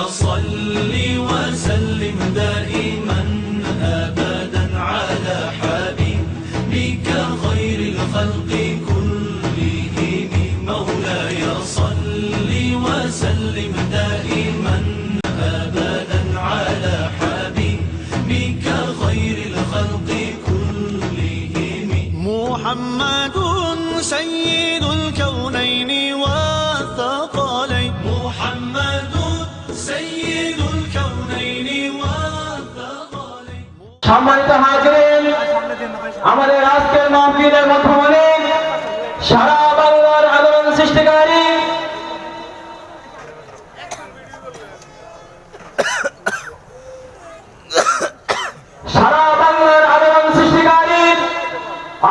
صل وسلم دائما أبدا على حبيبك خير الخلق كلهم مولاي صل وسلم دائما أبدا على حبيبك خير الخلق كلهم محمد سيد الكونين والثقلين محمد سيد الكونين والثقلين সম্মানিত হাজিরিন আমাদের আজকের মাহফিলের মাধ্যমে সারা বাংলার আলোড়ন সৃষ্টিকারী সারা বাংলার আলোড়ন সৃষ্টিকারী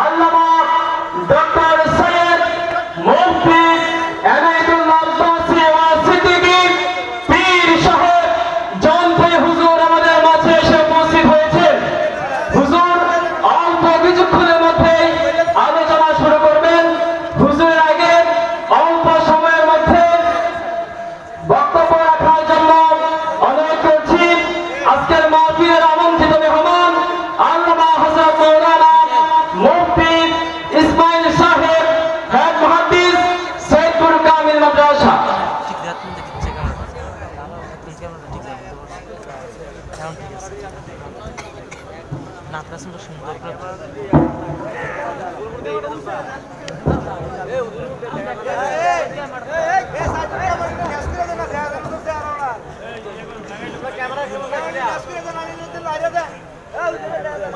আল্লামা ডক্টর সৈয়দ মুফতি এনায়েতুল্লাহ আব্বাসী ওয়া সিদ্দিকী পীর সাহেব জয়ন্তী হুজুর আমাদের মাঝে এসে উপস্থিত হয়েছেন। হুজুর অল্প কিছুক্ষণের মধ্যেই আলোচনা শুরু করবেন। হুজুরের আগে অল্প সময়ের মধ্যে বক্তব্য রাখার জন্য অনুরোধ করছি আজকের মাহফিলের আমন্ত্রিত মেহমান আল্লামা হযরত মাওলানা মুফতি ইসমাইল সাহেব হেড মুহাদ্দিস সৈয়দপুর কামিল মাদ্রাসা।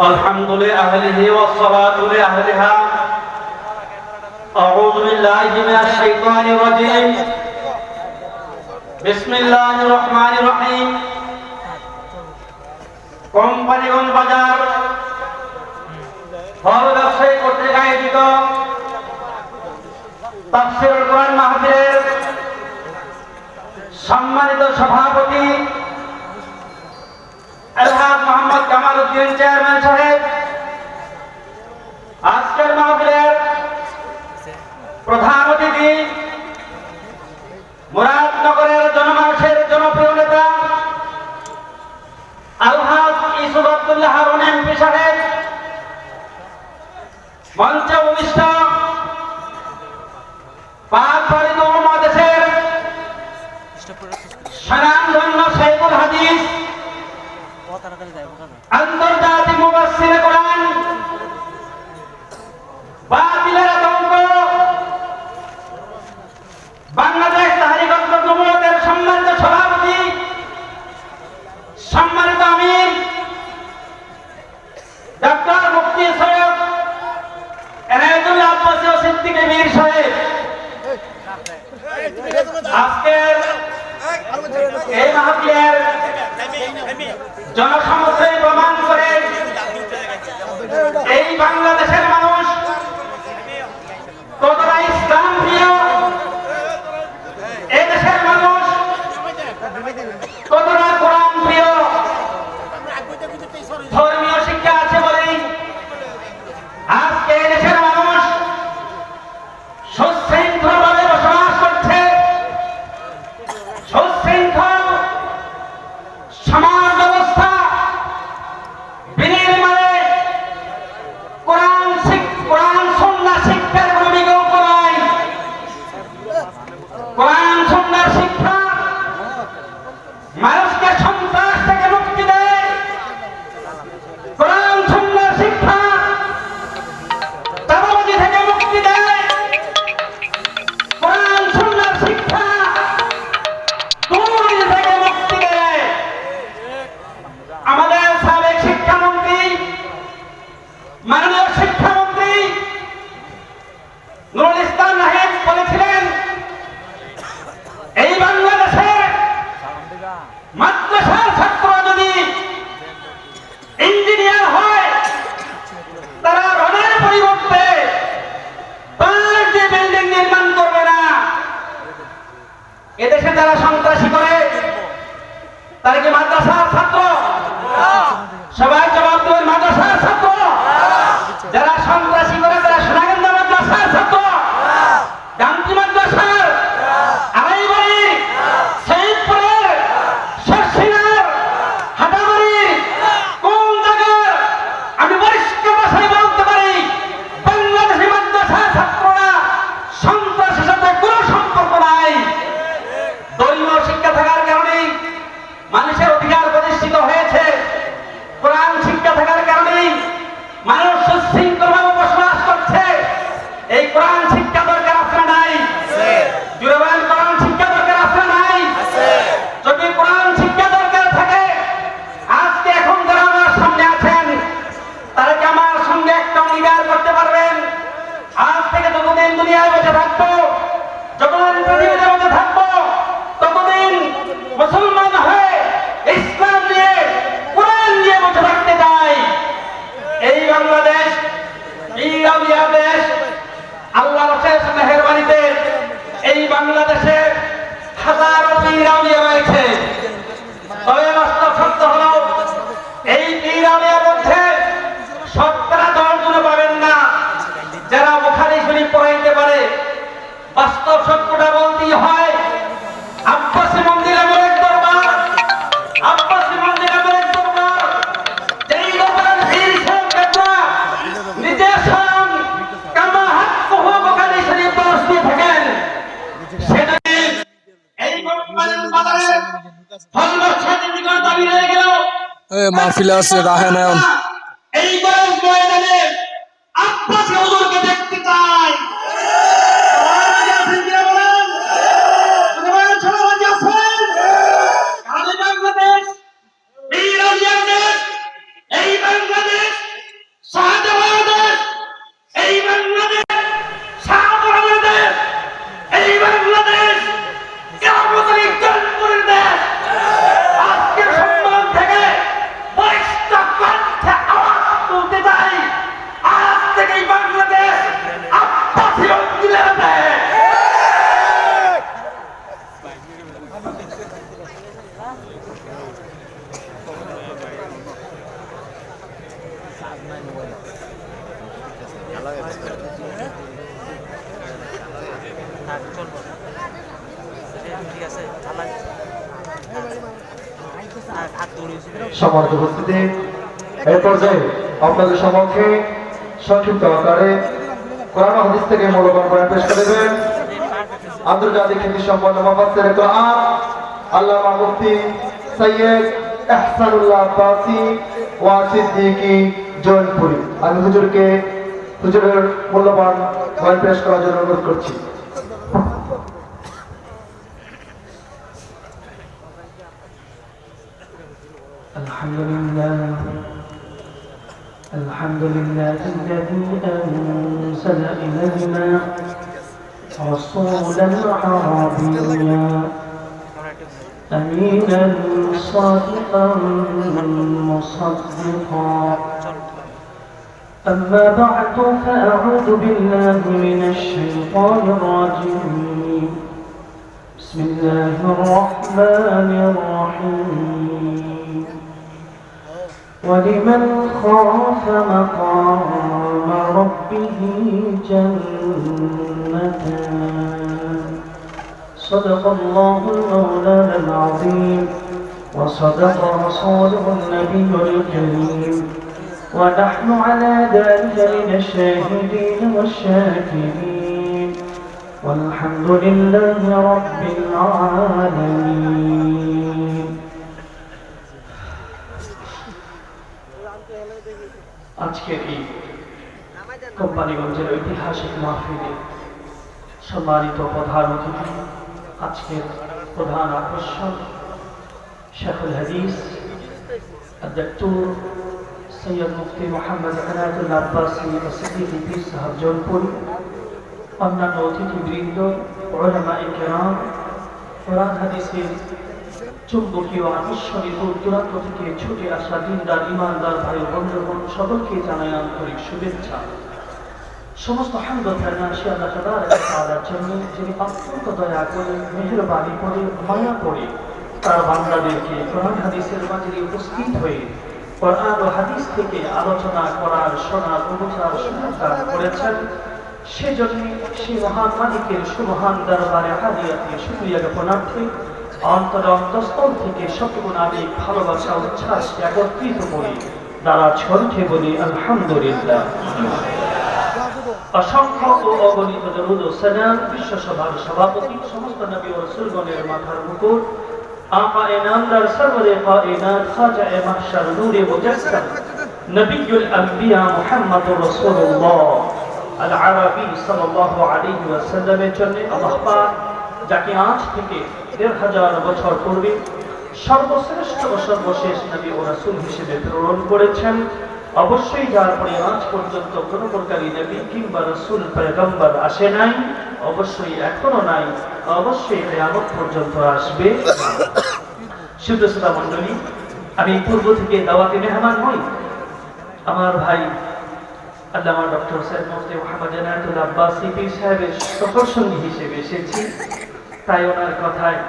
الحمد لأهله والصلاة لأهلها أعوذ بالله من الشيطان الرجيم بسم الله الرحمن الرحيم কোম্পানিগঞ্জ বাজার ফল ব্যবসায়ী কর্তৃক আয়োজিত তাফসীরুল কোরআন মাহফিলের সম্মানিত সভাপতি আলহাজ মোহাম্মদ কামাল উদ্দিন চেয়ারম্যান সাহেব, আজকের মাহফিলের প্রধান অতিথি মুরাদনগরের জনমানুষের জনপ্রিয় নেতা আলহাজ ইউসুফ আব্দুল্লাহ হারুন এমপি সাহেব, মঞ্চে উপবিষ্ট পাকবাড়ি উপমহাদেশের স্বনামধন্য শাইখুল হাদিস আন্তর্জাতিক মুফাসসির কোরআন বাতিলের আতঙ্ক বাংলাদেশ তাহরিক জমিয়তের সম্মানিত সভাপতি সম্মানিত আমির ডক্টর মুফতি সৈয়দ এনায়েতুল্লাহ আব্বাসী ও সিদ্দিকী মীর সাহেব, আজকের এই মাহফিলের জনসমক্ষে প্রমাণ করে এই বাংলাদেশের মানুষ কতটা ইসলাম প্রিয়, এই দেশের মানুষ কতটা কোরআন প্রিয়। ধর্মীয় শিক্ষা আছে বলেই আজকে এই দেশের মানুষ সুশৃঙ্খলভাবে বসবাস করছে। সুশৃঙ্খল সমাজ ব্যবস্থা বিনির্মাণে কোরআন সুন্নাহ শিক্ষার কোনো বিকল্প নাই। কোরআন সুন্নাহ শিক্ষা মানুষকে সন্ত্রাস থেকে মুক্তি দেয়। কোরআন সুন্নাহ শিক্ষা চাঁদাবাজি থেকে মুক্তি দেয়। কোরআন সুন্নাহ শিক্ষা দুর্নীতি থেকে মুক্তি দেয়। আমাদের সাবেক শিক্ষামন্ত্রী মাননীয় শিক্ষামন্ত্রী নুরুল ইসলাম নাহিদ বলেছিলেন, এই বাংলাদেশে মাদ্রাসার ছাত্র যদি ইঞ্জিনিয়ার হয় তারা রডের পরিবর্তে বিল্ডিং নির্মাণ করবে না। এদেশে যারা সন্ত্রাসী করে তারা কি মাদ্রাসার ছাত্র? সবাই জবাব দেবেন, মাদ্রাসার ছাত্র। যারা সন্ত্রাসী করে তারা সোনাগান্ধা মাদ্রাসার ছাত্র, গান্ধী মাদ্রাসার, আড়াইবাড়ি, সৈয়দপুরের তৈরি হয় আব্বাসী মন্দির এমন এক দরবার, আব্বাসী মন্দির এমন এক দরবার, যেই দরবারের পীর সাহেব কেবলা নিজে স্বয়ং কামা হাক্কুহু বুখারী শরীফ দরস দিয়ে থাকেন। সেটা এই বর্তমানের বাজারে ফলবর্ষা জিন্দিগির দাবি রয়ে গেল। মাহফিলে আছে রাহে নয়ন। এই গরম ময়দানে আব্বাসী হুজুরকে দেখতে চাই। এই বাংলাদেশ শাহজালাল দেশ, এই বাংলাদেশ শাহজালাল দেশ, এই বাংলাদেশ কিয়ামতের জন্মের দেশ। আজকের সম্মান থেকে বলিষ্ঠ কণ্ঠে আওয়াজ তুলতে চাই, আজ থেকে এই বাংলাদেশ আব্বাসী মন্দিরের দেশ। সম্মানিত উপস্থিতি, এই পর্যায়ে আপনাদের সম্মুখে সংক্ষিপ্ত আকারে কোরআন ও হাদিস থেকে মূল্যবান বয়ান পেশ করে দেবেন আন্তর্জাতিক খ্যাতি সম্পন্ন মুফাসসির কোরআন আল্লামা মুফতি সৈয়দ ইহসানুল্লাহ আব্বাসী ওয়া সিদ্দিকী জৌনপুরী। আমি হুজুরের মূল্যবান বয়ান পেশ করার জন্য অনুরোধ করছি। الحمد لله الذي أنزل إلينا رسولا عربيا أمينا صادقا مصدقا. أما بعد فأعوذ بالله من الشيطان الرجيم. بسم الله الرحمن الرحيم. ولمن خاف مقام ربه جنتان. صدق الله المولانا العظيم وصدق رسوله النبي الكريم ونحن على ذلك من الشاهدين والشاكرين والحمد لله رب العالمين. আজকের এই কোম্পানিগঞ্জের ঐতিহাসিক মাহফিলে সম্মানিত প্রধান অতিথি, আজকের প্রধান আকর্ষণ শেখুল হাদিস ডক্টর সৈয়দ মুফতি মোহাম্মদ এনায়েতুল্লাহ আব্বাসী ওয়া সিদ্দিকী পীর সাহেব জৌনপুরী, অন্যান্য অতিথিবৃন্দ, উলামায়ে কেরাম, কোরআন হাদিসের চুম্বকীয় আকর্ষণী দূর দূরান্ত থেকে ছুটে আসা দিনদার ইমানদার ভাই বন্ধুগণ, সকলকে জানাই আন্তরিক শুভেচ্ছা। সমস্ত হামদ ও তাআরিফ সে আল্লাহ তাবারক ওয়া তাআলার জন্য, যিনি অত্যন্ত দয়া করে, মেহেরবানি করে, মায়া করে তার বান্দাদেরকে কোরআন হাদিসের মাঝে উপস্থিত হয়ে কোরআন ও হাদিস থেকে আলোচনা করার, শোনার, বোঝার সুযোগ দান করেছেন। সেজন্য সেই মহান মালিকের সুমহান দরবারে হাদিয়াতে শুকরিয়া জ্ঞাপনার্থে অন্তরস্থল থেকে শতগুণ আবেগ, ভালোবাসা, উচ্ছ্বাস একত্রিত করে দ্বারা ছড়িয়ে বলি আলহামদুলিল্লাহ। অসংখ্য ও অগণিত দরুদ ও সালাম বিশ্বসভার সভাপতি, সমস্ত নবী ও রাসূলগণের মাথার মুকুট, আকা ইনামদার সরওয়ারে কায়নাত, খাজা এ মাহশার নূরে মুজাসসাম, নবিয়ুল আম্বিয়া মুহাম্মদুর রাসূলুল্লাহ আল আরাবী সাল্লাল্লাহু আলাইহি ওয়াসাল্লামের জন্য আল্লাহ পাক যাকে আজ থেকে ১৫০০ বছর পূর্বে সর্বশ্রেষ্ঠ ও সর্বশেষ নবী ও রাসূল হিসেবে প্রেরণ করেছেন, অবশ্যই যার পরে আজ পর্যন্ত কোনো প্রকারই নবী কিংবা রাসূল পয়গম্বর আসে নাই, অবশ্যই এখনো নাই, অবশ্যই কিয়ামত পর্যন্ত আসবে। শুধু শ্রোতা মণ্ডলী, আমি পূর্ব থেকে দাওয়াতে মেহমান নই, আমার ভাই আল্লামা ডক্টর সৈয়দ মুফতি মোহাম্মদ এনায়েতুল্লাহ আব্বাসী পীর সাহেবের সফর সঙ্গী হিসেবে এসেছি, তাই ওনার কথায়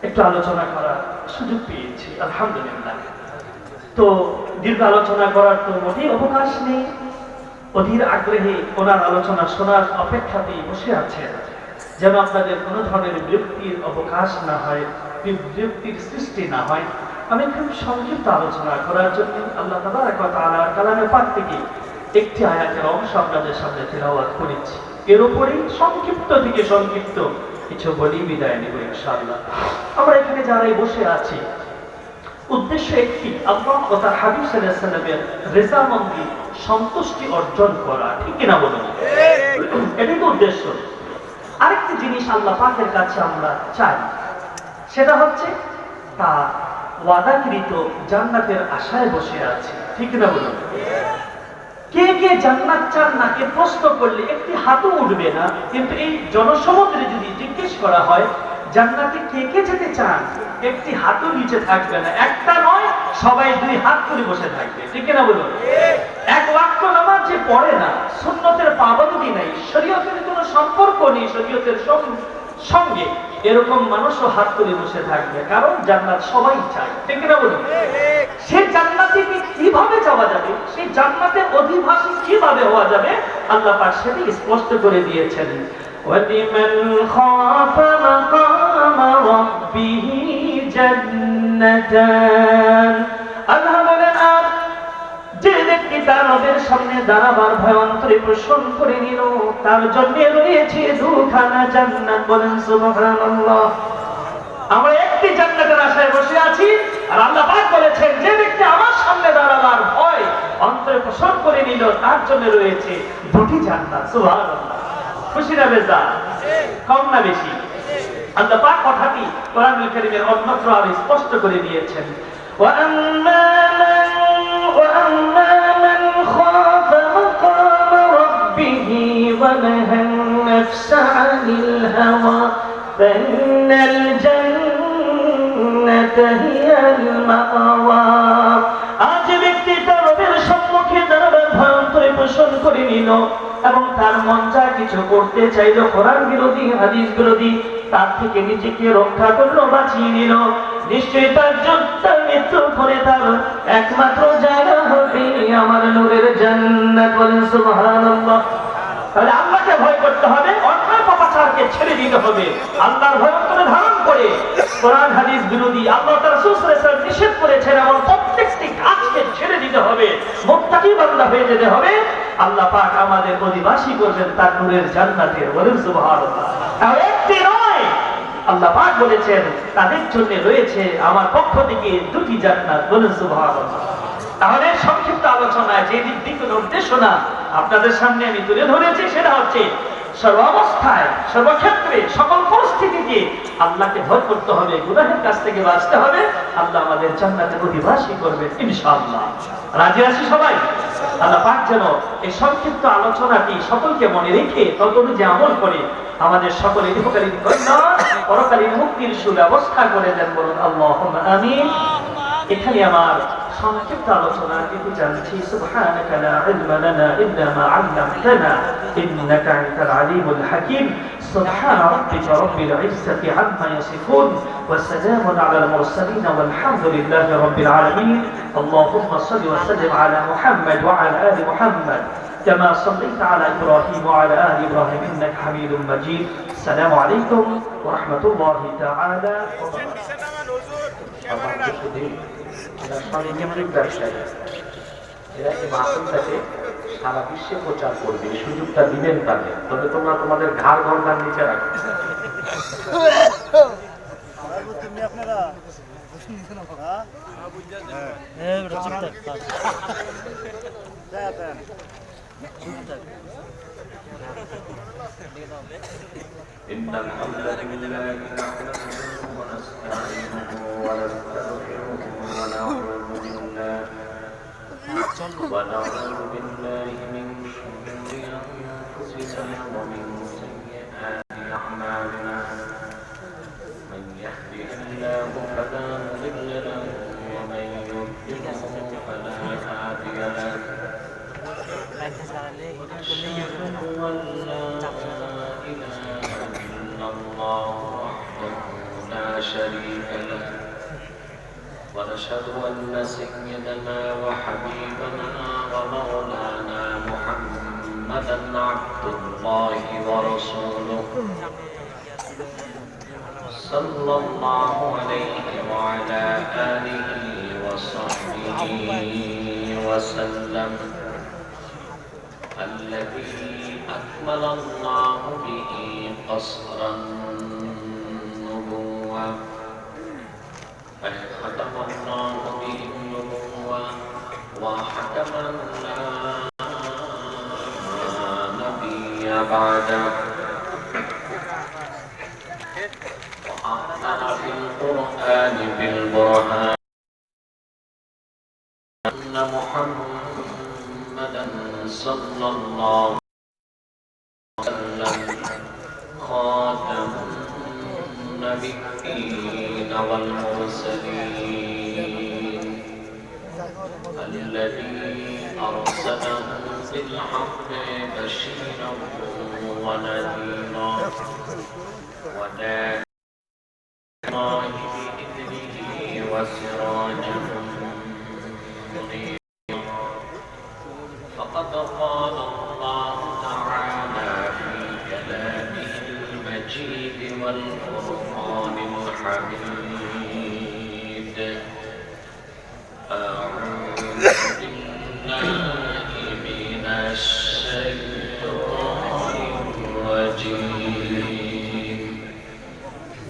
একটু আলোচনা করার সুযোগ পেয়েছি, আলহামদুলিল্লাহ। তো দীর্ঘ আলোচনা করার তো মোটেই অবকাশ নেই, অধীর আগ্রহে ওনার আলোচনা শোনার অপেক্ষাতেই বসে আছেন যেন আপনাদের কোনো ধরনের বিরক্তির অবকাশ না হয়, বিরক্তির সৃষ্টি না হয়। আমি খুব সংক্ষিপ্ত আলোচনা করার জন্য আল্লাহ তাবারক ওয়া তাআলার কালামে পাক থেকে একটি আয়াতের অংশ আপনাদের সামনে তেলাওয়াত করেছি। এর উপরেই সংক্ষিপ্ত থেকে সংক্ষিপ্ত কিছু বলি বিদায় নেব ইনশাআল্লাহ। আমরা এখানে যারাই বসে আছি, উদ্দেশ্য একটি, আল্লাহ ও তার হাবিব সাল্লাল্লাহু আলাইহি ওয়াসাল্লামের রেজামন্দি, সন্তুষ্টি অর্জন করা, ঠিক কিনা বলুন? এটাই তো উদ্দেশ্য। আরেকটি জিনিস আল্লাহ পাকের কাছে আমরা চাই, সেটা হচ্ছে তার ওয়াদাকৃত জান্নাতের আশায় বসে আছে, ঠিক কিনা বলুন? কে কে জান্নাত চান না, কে প্রশ্ন করলে একটি হাতও উঠবে না, কিন্তু এই জনসমুদ্রে যদি জিজ্ঞেস করা হয় জান্নাতে কে কে যেতে চান, একটি হাতও নিচে থাকবে না। একটা নয়, সবাই দুই হাত করে বসে থাকবে, ঠিক না বলুন? এক ওয়াক্ত নামাজ যে পড়ে না, সুন্নতের পাবন্দি নাই, শরীয়তের কোনো সম্পর্ক নেই শরীয়তের সঙ্গে, এরকম মানুষও হাত করে বসে থাকবে, কারণ জান্নাত সবাই চায়, ঠিক না বলুন? সেই জান্নাতে কিভাবে যাওয়া যাবে, সেই জান্নাতের অধিবাসী কিভাবে হওয়া যাবে, আল্লাহ পাক সেটাই স্পষ্ট করে দিয়েছেন। وَلِمَنْ خَافَ مَقَامَ رَبِّهِ جَنَّتَانِ। আল্লাহ বলেন, আর যে ব্যক্তি তার রবের সামনে দাঁড়াবার ভয় অন্তরে পোষণ করে নিল, তার জন্য রয়েছে দুখানা জান্নাত। বলেন সুবহানাল্লাহ। আমরা একটি জান্নাতের আশায় বসে আছি, আর আল্লাহ পাক বলেছেন যে ব্যক্তি আমার সামনে দাঁড়াবার ভয় অন্তরে পোষণ করে নিল, তার জন্য রয়েছে দুটি জান্নাত। সুবহানাল্লাহ। খুশি না বেজার? কম না বেশি? আল্লাহ পাক কথাটি কোরআনুল কারীমের অন্যত্র আরো স্পষ্ট করে দিয়েছেন। وَأَمَّا مَنْ خَافَ مَقَامَ رَبِّهِ وَنَهَى النَّفْسَ عَنِ الْهَوَى فَإِنَّ الْجَنَّةَ هِيَ الْمَأْوَى। আজ ব্যক্তি তার রবের সম্মুখে দাঁড়াবার ভয় অন্তরে পোষণ করে নিল এবং তার মন যা কিছু করতে চাইল, কোরআন বিরোধী, হাদিস বিরোধী, তার থেকে নিজেকে রক্ষা করলো, বাঁচিয়ে নিল, নিশ্চয়ই তার যোদ্ধা মৃত্যু করে তার একমাত্র জায়গা হবে আমার নূরের জান্নাত। বলেন সুবহানাল্লাহ। তাহলে আল্লাহকে ভয় করতে হবে, অন্যায় পাপাচারকে ছেড়ে দিতে হবে, আল্লাহর ভয় অন্তরে ধারণ করে কোরআন হাদিস বিরোধী, আল্লাহ তার রাসূল সাল্লাল্লাহু আলাইহি ওয়াসাল্লাম নিষেধ করেছেন এমন প্রত্যেকটি কাজকে ছেড়ে দিতে হবে, মুত্তাকি বান্দা হয়ে যেতে হবে। আল্লাহ পাক আমাদের অধিবাসী করবেন তার নূরের জান্নাতের। বলেন সুবহানাল্লাহ। আর একটি নয়, আল্লাহ পাক বলেছেন তাদের জন্য রয়েছে আমার পক্ষ থেকে দুটি জান্নাত। বলেন সুবহানাল্লাহ। তাহলে সংক্ষিপ্ত আলোচনায় যে দিক নির্দেশনা আপনাদের সামনে আমি তুলে ধরেছি, সেটা হচ্ছে সর্বাবস্থায়, সর্বক্ষেত্রে, সকল পরিস্থিতিতে আল্লাহকে ভয় করতে হবে, গুনাহের কাছ থেকে বাঁচতে হবে। আল্লাহ আমাদের জান্নাতের অধিবাসী করবেন ইনশাআল্লাহ। রাজি আছি সবাই? আল্লাহ পাক যেন এই সংক্ষিপ্ত আলোচনাটি সকলকে মনে রেখে তদনুযায়ী আমল করে আমাদের সকলের ইহকালীন কল্যাণ, পরকালীন মুক্তির সুব্যবস্থা করে দেন। বলুন আল্লাহুম্মা আমিন। এখানে আমার সংক্ষিপ্ত আলোচনা দিতে যাচ্ছি। সুবহানাকা লা ইলমা লানা ইল্লা মা 'আল্লামতানা ইন্নাকা আনতাল আলিমুল হাকীম। সুবহানা রাব্বিকা রাব্বিল ইজ্জাতি আম্মা ইয়াসিফুন ওয়া সালামুন আলাল মুরসালিন ওয়ালহামদুলিল্লাহি রাব্বিল আলামিন। আল্লাহুম্মা সাল্লি ওয়া সাল্লিম আলা মুহাম্মাদ ওয়া আলা আলি মুহাম্মাদ كما صليت على إبراهيم وعلى آل إبراهيم إنك حميد مجيد. السلام عليكم ورحمة الله تعالى وبركاته. ব্যবসায়ী এরা এই মাসুলটাকে সারা বিশ্বে প্রচার করবে, এই সুযোগটা দিবেন তাদের। তবে তোমরা তোমাদের ঘাড় ঘন্টার নিচে রাখো। إن الحمد لله نحمده ونستعينه ونستغفره ونعوذ بالله من شرور أنفسنا ومن سيئات أعمالنا. من يهده الله فلا مضل له ومن يضلل فلا هادي له. أشهد أن لا إله إلا الله وحده لا شريك له ونشهد أن سيدنا وحبيبنا ومولانا محمدا عبد الله ورسوله صلى الله عليه وعلى آله وصحبه وسلم الذي أكمل الله به قصر النبوة ختم الله به النبوة وحكم لا نبي بعده وأعلن في القرآن بالبرهان أن محمدا صلى الله عليه وسلم خاتم النبيين والمرسلين الذي أرسله بالحق بشيرا ونذيرا وداعيا بإذنه وسراجا منيرا فقد قال الله تعالى في كلامه المجيد والفرقان الحميد أعوذ بالله من الشيطان الرجيم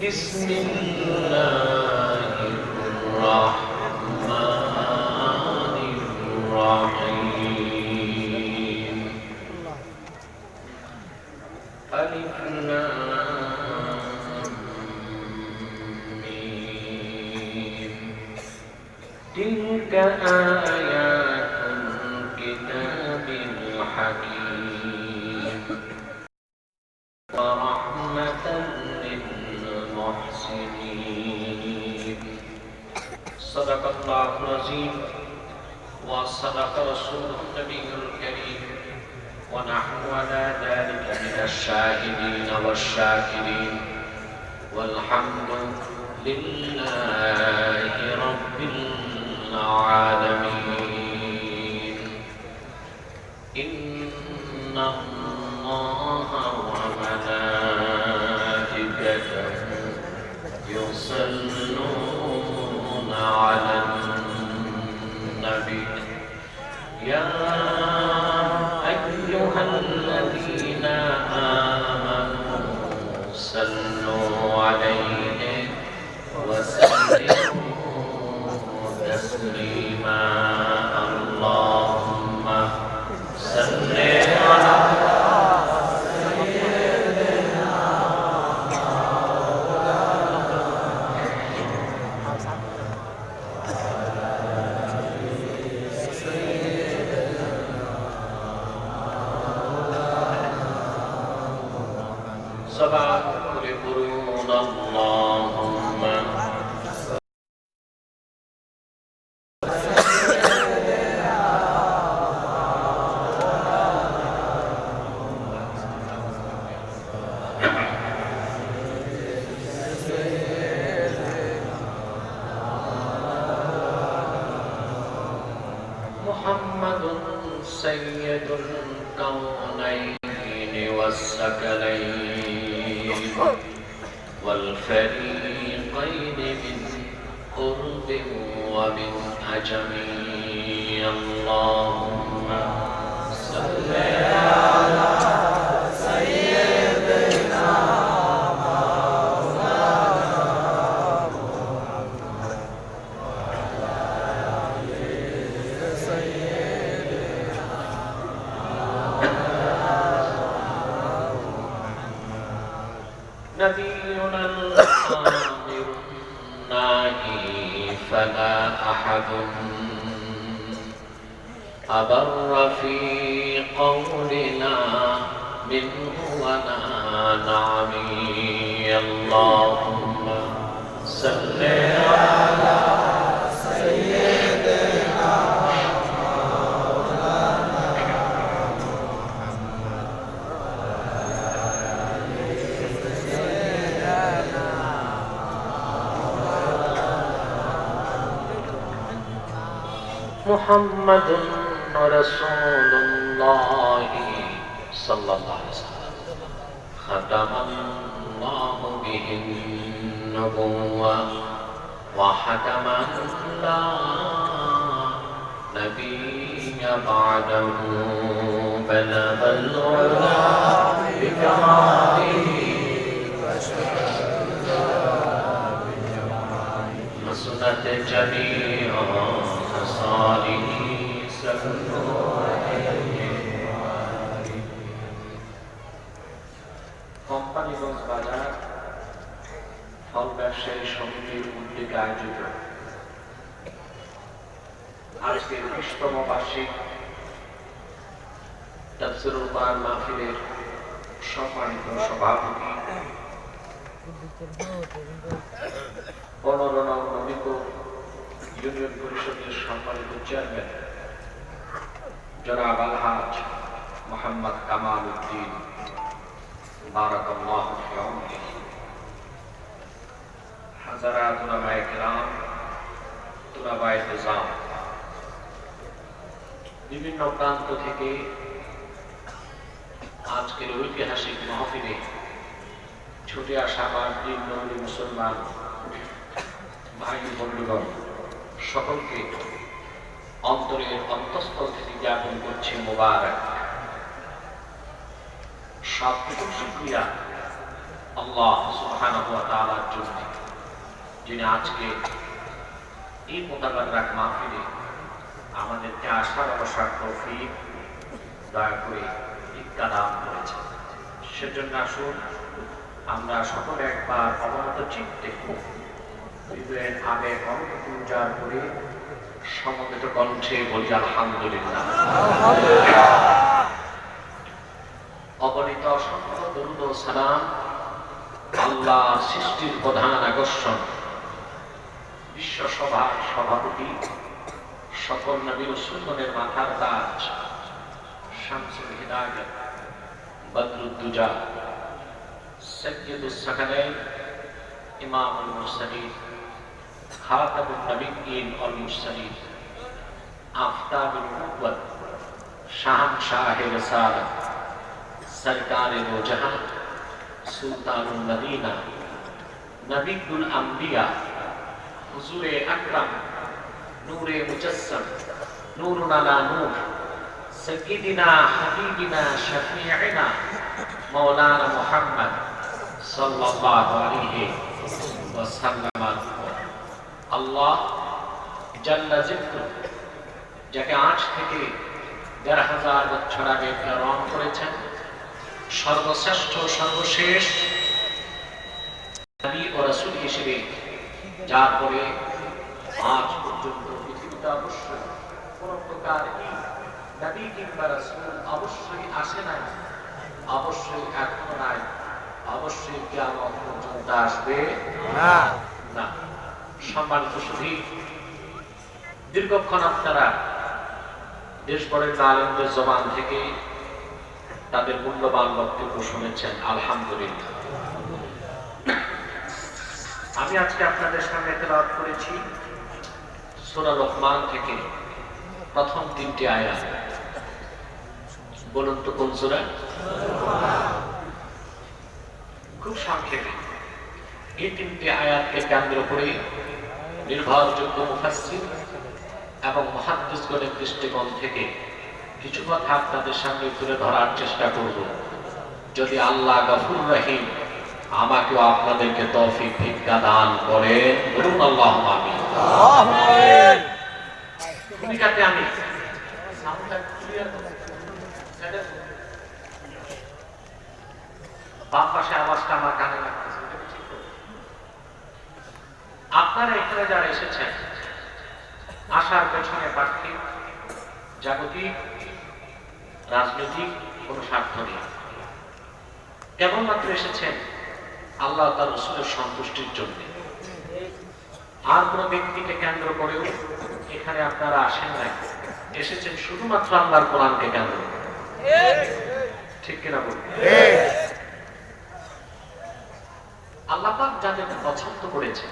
بسم الله الرحمن الرحيم ألف لام ميم تلك آيات الكتاب الحكيم ورحمة للمحسنين صدق الله العظيم وصدق رسوله النبي الكريم ونحن على ذلك من الشاهدين والشاكرين والحمد لله رب العالمين إن الله وملائكته يصلون على النبي يا أيها الذين آمنوا صلوا عليه وسلموا تسليما اللهم صل على صباح لقرون اللهم محمد سيد الكونين والثقلين والفريقين من قرب ومن عجم اللهم صل على سيدنا نبينا الآمر الناهي فلا أحد أبر في قولنا منه ولا نعمي اللهم صل على سيدنا محمد رسول الله صلى الله عليه وسلم ختم الله به النبوة وحكما لا نبي بعده بلغ العلا بكماله حسنت جميع خصاله صلوا কোম্পানিগঞ্জ বাজার ফল ব্যবসায়ী সমিতির উদ্যোগে আয়োজিত আজকের 20তম বার্ষিক তাফসীরুল কোরআন মাহফিলের সম্মানিত সভাপতি 15 নং নবীপুর ইউনিয়ন পরিষদের সম্মানিত চেয়ারম্যান জনাব আলহাজ মোহাম্মদ কামাল উদ্দিন বারাকাল্লাহু ফি উমরিহি, হাজারাত উলামায়ে কিরাম, তুলাবায়ে নিজাম, বিভিন্ন প্রান্ত থেকে আজকের ঐতিহাসিক মাহফিলে ছুটে আসা আমার দিনবন্ধু মুসলমান ভাই বন্ধুগণ, সকলকে অন্তরের অন্তঃস্থল থেকে জ্ঞাপন করছি মোবারক। সবটুকু শুকরিয়া আল্লাহ সুবহানাহু ওয়া তাআলার জন্য, যিনি আজকে এই মোতাবারক মাহফিলে আমাদেরকে আসার বসার তৌফিক দয়া করে ভিক্ষা দান করেছেন। সেজন্য আসুন আমরা সকলে একবার অবনত চিত্তে হৃদয়ের আবেগ অনুভূতি উজাড় করে সমবেত কণ্ঠে বলি আলহামদুলিল্লাহ। অগণিত অসংখ্য দরুদ ও সালাম আল্লাহ সৃষ্টির প্রধান আকর্ষণ, বিশ্ব সভার সভাপতি, সকল নবী রাসূলগণের মাথার তাজ, শামসুল হিদায়াত, বদরুদ্দুজা, সাইয়্যিদুস সাকালাইন, ইমামুল মুরসালিন, খাতামুন নবিয়্যিন ওয়াল মুরসালিন, আফতাবুন নুবুওয়াত, শাহনশাহে রিসালাত, সরকারে দো জাহান, সুলতানুল মদিনা, নবিয়ুল আম্বিয়া, হুজুরে আকরাম, নূরে মুজাসসাম, নূরুন আলা নূর, সাইয়্যিদিনা হাবিবিনা শাফিঈনা মাওলানা মুহাম্মদ সাল্লাল্লাহু আলাইহি ওয়াসাল্লাম। আল্লাহ জাল্লা যিকরু, যাকে আজ থেকে ১,৫০০ বছর আগে প্রেরণ করেছেন, সর্বশ্রেষ্ঠ সর্বশেষ নবী ও রাসূল হিসেবে, যার পরে আজ পর্যন্ত পৃথিবীতে অবশ্যই কোন প্রকার নবী কিংবা রাসূল অবশ্যই আসে নাই, অবশ্যই এখনো নাই, অবশ্যই কিয়ামত পর্যন্ত আসবে না। সম্মানিত সুধী, দীর্ঘক্ষণ আপনারা দেশ বরের আলেমদের জবান থেকে তাদের মূল্যবান বক্তব্য শুনেছেন, আলহামদুলিল্লাহ। আমি আজকে আপনাদের সামনে তেলাওয়াত করেছি সূরা লোকমান থেকে প্রথম 3টি আয়াত। বলুন তো কোন সূরা? খুব সংক্ষেপে এই 3টি আয়াতকে কেন্দ্র করে নির্ভরযোগ্য মুফাসসির এবং মুহাদ্দিসগণের দৃষ্টিকোণ থেকে কিছু কথা আপনাদের সামনে তুলে ধরার চেষ্টা করব। যদি আল্লাহ গফুর রহিম আমাকেও আপনাদেরকে তৌফিক ভিক্ষা দান করেন, বলুন আল্লাহুম্মা আমিন। ভূমিকাতে আমি বাম পাশে আওয়াজটা আমার কানে লাগতেছে। আপনারা এখানে যারা এসেছেন, আসার পেছনে পার্থিব, জাগতিক, রাজনৈতিক কোন স্বার্থ নেই। কেবলমাত্র এসেছেন আল্লাহ তার রাসূলের সন্তুষ্টির জন্য। আর কোন ব্যক্তিকে কেন্দ্র করেও এখানে আপনারা আসেন নাই, এসেছেন শুধুমাত্র আল্লাহর কোরআনকে কেন্দ্র করে। ঠিক কিনা বলুন? আল্লাহ পাক যাদেরকে পছন্দ করেছে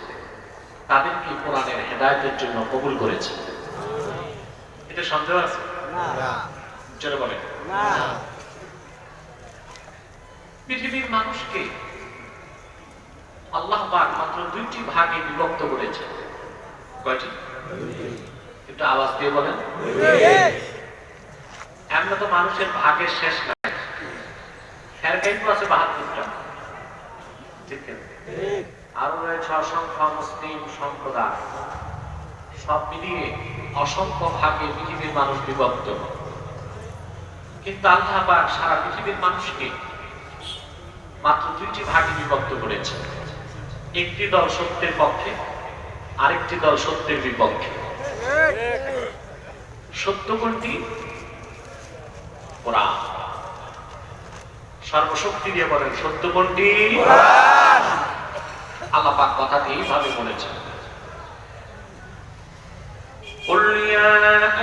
তাদেরকে কোরআনের হেদায়েতের জন্য কবুল করেছে, এটা সন্দেহ আছে? না। জোরে বলেন না। পৃথিবীর মানুষকে আল্লাহ পাক মাত্র 2টি ভাগে বিভক্ত করেছেন। কয়টি? একটু আওয়াজ দিয়ে বলেন। এমন তো মানুষের ভাগের শেষ নাই, ফেরকাইন আছে 72টা, ঠিক আছে? আরো রয়েছে অসংখ্য মুসলিম সম্প্রদায়, সব মিলিয়ে অসংখ্য ভাগে পৃথিবীর মানুষ বিভক্ত। কিন্তু আল্লাহ পাক সারা পৃথিবীর মানুষকে মাত্র 2টি ভাগে বিভক্ত করেছে। একটি দল সত্যের পক্ষে, আরেকটি দল সত্যের বিপক্ষে। সত্য কোনটি? কোরআন। সর্বশক্তি দিয়ে বলেন সত্য কোনটি? আল্লাহ পাক কথাটি এইভাবে বলেছেন, قل يا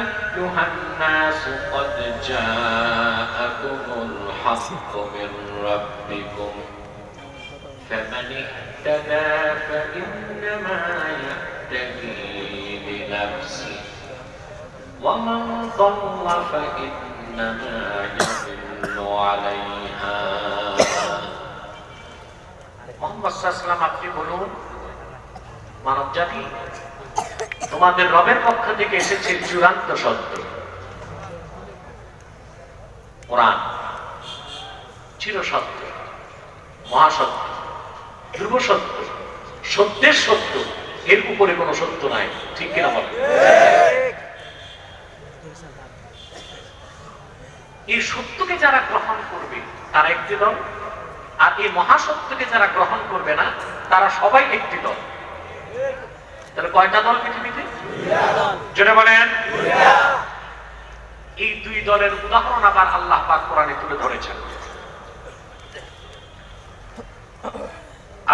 أيها الناس قد جاءكم الحق من ربكم فمن اهتدى فإنما يهتدي لنفسه ومن ضل فإنما يضل عليها। মুহাম্মদ সাল্লাল্লাহু আলাইহি ওয়াসাল্লাম, আপনি বলুন, মানব জাতি, তোমাদের রবের পক্ষ থেকে এসেছে চূড়ান্ত সত্য কোরআন, চিরসত্য, মহাসত্য, ধ্রুব সত্য, সত্যের সত্য, এর উপরে কোনো সত্য নাই, ঠিক কিনা বলেন? এই সত্যকে যারা গ্রহণ করবে তারা একটি দল, আর এই মহাসত্যকে যারা গ্রহণ করবে না তারা সবাই একটি দল। তাহলে কয়টা দল পৃথিবীতে? জোরে বলেন। এই 2 দলের উদাহরণ আবার আল্লাহ পাক কোরআনে তুলে ধরেছেন।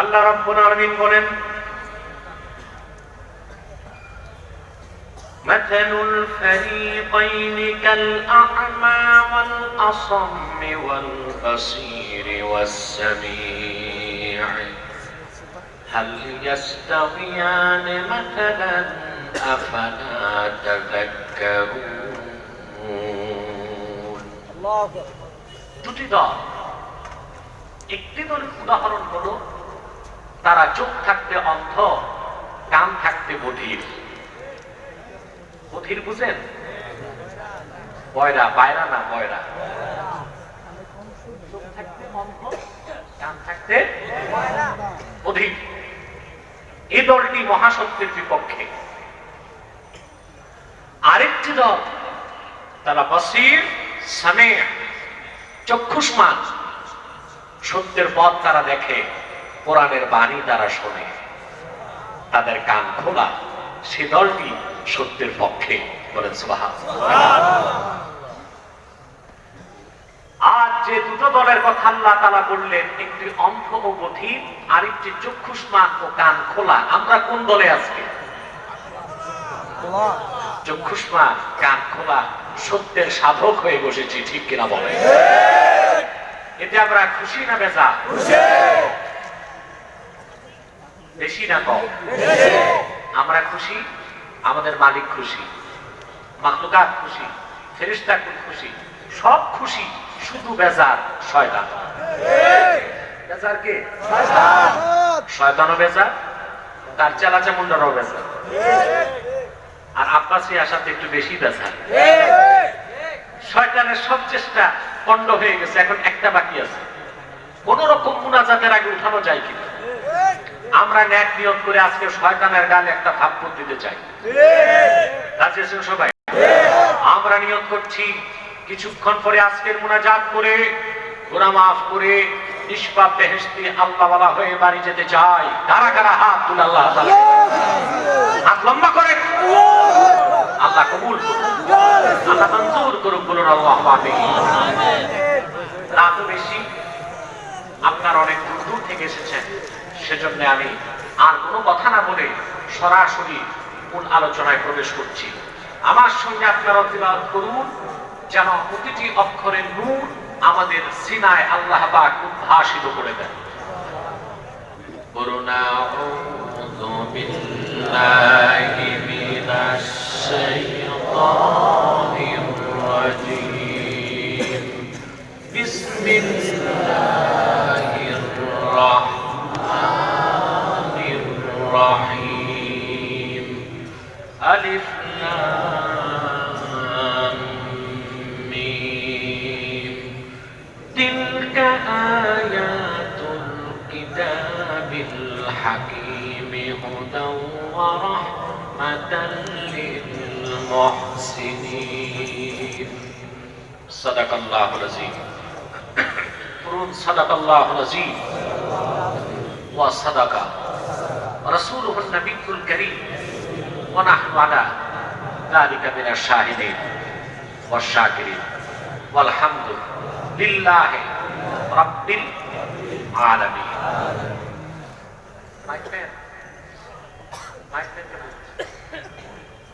আল্লাহ রাব্বুল আলামিন বলেন, মাথালুল ফারিকাইনি কাল আ'মা ওয়াল আসাম্মি ওয়াল বাসীরি ওয়াস সামী'i هل يستويان مثلا أفلا تذكرون। দুটি দল, একটি দলের উদাহরণ হলো তারা চোখ থাকতে অন্ধ, কান থাকতে বধির। বধির বুঝেন? বয়রা, বাইরা না বয়রা। চোখ থাকতে অন্ধ, কান থাকতে বধির। এই দলটি মহাসত্যের বিপক্ষে। আরেকটি দল তারা বসির, সামি', চক্ষুষ্মান, সত্যের পথ তারা দেখে, কোরআনের বাণী তারা শোনে, তাদের কান খোলা। সে দলটি সত্যের পক্ষে। বলেন সুবহানাল্লাহ। আজ যে দুটো দলের কথা আল্লাহ তাআলা বললেন, একটি অন্ধ ও বধির, আরেকটি চক্ষুষ্মান ও কান খোলা, আমরা কোন দলে আজকে? চক্ষুষ্মান, কান খোলা, সত্যের সাধক হয়ে বসেছি, ঠিক কিনা বলেন? এতে আমরা খুশি না বেজার? বেশি না কম? আমরা খুশি, আমাদের মালিক খুশি, মাখলুকাত খুশি, ফেরেশতা খুশি, সব খুশি, শুধু বেজার শয়তান। বেজার কে? শয়তানও বেজার, তার চেলা চামুন্ডারও বেজার, আর আব্বাসী আসাতে একটু বেশি বেজার। শয়তানের সব চেষ্টা পণ্ড হয়ে গেছে, এখন একটা বাকি আছে, কোন রকম মুনাজাতের আগে উঠানো যায় কিনা। আমরা নেক নিয়ত করে আজকে শয়তানের গালে একটা থাপ্পড় দিতে চাই। রাজি আছেন সবাই? আমরা নিয়ত করছি কিছুক্ষণ পরে আজকের মুনাজাত করে, গুনাহ মাফ করে, নিষ্পাপ বেহেশতি আল্লাহওয়ালা হয়ে বাড়ি যেতে চাই। কারা কারা হাত তুলে আল্লাহ তাআলা হাত লম্বা করে আল্লাহ কবুল করুন, আল্লাহ মঞ্জুর করুন। বলুন আল্লাহুম্মা আমিন। রাত বেশি, আপনারা অনেক দূর থেকে এসেছেন, সেজন্য আমি আর কোনো কথা না বলে সরাসরি মূল আলোচনায় প্রবেশ করছি। আমার সঙ্গে আপনারা তিলাওয়াত করুন, যেন প্রতিটি অক্ষরের নূর আমাদের সিনায় আল্লাহ পাক উদ্ভাসিত করে দেন। আউযু বিল্লাহি মিনাশ শাইতানির রাজীম। বিসমিল্লাহির রাহমানির আলিফ লাম মিম তিলকা আয়াতুল কিতাবিল হাকিম হুদাও ওয়া রাহমাতাল লিল মুহসিনিন সাদাকাল্লাহুল আযীম সাদাকাল্লাহুল আযীম ওয়া সাদাকা রাসূলুহুন নবিয়্যুল কারীম ওয়া নাহনু আলা যালিকা মিনাশ শাহিদিন ওয়াশ শাকিরিন ওয়াল হামদু লিল্লাহি রাব্বিল আলামিন।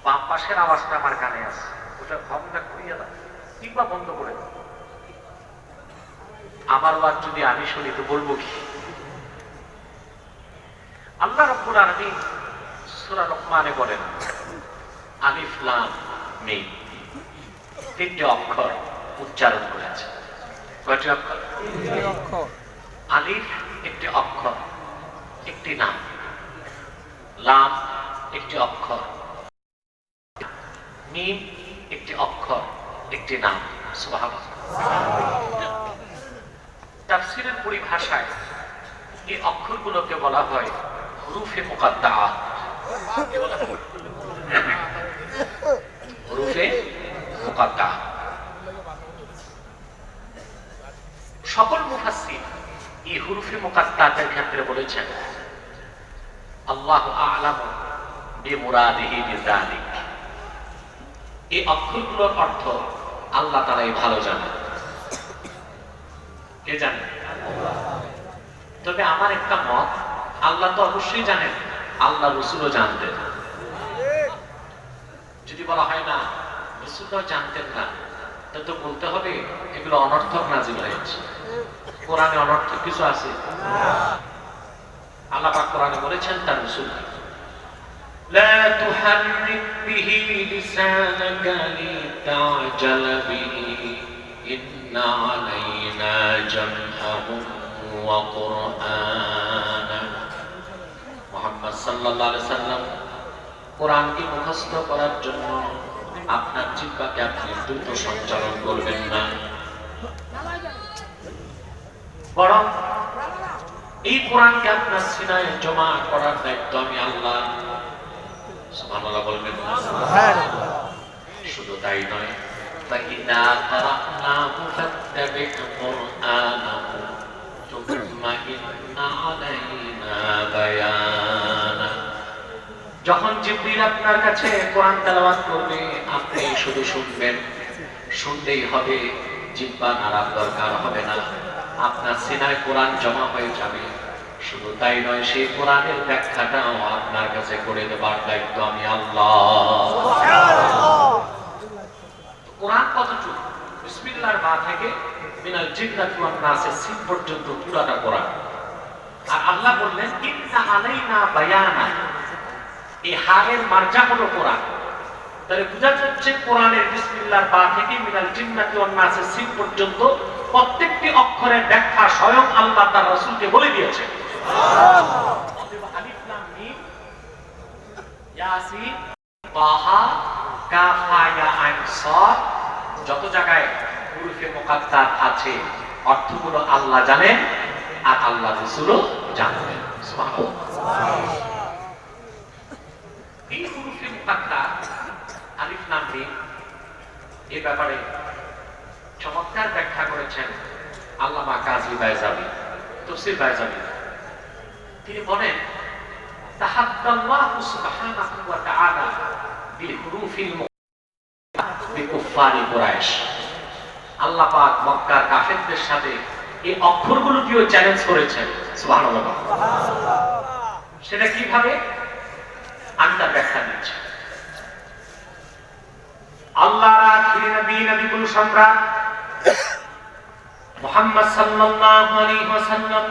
বাম পাশের আওয়াজটা আমার কানে আছে, ওটা ভাবনা ঘুরিয়ে দাও কিংবা বন্ধ করে দাও। আমার ওয়াজ যদি আমি শুনি তো বলবো কি? আল্লাহ রাব্বুল আলামিন সূরা লোকমানে বলেন আলিফ লাম মিম, তিনটি অক্ষর উচ্চারণ করেছে। কয়টি অক্ষর? আলিফ একটি অক্ষর, একটি নাম। লাম একটি অক্ষর, মিম একটি অক্ষর, একটি নাম। সুবহানাল্লাহ। তাফসীরের পরিভাষায় এই অক্ষরগুলোকে বলা হয় হুরুফে মুকাদ্দাআত। হুরুফে মুকাদ্দাআত। সকল মুফাসসির এই হুরুফে মুকাদ্দাআতের ক্ষেত্রে বলেছেন আল্লাহু আ'লামু বিমুরাদিহি বিযালিক। এই অক্ষরগুলোর অর্থ আল্লাহ তাআলাই ভালো জানেন। কে জানেন? তবে আমার একটা মত, আল্লাহ তো অবশ্যই জানেন, আল্লাহ রাসূলও জানতেন। যদি বলা হয় না রাসূলও জানতেন না, তো বলতে হবে এগুলো অনর্থক নাযিল হয়েছে। কোরআনে অনর্থক কিছু আছে? আল্লাহ পাক কোরআনে বলেছেন তার রাসূল লা তুহাররিক বিহি লিসানাকা লিতা'জালা বিহি ইন্না আলাইনা জামআহু ওয়া কুরআনা। মুহাম্মদ সাল্লাল্লাহু আলাইহি সাল্লাম কোরআনকে মুখস্থ করার জন্য আপনার জিহ্বাকে আপনি দ্রুত সঞ্চালন করবেন না, বরং এই কোরআনকে আপনার সিনায় জমা করার দায়িত্ব আমি আল্লাহ। সুবহানাল্লাহ বলবেন না? শুধু তাই নয়, فَإِذَا قَرَأْنَاهُ فَاتَّبِعْ قُرْآنَهُ ثُمَّ إِنَّ عَلَيْنَا بَيَانَهُ। যখন জিবরিল আপনার কাছে কোরআন তেলাওয়াত করবে, আপনি শুধু শুনবেন, শুনলেই হবে, জিহ্বা নাড়ার দরকার হবে না। আপনার সিনায় কোরআন জমা হয়ে যাবে। শুধু তাই নয়, সেই কোরআনের ব্যাখ্যাটাও আপনার কাছে করে দেবার দায়িত্ব আমি আল্লাহ। কোরআন কতটুকু? বিসমিল্লাহর বা থেকে মিনাল জিন্নাতি ওয়ান নাসের সিন পর্যন্ত পুরাটা কোরআন। আর আল্লাহ বললেন ইন্না আলাইনা বায়ানা, এই হারের মার্জা হলো কোরআন। তাহলে বোঝা যাচ্ছে কোরআনের বিসমিল্লাহর বা থেকে মিনাল জিন্নাতি ওয়ান নাসের সিন পর্যন্ত প্রত্যেকটি অক্ষরের ব্যাখ্যা স্বয়ং আল্লাহ তার রাসূলকে বলে দিয়েছে। সুবহানাল্লাহ। আলিফ লাম মিম ইয়াসিন তাহা কাফ হা ইয়া আইন সাদ, যত জায়গায় হুরুফে মুকাদ্দাত আছে অর্থগুলো আল্লাহ জানেন আর আল্লাহ রাসূলও জানেন। সুবহানাল্লাহ। এই হুরুফে মুকাদ্দাত আলিফ লাম মিম এই ব্যাপারে চমৎকার ব্যাখ্যা করেছেন আল্লামা কাজী বাইজাবি, তাফসীর বাইজাবি। তিনি বলেন তাহাদ্দাল্লাহু সুবহানাহু ওয়া তাআলা বিহুরুফিল মুকাদ্দাত বিকুফারি কুরাইশ। আল্লাহ পাক মক্কার কাফেরদের সাথে এই অক্ষরগুলোকেও চ্যালেঞ্জ করেছেন। সুবহানাল্লাহ। সেটা কিভাবে? আমি তার ব্যাখ্যা দিচ্ছি। আল্লাহর আখিরি নবী, নবীকুল সম্রাট মুহাম্মদ সাল্লাল্লাহু আলাইহি ওয়াসাল্লাম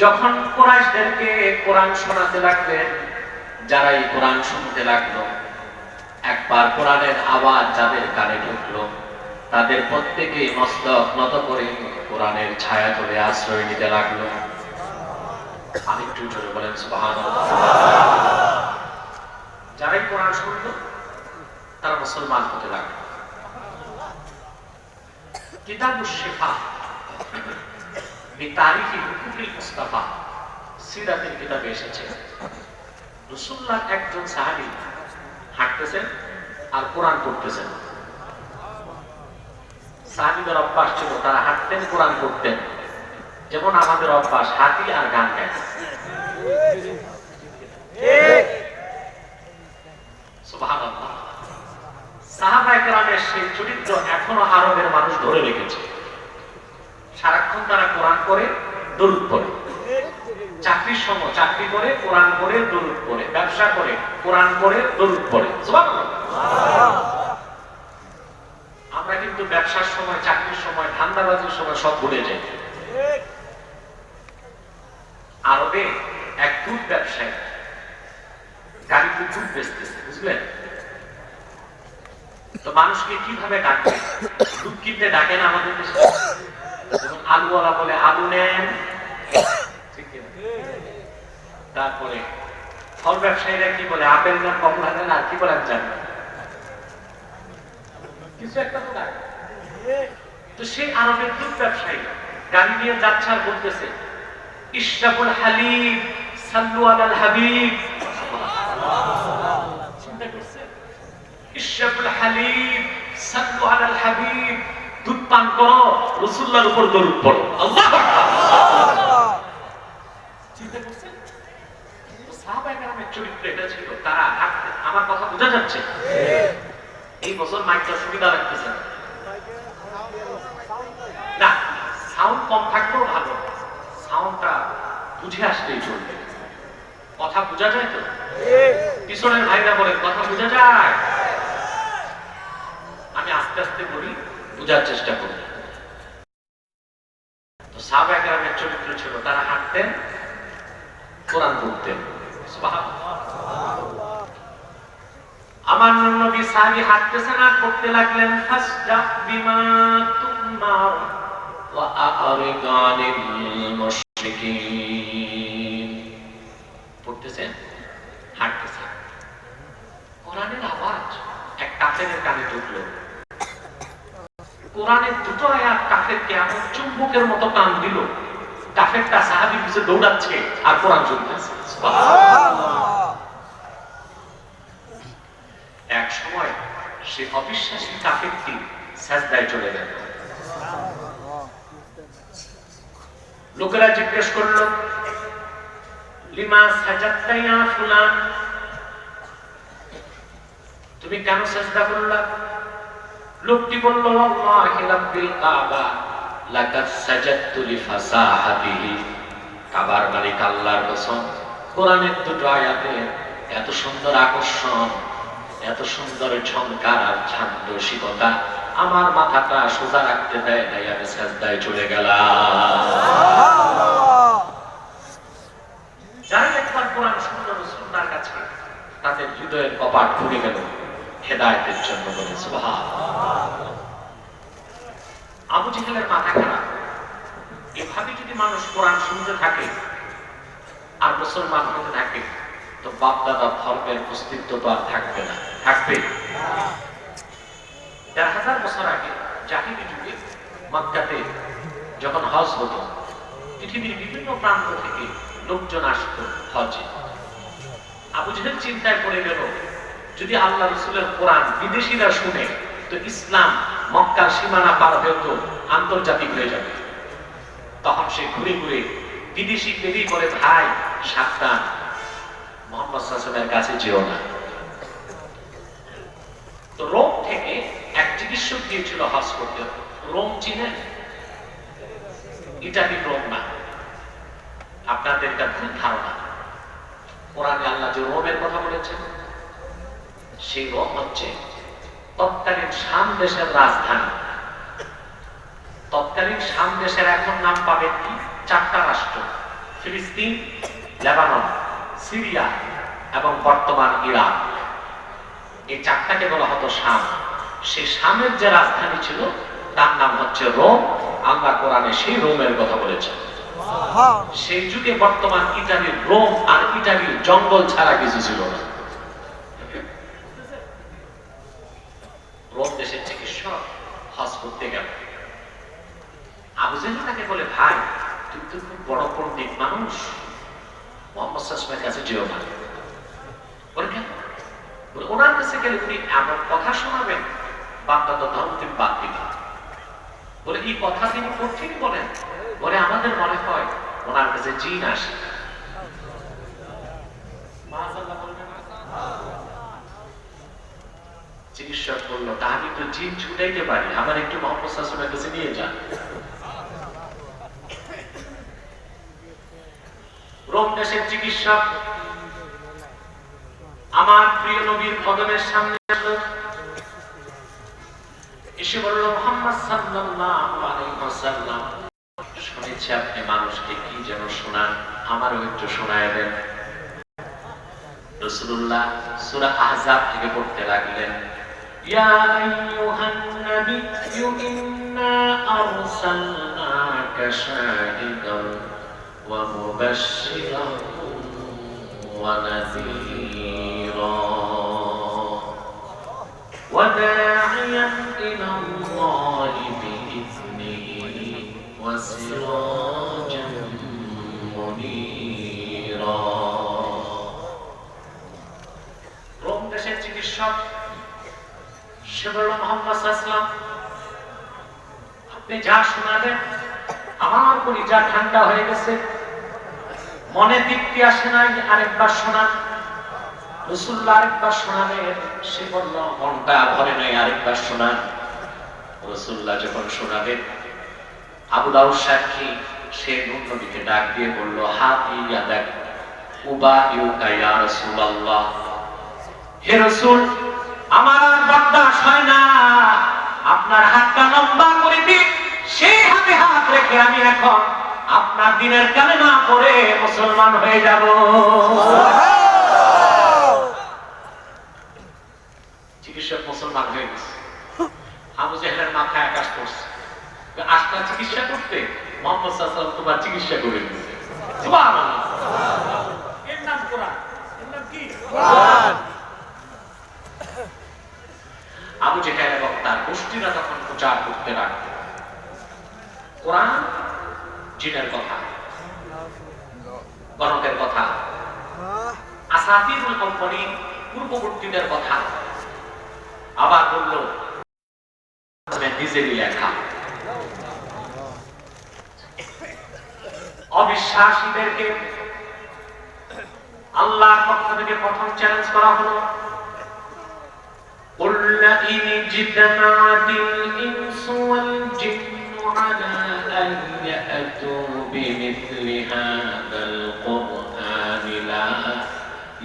যখন কুরাইশদেরকে কোরআন শোনাতে লাগলেন, যারা এই কোরআন শুনতে লাগলো, একবার কোরআনের আওয়াজ যাদের কানে ঢুকলো, তাদের প্রত্যেকেই মস্তক নত করে কোরআনের ছায়া তলে আশ্রয় নিতে লাগলো। আরেকটু জোরে বলেন সুবহানাল্লাহ। শুনলো, তারা মুসলমান হতে লাগলো। কিতাবুশ শিফা বিতারিখি হুকুকিল মুস্তাফা সিরাতের কিতাবে এসেছে, রাসূলুল্লাহ একজন সাহাবী হাঁটতেছেন আর কোরআন পড়তেছেন। সাহাবীদের অভ্যাস ছিল তারা হাঁটতেন, কোরআন পড়তেন, যেমন আমাদের অভ্যাস হাঁটি আর গান গাই। সুবহানাল্লাহ। সাহাবায়ে কেরামের সেই চরিত্র এখনো আরবের মানুষ ধরে রেখেছে। সারাক্ষণ তারা কোরআন পড়ে, দরুদ পড়ে, চাকরির সময় চাকরি করে কোরআন পড়ে, দরুদ পড়ে, ব্যবসা করে কোরআন পড়ে, দরুদ পড়ে। সুবহানাল্লাহ। আমরা কিন্তু ব্যবসার সময়, চাকরির সময়, ধান্দাবাজির সময় সব ভুলে যাই। আরবে এক দুধ ব্যবসায়ী গাড়িতে দুধ বেচতেছে, বুঝলেন? তো মানুষকে কিভাবে ডাকে? দুধ কিনতে ডাকে না আমাদের দেশে? যেমন আলুওয়ালা বলে আলু নেন, তারপরে ফল ব্যবসায়ীরা কি বলে আপেল নেন, কমলা নেন, আর কি বলে আমি জানি না, কিছু একটা তো ডাকে। তো সেই আরবের দুধ ব্যবসায়ী গাড়ি নিয়ে যাচ্ছে আর বলতেছে, ইশরাবুল হালিব সাল্লু আলাল হাবিব। চিন্তা করছে, ইশরাবুল হালিব সাল্লু আলাল হাবিব, দুধ পান করো, রাসূলুল্লাহর উপর দরুদ পড়ো। আল্লাহু আকবার। চিন্তা করছে, সাহাবায়ে কেরামের চরিত্র এটা ছিল। তারা হাঁটতে, আমার কথা বোঝা যাচ্ছে? এই বছর মাইকটা সুবিধা রাখতেছে না, সাউন্ড কম থাকলেও ভালো, সাউন্ডটা বুঝে আসলেই চলবে। কথা বোঝা যায় তো? পিছনের ভাইরা বলে কথা বোঝা যায়? আমি আস্তে আস্তে বলি, বোঝার চেষ্টা করি। তো সাহাবায়ে কেরামের চরিত্র ছিল তারা হাঁটতেন, কোরআন পড়তেন। সুবহানাল্লাহ। আমার নবী সাহাবী হাঁটতেছেন আর পড়তে লাগলেন, ফাসদা বিমা তুমার ওয়া আরিদ আনিল মুশরিকিন। পড়তেছেন, হাঁটতেছেন, কোরআনের আওয়াজ এক কাফেরের কানে ঢুকলো। কোরআনের দুটো আয়াত কাফেরকে এমন চুম্বকের মতো টান দিল, কাফেরটা সাহাবীর পিছে দৌড়াচ্ছে আর কোরআন শুনতেছে। সুবহানাল্লাহ। এক সময় সে অবিশ্বাসী কাফেরটি সাজদায় চলে গেল। লোকেরা জিজ্ঞেস করল, লিমা সাজাদতা ইয়া ফুলান, তুমি কেন সাজদা করলা? লোকটি বলল, আল্লাহি রাব্বিল কাবা লাকাদ সাজাদতু লিফাসাহাতিহি। কাবার মালিক আল্লাহর কসম, কোরআনের দুটো আয়াতে এত সুন্দর আকর্ষণ, এত সুন্দর ঝংকার আর ছান্দসিকতা আমার মাথাটা সোজা রাখতে দেয় নাই, আমি সাজদায় চলে গেলাম। যারা একবার কোরআন শুনল রাসূলুল্লাহর কাছে, তাদের হৃদয়ের কপাট খুলে গেল হেদায়েতের জন্য। বলে সুবহানাল্লাহ। আবু জেহেলের মাথা খারাপ। এভাবে যদি মানুষ কোরআন শুনতে থাকে আর মুসলমান হতে থাকে, তো বাপ দাদা ধর্মের অস্তিত্ব তো আর থাকবে না। থাকবে? ১,০০০ বছর আগে জাহিলি যুগে মক্কাতে যখন হজ হতো, পৃথিবীর বিভিন্ন প্রান্ত থেকে লোকজন আসতো হজে। আবু জেহেল চিন্তায় পড়ে গেল, যদি আল্লাহ রাসূলের কোরআন বিদেশিরা শুনে, তো ইসলাম মক্কার সীমানা পার হয়ে তো আন্তর্জাতিক হয়ে যাবে। তখন সে ঘুরে ঘুরে বিদেশি পেরি করে, ভাই সাবধান, মুহাম্মদ সাল্লাল্লাহু আলাইহি ওয়াসাল্লামের কাছে যেও না। তো রোম থেকে এক চিকিৎসক গিয়েছিল হজ করতে। রোম চিনেন? ইটালি রোম না, আপনাদের এটা ভুল ধারণা। কোরআনে আল্লাহ যে রোমের কথা বলেছেন, সেই রোম হচ্ছে তৎকালীন শাম দেশের রাজধানী। তৎকালীন শাম দেশের এখন নাম পাবেন কি? 4টা রাষ্ট্র, ফিলিস্তিন, লেবানন, সিরিয়া এবং বর্তমান ইরাক। এই 4টাকে বলা হতো শাম। সেই শামের যে রাজধানী ছিল তার নাম হচ্ছে রোম। আল্লাহ কোরআনে সেই রোমের কথা বলেছেন। সেই যুগে বর্তমান ইটালির রোম আর ইটালির জঙ্গল ছাড়া কিছু ছিল না। জেহেল তাকে বলে, ভাই তুমি তো খুব বড় পণ্ডিত মানুষ, মোহাম্মদ সাল্লাল্লাহু কাছে যেও না। বলে কেন? বলে ওনার কাছে গেলে উনি এমন কথা শোনাবেন, বান্দা তো ধর্ম তুমি বাদ দিবে। বলে এই কথা তিনি কঠিন বলেন? বলে আমাদের মনে হয় ওনার কাছে জিন আসে। চিকিৎসক বলল, তা আমি তো জিন ছুটাইতে পারি, আমার একটু মোহাম্মদ সাল্লাল্লাহু আলাইহি কাছে নিয়ে যান। রোম দেশের চিকিৎসক আমার প্রিয় নবীর কদমের সামনে আসলো, এসে বলল, মুহাম্মদ সাল্লাল্লাহু আলাইহি ওয়াসাল্লাম, শুনেছি আপনি মানুষকে কি যেন শোনান, আমারও একটু শোনায় দেন। রাসূলুল্লাহ সূরা আহজাব থেকে পড়তে লাগলেন, ইয়া আইয়ুহান নাবিয়্যু ইন্না আরসালনাকা শাহিদান ওয়া মুবাশশিরান ওয়া নাযীরা ওয়া দা'iয়ান ইলা আল্লাহি বিইذনিহি ওয়া সিরাজান মুনীরা। রোম দেশের চিকিৎসক সে বলল, মুহাম্মদ সাল্লাল্লাহু আলাইহি ওয়াসাল্লাম, আপনি যা শোনাবেন আমার কলিজা ঠান্ডা হয়ে গেছে, মনে তৃপ্তি আসে নাই, আরেকবার শোনান। রাসূলুল্লাহ আরেকবার শোনালেন, সে বলল, মনটা ভরে নাই, আরেকবার শোনান। রাসূলুল্লাহ যখন শোনাবেন, আবু দাউদ সাক্ষী, সে নবীকে ডাক দিয়ে বলল, হাতি ইয়াদাক উবাইউকা ইয়া রাসূলুল্লাহ, হে রাসূল, আমার আর বরদাস্ত হয় না, আপনার হাতটা লম্বা করে দিন, সেই হাতে হাত রেখে আমি এখন আপনার দিনের কালেমা পড়ে মুসলমান হয়ে যাব। চিকিৎসক মুসলমান হয়ে গেছে। আবু জেহেলের মাথায় আকাশ পড়ছে, আসটা চিকিৎসা করতে মুহাম্মদ সাল্লাল্লাহু আলাইহি ওয়াসাল্লাম তোমার চিকিৎসা করে দিয়েছে। সুবহানাল্লাহ। এর নাম কোরআন। এর নাম কি? কোরআন। আবু জেহেল এবং তার গোষ্ঠীরা তখন প্রচার করতে লাগলো, কোরআন জিনের কথা, গণকের কথা, আসাতিরুল আউয়ালিন পূর্ববর্তীদের কথা। আবার বলল নিজেরই লেখা। অবিশ্বাসীদেরকে আল্লাহর পক্ষ থেকে প্রথম চ্যালেঞ্জ করা হলো, قل لئن اجتمعت الإنس والجن على أن يأتوا بمثل هذا القرآن لا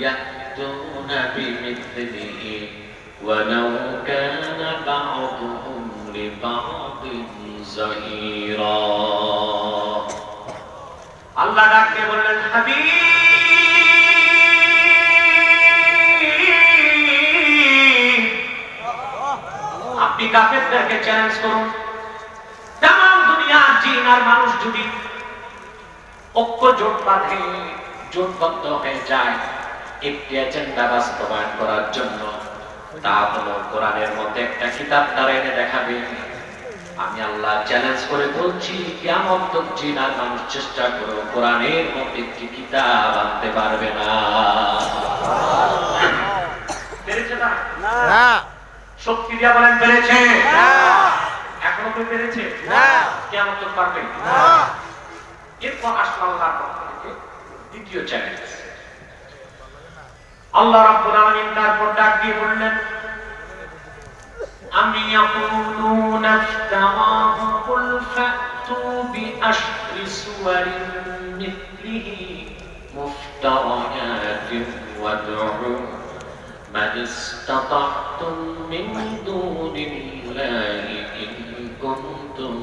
يأتون بمثله ولو كان بعضهم لبعض ظهيرا। আল্লাহ ডাকতে বললেন, হাবিব, আপনি কাফেরদেরকে চ্যালেঞ্জ করুন, তামাম দুনিয়ার জিন আর মানুষ যদি ঐক্য জোট বাঁধে, জোটবদ্ধ হয়ে যায় একটি এজেন্ডা বাস্তবায়ন করার জন্য, তা হলো কোরআনের মধ্যে একটা কিতাব দ্বারা এনে দেখাবে। আমি আল্লাহ চ্যালেঞ্জ করে বলছি, কিয়ামত তক জিন আর মানুষ চেষ্টা করো, কোরআনের মধ্যে একটি কিতাব আনতে পারবে না। পেরেছে না? না। শক্তি দিয়া বলেন পেরেছে? না। এখনো তো পেরেছে? না। কিয়ামত তক পারবে? না। এরপর আসলো আল্লাহর পক্ষ থেকে দ্বিতীয় চ্যালেঞ্জ। আল্লাহ রাব্বুল আলামিন তারপর ডাক দিয়ে বললেন, أم يقولون افتراه قل فأتوا بأشر سور مثله مفتريات وادعوا من استطعتم من دون الله إن كنتم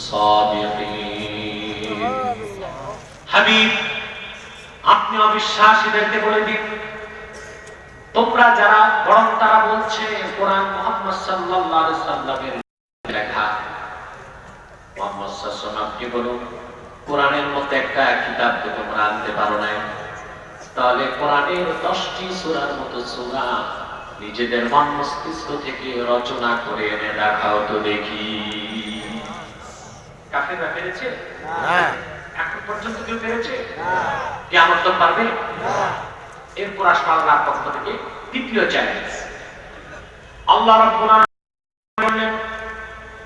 صادقين। হাবিব, আপনি অবিশ্বাসীদেরকে বলে দিন, তোমরা যারা, বরং তারা বলছে কোরআন মুহাম্মদ সাল্লাল্লাহু আলাইহি ওয়াসাল্লামের লেখা। মুহাম্মদ সাল্লাল্লাহু আলাইহি ওয়াসাল্লাম কি বলুন, কোরআনের মধ্যে একটা কিতাব তো তোমরা আনতে পারো না, তাহলে কোরআনের 10টি সূরার মতো সূরা নিজেদের মন মস্তিষ্ক থেকে রচনা করে এনে দেখাও তো দেখি। কাফেররা পেরেছে? এখন পর্যন্ত কেউ পেরেছে? কিয়ামত তো পারবে? এরপর আসবে আল্লাহর পক্ষ থেকে দ্বিতীয় চ্যালেঞ্জ। আল্লাহ রাব্বুল আলামিন বলেন,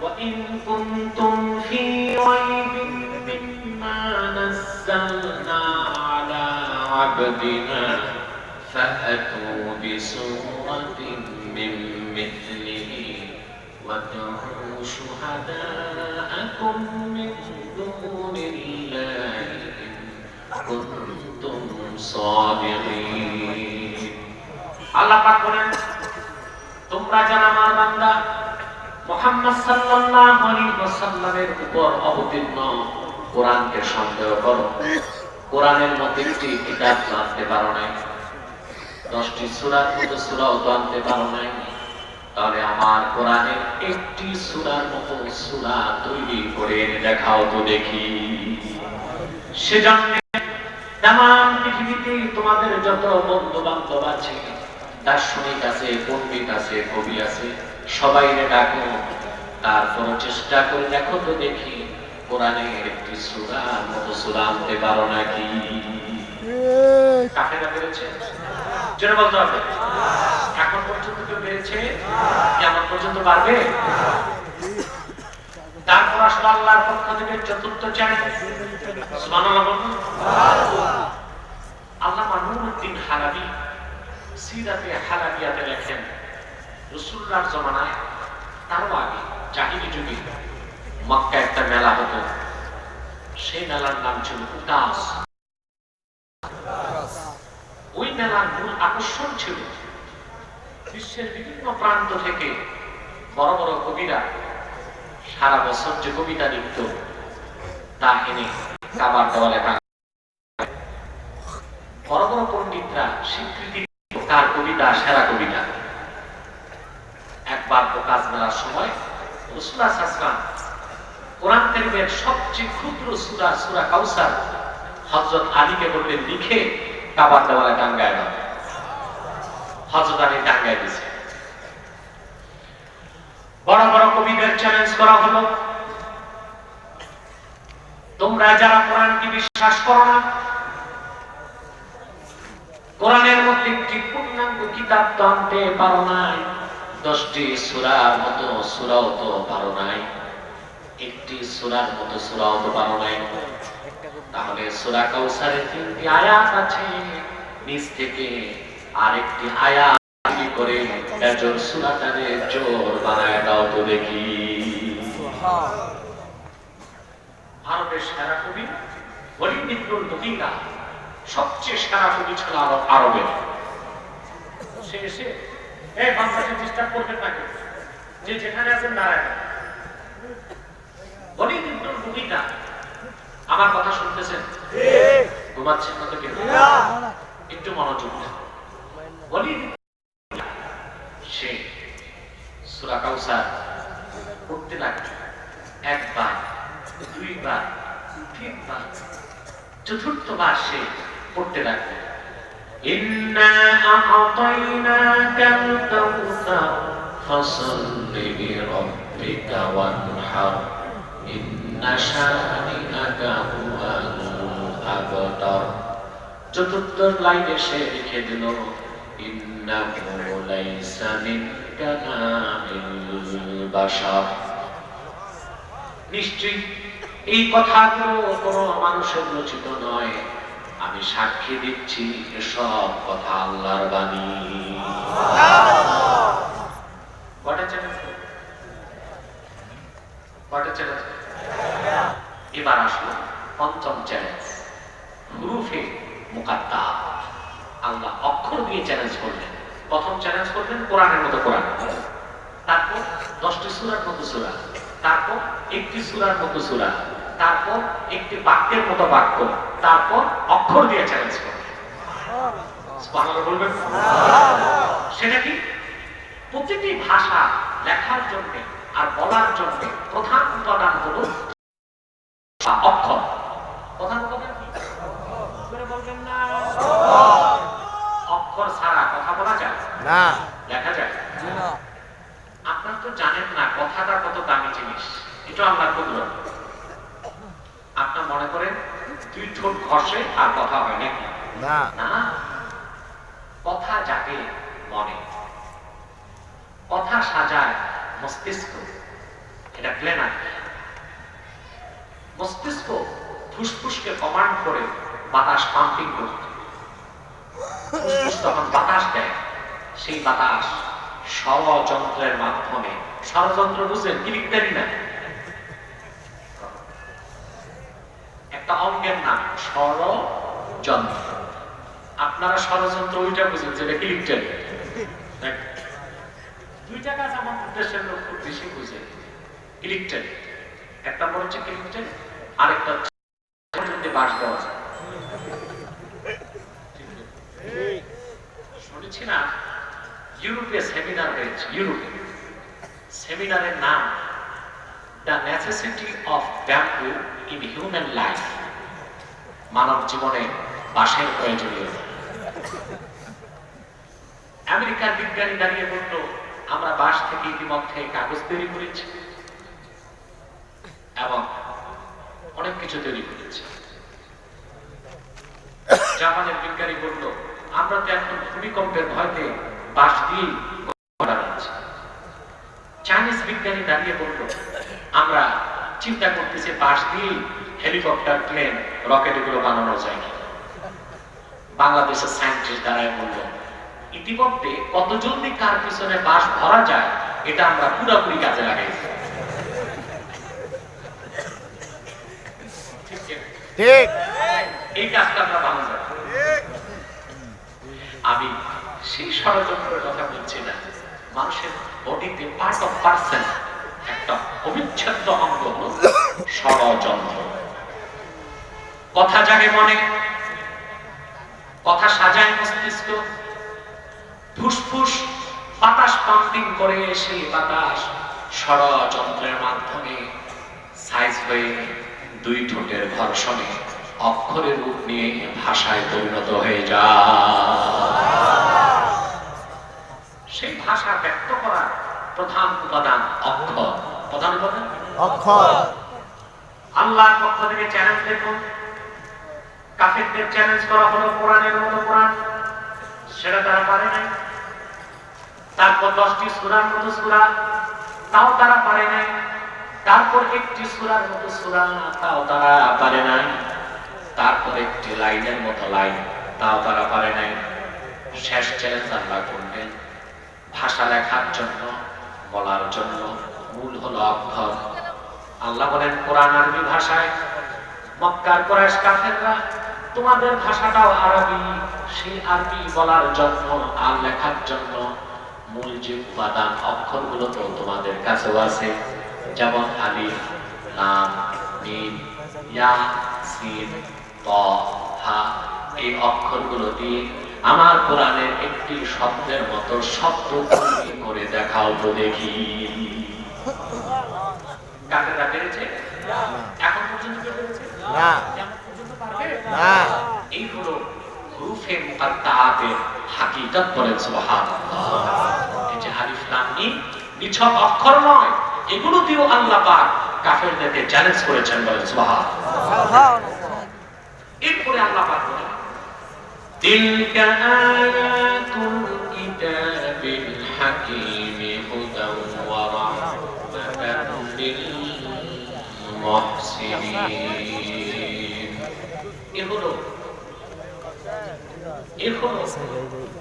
ওয়া ইন কুনতুম ফি রাইবিন মিম্মা নাযালনা আলা আবদিনা ফাআতু বিসূরাতিন মিন মিথলিহি وادعوا شهداءكم من دون الله إن كنتم صادقين আল্লাহ পাক বলেন, তোমরা যারা আমার বান্দা মুহাম্মদ সাল্লাল্লাহু আলাইহি ওয়াসাল্লামের উপর অবতীর্ণ কোরআনকে সন্দেহ করো, কোরআনের মধ্যে একটি কিতাব আনতে পারো নাই, 10টি সূরার মতো সূরাও তো আনতে পারো নাই, তাহলে আমার কোরআনের একটি সূরার মতো সূরা তৈরি করে দেখাও তো দেখি। সেজন্য তামাম পৃথিবীতে তোমাদের যত বন্ধু বান্ধব আছে, দার্শনিক আছে, পণ্ডিত আছে, কবি আছে, সবাইরে ডাকো, তারপর চেষ্টা করে দেখো তো দেখি কোরআনের একটি সূরার মতো সূরা আনতে পারো নাকি। কাফেররা পেরেছে? জোরে বলতে হবে। এখন পর্যন্ত কেউ পেরেছে? কিয়ামত পর্যন্ত পারবে? তারপর আসলে আল্লাহর পক্ষ থেকে চতুর্থ চ্যালেঞ্জ। সুবহানাল্লাহ বলুন। আল্লামা নুরউদ্দিন হালাবি সিরাতে হালাবিয়াতে লেখেন, রাসূলুল্লাহর জামানায় তারও আগে জাহিলি যুগে মক্কায় একটা মেলা হতো, সেই মেলার নাম ছিল উতাস। ওই মেলার মূল আকর্ষণ ছিল বিশ্বের বিভিন্ন প্রান্ত থেকে বড় বড় কবিরা সারা বছর যে কবিতা লিখত তা এনে কাবার দেওয়ালে টাঙানো। বড় বড় পণ্ডিতরা স্বীকৃতি তার কবিতা সেরা কবিতা। একবার প্রকাশ মেলার সময় রাসূলুল্লাহ সাল্লাল্লাহু আলাইহি ওয়াসাল্লাম কোরআন কারীমের সবচেয়ে ক্ষুদ্র সূরা সূরা কাউসার হযরত আলীকে বললেন লিখে কাবার দেওয়ালে টাঙ্গায় দাও। হযরত আলী টাঙ্গায় দিয়েছে। বড় বড় কবিদের চ্যালেঞ্জ করা হলো, তোমরা যারা কোরআনকে বিশ্বাস করো না, কোরআনের মধ্যে একটি পূর্ণাঙ্গ কিতাব তো আনতে পারো নাই, 10টি সূরার মতো সূরাও তো পারো নাই, একটি সূরার মতো সূরাও তো পারো নাই, তাহলে সূরা কাউসারের 3টি আয়াত আছে, নিচ থেকে আরেকটি আয়াত করে এজর সূরাটারে জোর বানায় দাও তো দেখি। আরবের সেরা কবি ওয়ালিদ ইবনুল মুগীরা, সবচেয়ে সেরা কবি ছিল আরবের। সে এসে এই বাংলাদেশে ডিস্টার্ব করবেন না, যে যেখানে আছেন দাঁড়ায়। ওয়ালিদ ইবনুল মুগীরা, আমার কথা শুনতেছেন? ঘুমাচ্ছেন না তো কেন? একটু মনোযোগ দেন। ওয়ালিদ সে সূরা কাউসার পড়তে লাগলো, একবার, দুইবার, তিনবার, চতুর্থবার সে পড়তে লাগলো, ইন্না আ'তাইনাকাল কাউসার ফাসাল্লি লিরাব্বিকা ওয়ানহার ইন্না শানিআকা হুয়াল আবতার। চতুর্থ লাইনে সে লিখে দিল, ইন্নাহু লাইসা মিন কালামিল বাশার। নিশ্চয়ই এই কথাগুলো কোনো মানুষের রচিত নয়, আমি সাক্ষী দিচ্ছি এসব কথা আল্লাহর বাণী। কয়টা চ্যালেঞ্জ? কয়টা চ্যালেঞ্জ? এবার আসলো পঞ্চম চ্যালেঞ্জ, হুরুফে মুকাত্তা। আল্লাহ অক্ষর দিয়ে চ্যালেঞ্জ করলেন। প্রথম চ্যালেঞ্জ করলেন কোরআনের মতো কোরআন, তারপর 10টি সূরার মতো সূরা, তারপর একটি সূরার মতো সূরা, তারপর একটি বাক্যের মতো বাক্য, তারপর অক্ষর দিয়ে চ্যালেঞ্জ করলেন। সুবহানাল্লাহ বলবেন? সেটা কি? প্রতিটি ভাষা লেখার জন্য আর বলার জন্য প্রধান উপাদান হলো অক্ষর। প্রধান উপাদান কি? বলবেন না? অক্ষর ছাড়া কথা বলা যায় না, লেখা যায় না। আপনারা তো জানেন না কথাটা কত দামি জিনিস, এটা আল্লাহর কুদরত। আপনার মনে করেন দুই ঠোঁট ঘষে আর কথা হয় নাকি? না, কথা জাগে মনে, কথা সাজায় মস্তিষ্ক। এটা প্ল্যানার। মস্তিষ্ক ফুসফুসকে কমান্ড করে বাতাস পাম্পিং করতে। ফুসফুস তখন বাতাস দেয়, সেই বাতাস ষড়যন্ত্রের মাধ্যমে, ষড়যন্ত্র বুঝেন, কিলিকদারি না, একটা অঙ্গের নাম ষড়যন্ত্র। আপনারা ষড়যন্ত্র ওইটা বুঝেন যেটা কিলিকদারি। দুইটা কাজ আমাদের দেশের লোক খুব বেশি বুঝে। কিলিকদারি একটা বড় হচ্ছে কিলিকদারি, আরেকটা হচ্ছে বাস দেওয়া যায়। শুনেছি না ইউরোপে সেমিনার হয়েছে, ইউরোপে সেমিনারের নাম the necessity of bamboo in human life, মানব জীবনে বাঁশের প্রয়োজনীয়তা। আমেরিকার বিজ্ঞানী দাঁড়িয়ে বলল আমরা বাঁশ থেকে ইতিমধ্যে কাগজ তৈরি করেছি এবং অনেক কিছু তৈরি করেছি। জাপানের বিজ্ঞানী বলল আমরা তো এখন ভূমিকম্পের ভয়তে বাঁশ দিয়ে বানাচ্ছি। চাইনিজ বিজ্ঞানী দাঁড়িয়ে বলল আমরা চিন্তা করতেছি বাঁশ দিয়ে হেলিকপ্টার, প্লেন, রকেট এগুলো বানানো যায় কি। বাংলাদেশের সায়েন্টিস্ট দাঁড়ায় বলল ইতিমধ্যে কত জলদি কার পিছনে বাঁশ ভরা যায় এটা আমরা পুরোপুরি কাজে লাগাইছি। ঠিক, এই কাজটা আমরা ভালো জানি। আমি সেই ষড়যন্ত্রের কথা বলছি না, মানুষের বডিতে পার্ট অফ পার্সন, একটা অবিচ্ছেদ্য অঙ্গ হল ষড়যন্ত্র। কথা জাগে মনে, কথা সাজায় মস্তিষ্ক, ফুসফুস বাতাস পাম্পিং করে, সেই বাতাস ষড়যন্ত্রের মাধ্যমে সাইজ হয়ে দুই ঠোঁটের ঘর্ষণে অক্ষরের রূপ নিয়ে ভাষায় পরিণত হয়ে যায়। সেই ভাষা ব্যক্ত করার প্রধান উপাদান অক্ষর। প্রধান উপাদান অক্ষর। আল্লাহর পক্ষ থেকে চ্যালেঞ্জ দেখুন, কাফিরদের চ্যালেঞ্জ করা হলো কোরআনের মতো কোরআন, সেটা তারা পারে নাই। তারপর 10টি সূরার মতো সূরা, তাও তারা পারে নাই। তারপর একটি সূরার মতো সূরা, তাও তারা পারে নাই। তারপর একটি লাইনের মতো লাইন, তাও তারা পারে নাই। শেষ চ্যালেঞ্জ আল্লাহ করলেন ভাষা লেখার জন্য, বলার জন্য মূল হলো অক্ষর। আল্লাহ বলেন কোরআন আরবি ভাষায়, মক্কার কুরাইশ কাফেররা তোমাদের ভাষাটাও আরবি, সেই আরবি বলার জন্য আর লেখার জন্য মূল যে উপাদান অক্ষরগুলো তো তোমাদের কাছেও আছে, যেমন আলিফ, লাম, মিম, ইয়া, সিন, ত, হা। এই অক্ষরগুলো দিয়ে আমার কোরআনের একটি শব্দের মতো শব্দ তৈরি করে দেখাও তো দেখি। কাফেররা পেরেছে? এখন পর্যন্ত পেরেছে না, কেমন পর্যন্ত পারবে না। এই হলো হুরুফে মুকাত্তাআতের হাকিকত, বলেন সুবহানাল্লাহ। এই যে আলিফ, লাম, মিম নিছক অক্ষর নয়, এগুলো দিয়েও আল্লাহ পাক কাফেরদেরকে চ্যালেঞ্জ করেছেন, বলেন সুবহানাল্লাহ। এরপরে আল্লাহ পাক বলেন তিলকা আয়াতুল কিতাবিল হাকীম হুদাও ওয়া রাহমাতান লিল মুহসিনিন। এগুলো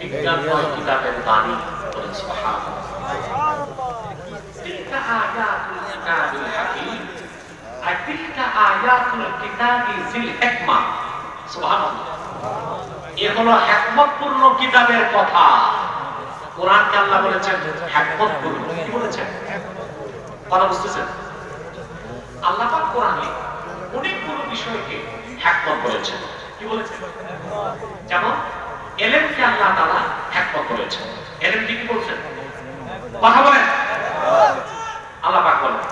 বিজ্ঞানময় কিতাবের বাণী, বলেন সুবহানাল্লাহ। তিলকা আয়াতুল কিতাবিল হাকীম, আর তিলকা আয়াতুল কিতাবি জিল হিকমা। সুবহানাল্লাহ। এ হলো হিকমতপূর্ণ কিতাবের কথা। কোরআনকে আল্লাহ বলেছেন হিকমতপূর্ণ। কি বলেছেন? কথা বুঝতেছেন? আল্লাহ পাক কোরআনে অনেকগুলো বিষয়কে হিকমত বলেছেন। কি বলেছেন? যেমন ইলমকে আল্লাহ তাআলা হিকমত বলেছেন। ইলম কি বলছেন? কথা বলেন। আল্লাহ পাক বলেন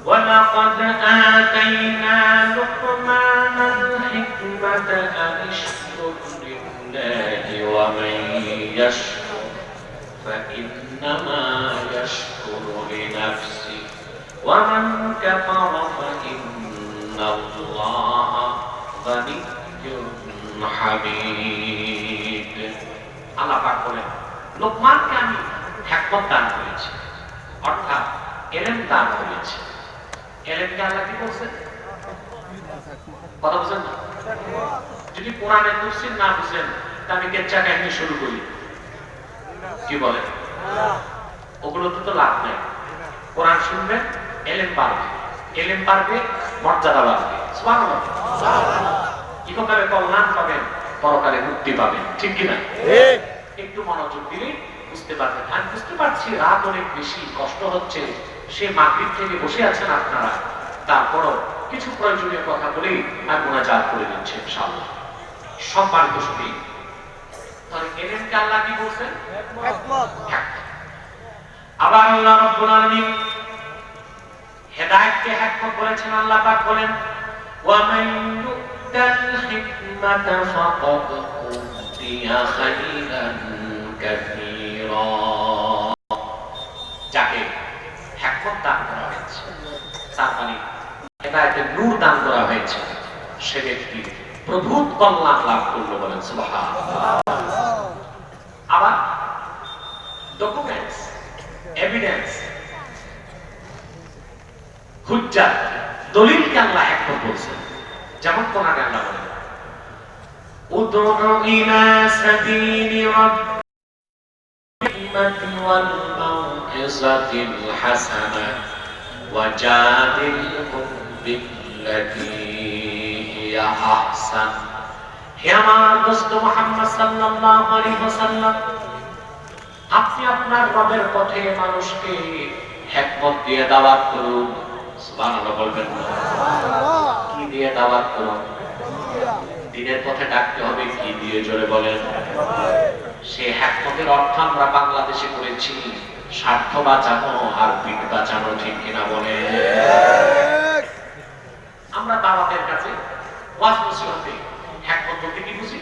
وَلَقَدْ آتَيْنَا لُقْمَانَ الْحِكْمَةَ أَنِ اشْكُرْ لِلَّهِ وَمَن يَشْكُرْ فَإِنَّمَا يَشْكُرُ لِنَفْسِهِ وَمَن كَفَرَ فَإِنَّ ইন্নাল্লাহা গানিয়্যুন হামিদ। আল্লাহ পাক বলেন, লোকমানকে আমি হিকমত দান করেছি, অর্থাৎ ইলম দান করেছি। ইলমকে আল্লাহ কি বলছেন? কথা বুঝেন না? যদি কোরআনের তাফসীর না বুঝেন তা আমি কেচ্চা কাহিনী শুরু করি, কি বলেন? ওগুলোতে তো লাভ নাই। কোরআন শুনবেন, ইলম বাড়বে, ইলম বাড়বে, মর্যাদা বাড়বে। সুবহানাল্লাহ। ইহকালে কল্যাণ পাবেন, পরকালে মুক্তি পাবেন, ঠিক কি না? একটু মনোযোগ দিলে বুঝতে পারবেন। আমি বুঝতে পারছি রাত অনেক বেশি, কষ্ট হচ্ছে, সে মাগরিব থেকে বসে আছেন আপনারা, তারপরও কিছু প্রয়োজনীয় কথা বলেই আমি মুনাজাত করে দিচ্ছি ইনশাআল্লাহ। সম্মানিত সুধী, তাহলে ইলমকে আল্লাহ কি বলছেন? হিকমত। আবার আল্লাহ রাব্বুল আলামিন হেদায়েতকে হিকমত বলেছেন। আল্লাহ পাক বলেন, ওয়া মান ইউতাল হিকমাতা ফাকাদ উতিয়া খাইরান কাসীরা। যাকে হিকমত দান করা হয়েছে, তার মানে হেদায়েতের নূর দান করা হয়েছে, সে ব্যক্তি প্রভূত কল্যাণ লাভ করলো, বলেন সুবহানাল্লাহ। আবার ডকুমেন্টস, এভিডেন্স, হুজ্জাত, দলিলকে আল্লাহ হিকমত বলছেন। যেমন কোরআনে আল্লাহ বলেন, উদউ ইলা সাবিলি রাব্বিকা ওয়াল মাউইযাতিল হাসানা ওয়াজাদিলহুম বিল্লাতী হিয়া আহসান। হে আমার দোস্ত মুহাম্মদ সাল্লাল্লাহু আলাইহি ওয়াসাল্লাম, আপনি আপনার রবের পথে মানুষকে হিকমত দিয়ে দাওয়াত করুন। সুবহানাল্লাহ বলবেন না? কি দিয়ে দাওয়াত করুন? দ্বীনের পথে ডাকতে হবে, কি দিয়ে? জোরে বলেন। সেই হিকমতের অর্থ আমরা বাংলাদেশে করেছি স্বার্থ বাঁচানো আর পিঠ বাঁচানো, ঠিক কিনা বলে? আমরা দাওয়াতের কাছে ওয়াজ নসিহতে হিকমত বলতে কি বুঝি?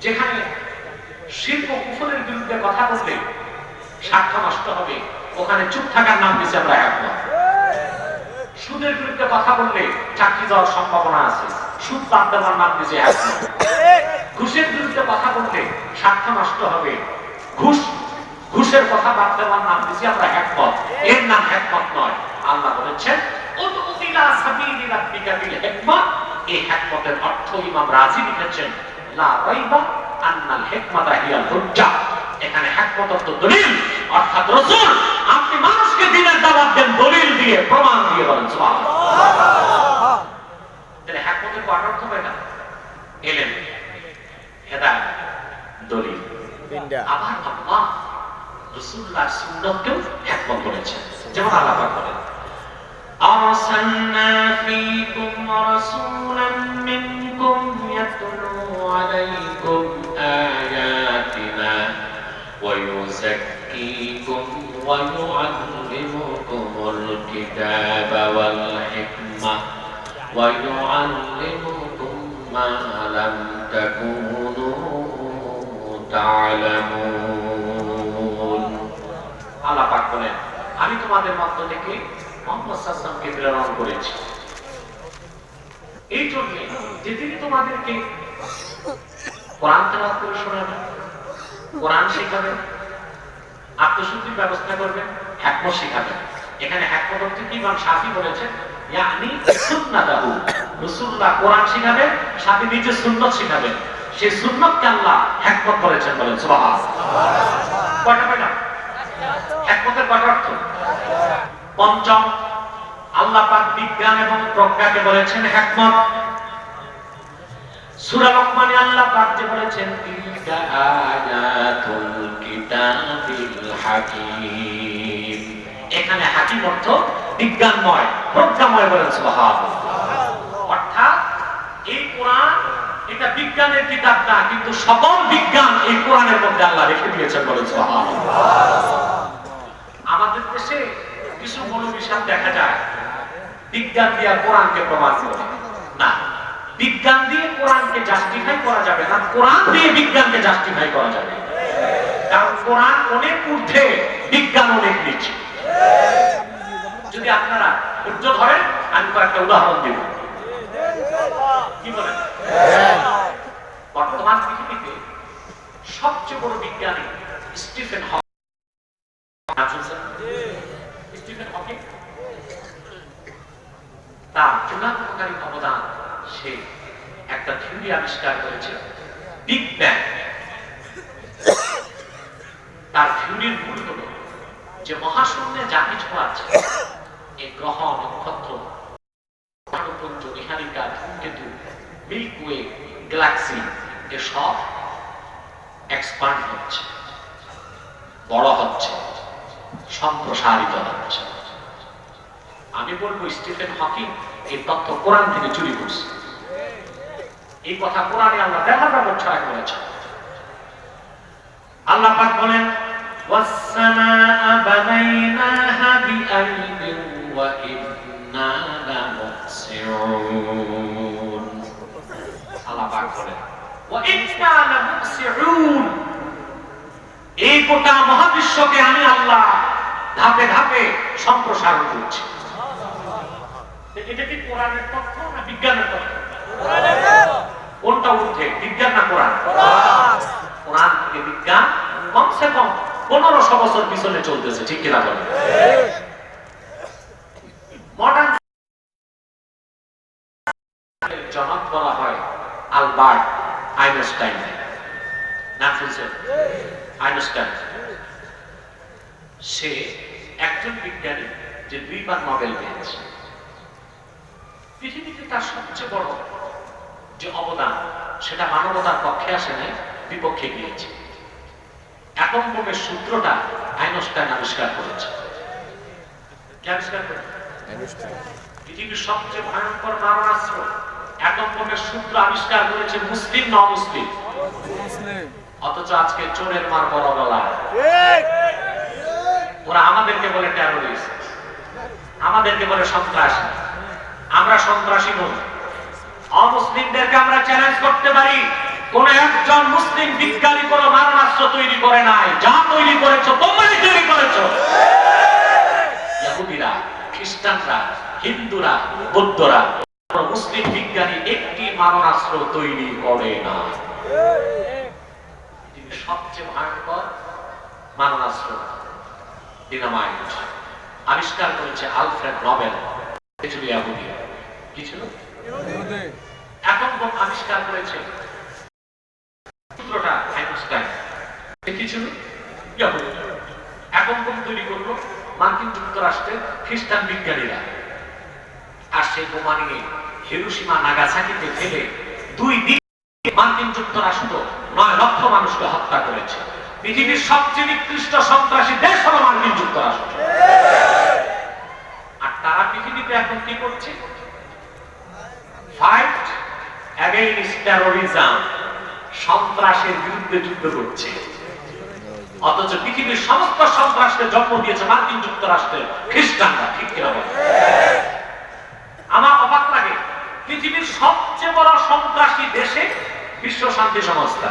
যেখানে শিরক ও কুফরের বিরুদ্ধে কথা বললে স্বার্থ নষ্ট হবে, ওখানে চুপ থাকার নাম দিয়েছি আমরা হিকমত। সুদের বিরুদ্ধে কথা বললে চাকরি যাওয়ার সম্ভাবনা আছে, সুদ বাদ দেওয়ার নাম দিয়েছি হিকমত। ঘুষের বিরুদ্ধে কথা বললে স্বার্থ নষ্ট হবে, ঘুষের কথা বাদ দেওয়ার নাম দিয়েছি আমরা হিকমত। এর নাম হিকমত নয়। আল্লাহ বলেছেন, উদউ ইলা সাবিলি রাব্বিকা বিল হিকমা। এই হিকমতের অর্থ ইমাম রাজি লিখেছেন, লা রাইবা আন্নাল হিকমাতা হিয়াল হুজ্জাহ। এখানে হিকমত অর্থ দলিল, অর্থাৎ রাসূল আপনি মানুষকে দ্বীনের দাওয়াত দেন দলিল দিয়ে, প্রমাণ দিয়ে, বলেন সুবহানাল্লাহ। তাহলে হিকমতের কয়টা অর্থ কয়টা? ইলম, হেদায়েত, দলিল। আবার আল্লাহ রাসূলুল্লাহর সুন্নাতকেও হিকমত বলেছেন। যেমন আল্লাহ পাক বলেন, আরসালনা ফীকুম রাসূলান মিনকুম ইয়াতলু আলাইকুম আয়াতিনা ওয়া ইউযাক্কিকুম ওয়া ইউআল্লিমুকুমুল কিতাবা ওয়াল হিকমা ওয়া ইউআল্লিমুকুম মা লাম তাকুনু তা'লামুন। আল্লাহ পাক বলেন, আমি তোমাদের মধ্য থেকে মুহাম্মদ সাল্লাল্লাহু আলাইহি ওয়াসাল্লামকে প্রেরণ করেছি এই জন্য যে তিনি তোমাদেরকে কোরআন তেলাওয়াত করে শোনাবেন, কোরআন শেখাবেন, আত্মশুদ্ধির ব্যবস্থা করবেন, হিকমত শেখাবেন। এখানে হিকমত অর্থ কি ইমাম শাফি বলেছেন, ইয়ানি সুন্নাতাহু। রাসূলুল্লাহ কোরআন শেখাবেন, সাথে নিজে সুন্নাত শেখাবেন। সেই সুন্নাতকে আল্লাহ হিকমত বলেছেন, বলেন সুবহানাল্লাহ। কয়টা কয়টা? হিকমতের কয়টা অর্থ? পঞ্চম, আল্লাহ পাক বিজ্ঞান এবং প্রজ্ঞাকে বলেছেন হিকমত। সূরা লোকমানে আল্লাহ পাক যে বলেছেন, তিলকা আয়াতুল কিতাবিল হাকীম। এখানে হাকীম অর্থ বিজ্ঞানময়, প্রজ্ঞাময়, বলেন সুবহানাল্লাহ। অর্থাৎ এই কোরআন এটা বিজ্ঞানের কিতাব না, কিন্তু সকল বিজ্ঞান এই কোরআনের মধ্যে আল্লাহ রেখে দিয়েছেন, বলেন সুবহানাল্লাহ। আমাদের দেশে কিছু মৌলবী সাহেব দেখা যায় বিজ্ঞান দিয়ে কোরআনকে প্রমাণ করে না। বিজ্ঞান দিয়ে কোরআনকে জাস্টিফাই করা যাবে না, কোরআন দিয়ে বিজ্ঞানকে জাস্টিফাই করা যাবে। কারণ কোরআন অনেক ঊর্ধ্বে, বিজ্ঞান অনেক নিচে। যদি আপনারা ধৈর্য ধরেন, আমি কয়েকটা উদাহরণ দিব। কি বলেন? বর্তমান পৃথিবীতে সবচেয়ে বড় বিজ্ঞানী স্টিফেন হকিং। স্টিফেন হকিং তার চূড়ান্তকারী অবদান, সে একটা থিওরি আবিষ্কার করেছে, বিগ ব্যাং। তার থিওরির মূল হল যে মহাশূন্যে যা কিছু আছে, এই গ্রহ, নক্ষত্র, পুঞ্জ, নিহারিকা, ধূমকেতু, মিল্কি ওয়ে, গ্যালাক্সি, এসব এক্সপান্ড হচ্ছে, বড় হচ্ছে, সম্প্রসারিত হচ্ছে। আমি বলবো স্টিফেন হকিং এই তথ্য কোরআন থেকে চুরি করছে। এই কথা কোরআনে আল্লাহ 10,000 বছর আগে বলেছেন। আল্লাহ পাক বলেন, ওয়াস-সামাআ বানাইনাহা বিআইদিন ওয়া ইন্না লামুসিউন। আল্লাহ পাক বলেন, ওয়া ইন্না লামুসিউন। এই গোটা মহাবিশ্বকে আমি আল্লাহ ধাপে ধাপে সম্প্রসারণ করছি। এটা কি কোরআনের তথ্য না বিজ্ঞানের তথ্য? কোনটা উঠে, বিজ্ঞান না কোরআন? কোরআন থেকে বিজ্ঞান কমসে কম 1500 বছর পিছনে চলতেছে, ঠিক কিনা বলেন? মডার্ন জনক বলা হয় আলবার্ট আইনস্টাইন। নাম শুনছেন? আইনস্টাইন সে একজন বিজ্ঞানী যে 2 বার নোবেল পেয়েছে। পৃথিবীতে তার সবচেয়ে বড় যে অবদান, সেটা মানবতার পক্ষে আসে নাই, বিপক্ষে গিয়েছে। অ্যাটম বোমের সূত্রটা আইনস্টাইন আবিষ্কার করেছে। কে আবিষ্কার করেছে? পৃথিবীর সবচেয়ে ভয়ঙ্কর মারণাস্ত্র অ্যাটম বোমের সূত্র আবিষ্কার করেছে মুসলিম, নমুসলিম। অথচ আজকে চোরের মার বড় গলা। ওরা আমাদেরকে বলে টেরোরিস্ট, আমাদেরকে বলে সন্ত্রাসী। আমরা সন্ত্রাসী নই। অমুসলিমদেরকে আমরা চ্যালেঞ্জ করতে পারি, কোন একজন মুসলিম বিজ্ঞানী কোন মারণাস্ত্র তৈরি করে নাই। যা তৈরি করেছো তোমরাই তৈরি করেছো। ইহুদিরা, খ্রিস্টানরা, হিন্দুরা, বৌদ্ধরা, মুসলিম বিজ্ঞানী একটি মারণাস্ত্র তৈরি করে না। সবচেয়ে ভয়ঙ্কর মারণাস্ত্র ডিনামাইট আবিষ্কার করেছে আলফ্রেড নোবেল। কিছু ইহুদি, কিছু অ্যাটম বোম আবিষ্কার করেছে সূত্রটা আইনস্টাইন। কিছু ইহুদি। অ্যাটম বোম তৈরি করলো মার্কিন যুক্তরাষ্ট্রের খ্রিস্টান বিজ্ঞানীরা। আর সেই বোমা নিয়ে হিরোশিমা, নাগাসাকিতে ফেলে 2 দিন মার্কিন যুক্তরাষ্ট্র 9 লক্ষ মানুষকে হত্যা করেছে। পৃথিবীর সবচেয়ে নিকৃষ্ট সন্ত্রাসী দেশ হলো মার্কিন যুক্তরাষ্ট্র। আর তারা পৃথিবীতে এখন কি করছে? ফাইট এগেইনস্ট টেরোরিজম, সন্ত্রাসের বিরুদ্ধে যুদ্ধ করছে। অথচ পৃথিবীর সমস্ত সন্ত্রাসকে জন্ম দিয়েছে মার্কিন যুক্তরাষ্ট্রের খ্রিস্টানরা, ঠিক কিনা বলেন? আমার অবাক লাগে, পৃথিবীর সবচেয়ে বড় সন্ত্রাসী দেশে বিশ্ব শান্তি সংস্থা,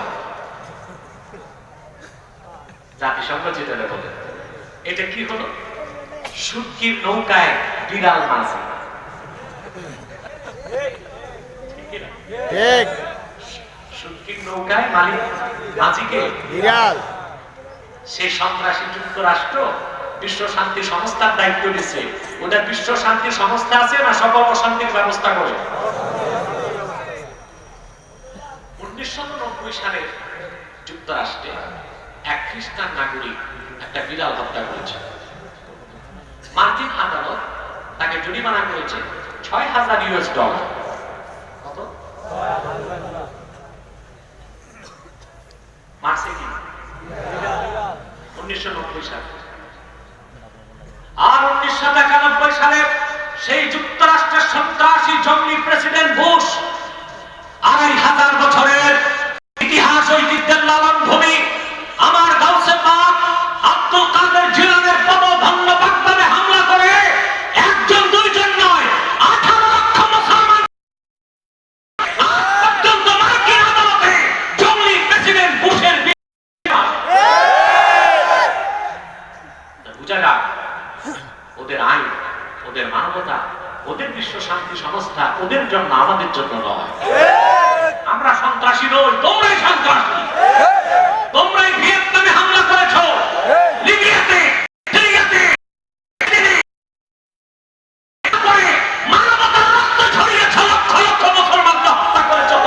জাতিসংঘ যেটা বলে। এটা কি হলো? সুটকির নৌকায় বিড়াল মাঝি। ঠিক, সুটকির নৌকায় মালিক মাঝিকে বিড়াল। সেই সন্ত্রাসী যুক্তরাষ্ট্র বিশ্ব শান্তি সংস্থার দায়িত্ব দিচ্ছে। ওটা বিশ্ব শান্তি সংস্থা আছে না সকল অশান্তির ব্যবস্থা করে। 1990 সালে যুক্তরাষ্ট্রে এক খ্রিস্টান নাগরিক একটা বিড়াল হত্যা করেছে। মার্কিন আদালত তাকে জরিমানা করেছে $6,000। কত? মার্সে কি 1990 সালে। আর 1991 সালে সেই যুক্তরাষ্ট্রের সন্ত্রাসী জঙ্গি প্রেসিডেন্ট বুশ 2,500 বছরের ইতিহাস ঐতিহ্যের লালন ভূমি আমার গাউসে পাক আব্দুল কাদের জিলানের পদধন্য বাগদাদে হামলা করে একজন দুইজন নয় 18 লক্ষ মুসলমান পর্যন্ত মার্কিন আদালতে জঙ্গি প্রেসিডেন্ট বুশের বুঝা যাক ওদের আইন, ওদের মানবতা, ওদের বিশ্ব শান্তি সংস্থা ওদের জন্য, আমাদের জন্য নয়। আমরা সন্ত্রাসী নই, তোমরাই সন্ত্রাসী। তোমরাই ভিয়েতনামে হামলা করেছো, লিবিয়াতে, সিরিয়াতে, মানবতার রক্ত ঝরিয়েছো, লক্ষ লক্ষ মুসলমানকে হত্যা করেছো।